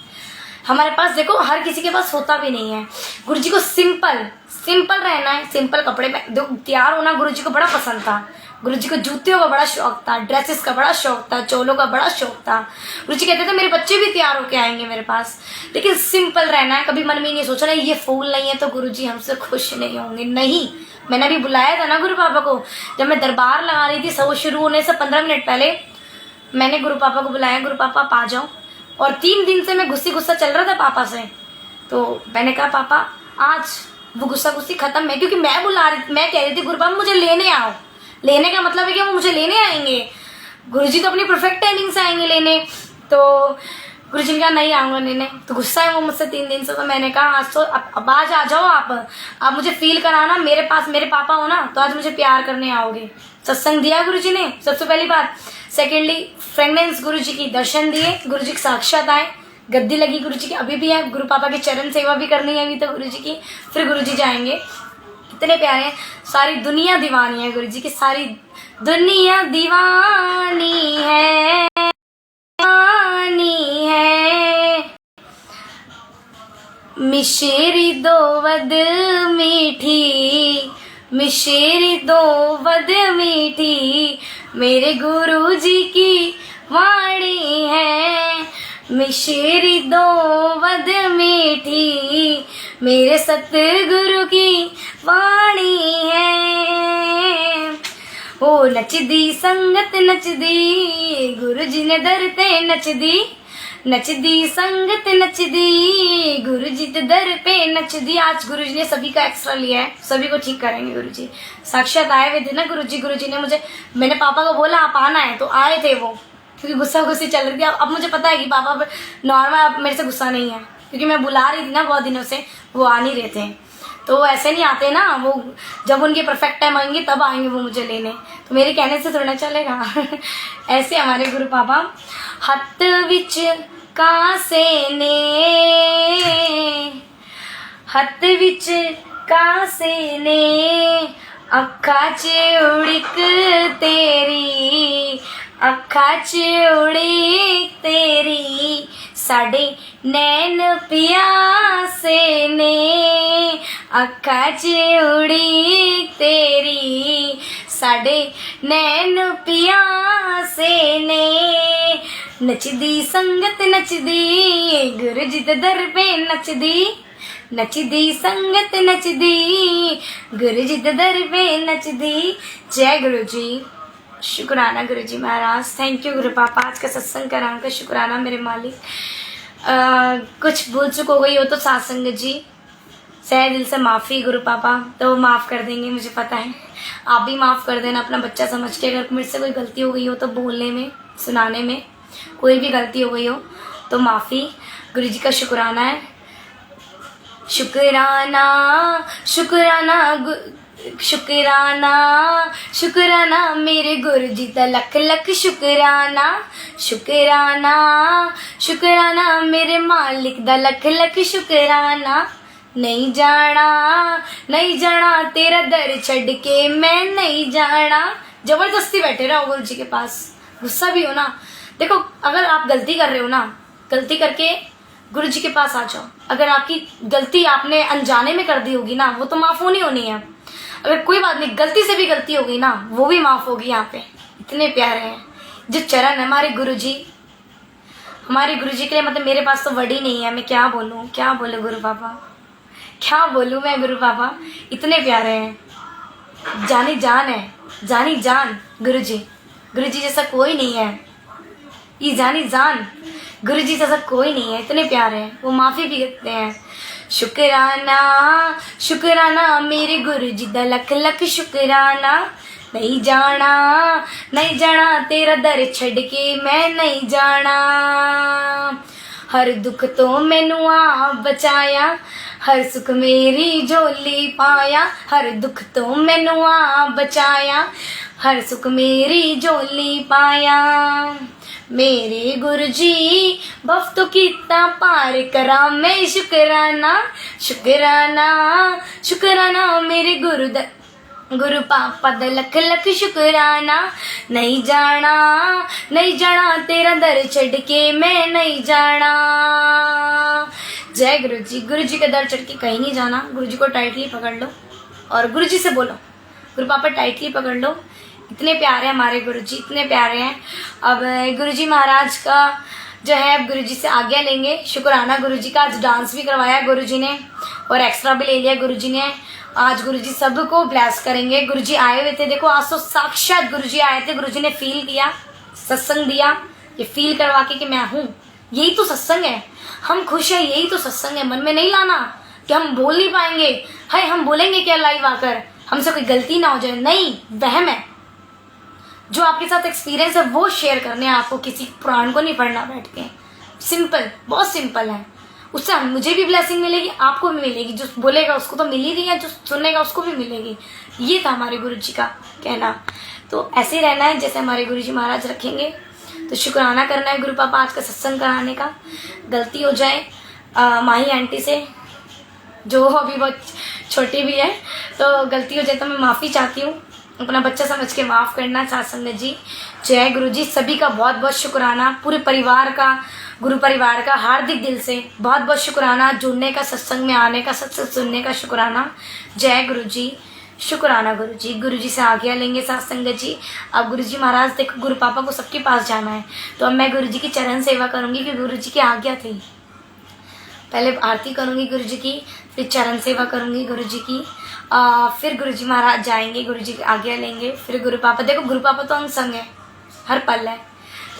हमारे पास देखो हर किसी के पास होता भी नहीं है। गुरु जी को सिंपल सिंपल रहना है, सिंपल कपड़े में तैयार होना गुरु जी को बड़ा पसंद था। गुरु जी को जूतियों का बड़ा शौक था, ड्रेसेस का बड़ा शौक था, चोलों का बड़ा शौक था। गुरु जी कहते थे मेरे बच्चे भी तैयार होके आएंगे मेरे पास, लेकिन सिंपल रहना है। कभी मन में नहीं सोचना ये फूल नहीं है तो गुरु जी हमसे खुश नहीं होंगे। नहीं, मैंने अभी बुलाया था ना गुरु पापा को, जब मैं दरबार लगा रही थी सब शुरू होने से 15 मिनट पहले मैंने गुरु पापा को बुलाया, गुरु पापा आप आ जाओ। और 3 दिन से मैं गुस्सा चल रहा था पापा से, तो मैंने कहा पापा आज वो गुस्सा खत्म है, क्योंकि मैं कह रही थी गुरु पापा मुझे लेने आओ। लेने का मतलब है कि वो मुझे लेने आएंगे, गुरुजी तो अपनी परफेक्ट टाइमिंग से आएंगे लेने। तो गुरुजी ने कहा नहीं आऊंगा लेने, तो गुस्सा है वो मुझसे 3 दिन से। तो मैंने कहा आज तो अब आज आ जाओ आप मुझे फील कराना, मेरे पास मेरे पापा हो ना, तो आज मुझे प्यार करने आओगे। सत्संग दिया गुरुजी ने, सबसे पहली बात। सेकेंडली फ्रेगनेंस गुरुजी की, दर्शन दिए, गुरुजी के साक्षात आए, गद्दी लगी गुरुजी की, अभी भी है। गुरु पापा की चरण सेवा भी करनी है अभी तो गुरुजी की, फिर गुरुजी जाएंगे। इतने प्यारे हैं, सारी दुनिया दीवानी है गुरुजी की, सारी दुनिया दीवानी है, दीवानी है। मिश्री दो वद मीठी, मिश्री दो वद मीठी, मेरे गुरुजी की वाणी है। मिश्री दो वद मीठी, मेरे सतगुरु की वाणी है। ओ नचदी संगत नचदी, गुरु जी ने दर ते नचदी, नचदी संगत नचदी, गुरु जी के दर पे नचदी। आज गुरु जी ने सभी का एक्स्ट्रा लिया है, सभी को ठीक करेंगे गुरु जी। साक्षात आए हुए थे ना गुरु जी ने मैंने पापा को बोला आप आना है, तो आए थे वो, क्योंकि गुस्सी चल रही थी। अब मुझे पता है कि पापा नॉर्मल अब मेरे से गुस्सा नहीं है, क्योंकि मैं बुला रही थी ना बहुत दिनों से, वो आ नहीं रहे थे। तो वो ऐसे नहीं आते ना, वो जब उनके परफेक्ट टाइम आएंगे तब आएंगे वो मुझे लेने, तो मेरे कहने से थोड़ा चलेगा। ऐसे हमारे गुरु पापा। हत्थ विच कासे ने, हत्थ विच कासे ने, अखा च उड़िक तेरी, अखा च उड़िक तेरी, साडे नैन प्यासे ने, अखा च उड़िक तेरी, साडे नैन प्यासे ने। नचदी संगत नचदी, गुरु जी दे दर पे नचदी, नचदी संगत नचदी, गुरु जी दे दर पे नचदी। जय गुरु जी, शुक्राना गुरु जी महाराज, थैंक यू गुरु पापा, आज का सत्संग कराने का शुक्राना मेरे मालिक। कुछ भूल चुक हो गई हो तो सत्संग जी सह दिल से माफ़ी गुरु पापा, तो माफ़ कर देंगे, मुझे पता है। आप भी माफ़ कर देना अपना बच्चा समझ के। अगर मेरे से कोई गलती हो गई हो तो बोलने में, सुनाने में कोई भी गलती हो गई हो तो माफ़ी। गुरु जी का शुक्राना है। शुक्राना शुक्राना शुक्राना शुक्राना मेरे गुरु जी दा लख लख शुक्राना। शुक्राना शुक्राना मेरे मालिक दा लख लख शुक्राना। नहीं जाना तेरा दर छड़ के मैं नहीं जाना। जबरदस्ती बैठे रहो गुरु जी के पास, गुस्सा भी हो ना, देखो अगर आप गलती कर रहे हो ना, गलती करके गुरु जी के पास आ जाओ। अगर आपकी गलती आपने अनजाने में कर दी होगी ना, वो तो माफ होनी है। अगर कोई बात नहीं, गलती से भी गलती होगी ना, वो भी माफ होगी। यहाँ पे इतने प्यारे हैं जो चरण है हमारे गुरु जी के लिए, मतलब मेरे पास तो वर्ड ही नहीं है। मैं क्या बोलूँ गुरु पापा, क्या बोलूँ मैं गुरु पापा, इतने प्यारे हैं। जानी जान गुरु जी जैसा कोई नहीं है। ये जानी जान गुरु जी जैसा कोई नहीं है, इतने प्यारे हैं। वो माफ़ी भी करते हैं। शुक्राना मेरे गुरु जी दा लख लख शुक्राना। नहीं जाना तेरा दर छड़ के मैं नहीं जाना। हर दुख तो मैनू आ बचाया, हर सुख मेरी झोली पाया। हर दुख तो मैनू आ बचाया, हर सुख मेरी झोली पाया। मेरे गुरु जी वफ्त कीता पार करा मैं शुक्राना मेरे गुरु पापा दा लख लख शुक्राना। नहीं जाना तेरा दर छड़ के मैं नहीं जाना। जय गुरु जी का दर चढ़ के कहीं नहीं जाना। गुरु जी को टाइटली पकड़ लो और गुरु जी से बोलो, गुरु पापा टाइटली पकड़ लो। इतने प्यारे हैं हमारे गुरु जी, इतने प्यारे हैं। अब गुरु जी महाराज का जो है, गुरु जी से आज्ञा लेंगे। शुक्राना गुरु जी का। आज डांस भी करवाया गुरु जी ने और एक्स्ट्रा भी ले लिया गुरु जी ने। आज गुरु जी सबको ब्लेस करेंगे। गुरु जी आए हुए थे, देखो आज तो साक्षात गुरु जी आए थे। गुरु जी ने फील किया, सत्संग दिया, ये फील करवा के कि मैं हूँ। यही तो सत्संग है। हम खुश हैं, यही तो सत्संग है। मन में नहीं लाना कि हम बोल नहीं पाएंगे, हाय हम बोलेंगे क्या लाइव आकर, हमसे कोई गलती ना हो जाए। नहीं, वहम है। जो आपके साथ एक्सपीरियंस है वो शेयर करने हैं आपको, किसी पुराण को नहीं पढ़ना बैठ के। सिंपल, बहुत सिंपल है। उससे मुझे भी ब्लेसिंग मिलेगी, आपको भी मिलेगी। जो बोलेगा उसको तो मिल ही रही है, जो सुनेगा उसको भी मिलेगी। ये था हमारे गुरु जी का कहना। तो ऐसे ही रहना है जैसे हमारे गुरु जी महाराज रखेंगे। तो शुक्राना करना है गुरु पापा आज का सत्संग कराने का। गलती हो जाए माही आंटी से, जो अभी बहुत छोटी भी है, तो गलती हो जाए तो मैं माफ़ी चाहती हूँ। अपना बच्चा समझ के माफ़ करना साथ संगत जी। जय गुरु जी। सभी का बहुत बहुत शुक्राना, पूरे परिवार का, गुरु परिवार का हार्दिक दिल से बहुत बहुत शुक्राना। जुड़ने का, सत्संग में आने का, सत्संग सुनने का शुक्राना। जय गुरु जी। शुक्राना गुरु जी से आज्ञा लेंगे साथ संगत जी। अब गुरु जी महाराज देखो, गुरु पापा को सबके पास जाना है, तो अब मैं गुरु जी की चरण सेवा करूँगी कि गुरु जी की आज्ञा थी। पहले आरती करूँगी गुरु जी की, फिर चरण सेवा करूँगी गुरु जी की, फिर गुरु जी महाराज जाएंगे, गुरु जी की आज्ञा लेंगे, फिर गुरु पापा। देखो गुरु पापा तो अंग संग है, हर पल है,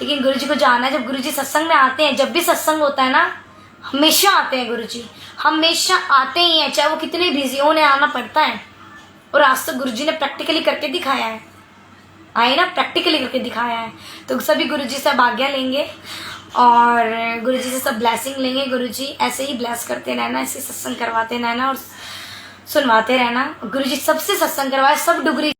लेकिन गुरु जी को जाना है। जब गुरु जी सत्संग में आते हैं, जब भी सत्संग होता है ना, हमेशा आते हैं गुरु जी, हमेशा आते ही हैं, चाहे वो कितने बिजी हो, उन्हें आना पड़ता है। और आज तो गुरु जी ने प्रैक्टिकली करके दिखाया है, आए ना, प्रैक्टिकली करके दिखाया है। तो सभी गुरु जी से अब आज्ञा लेंगे और गुरु जी से सब ब्लेसिंग लेंगे। गुरु जी ऐसे ही ब्लेस करते रहना, ऐसे सत्संग करवाते रहना और सुनवाते रहना। गुरु जी सबसे सत्संग करवाए, सब डुगरी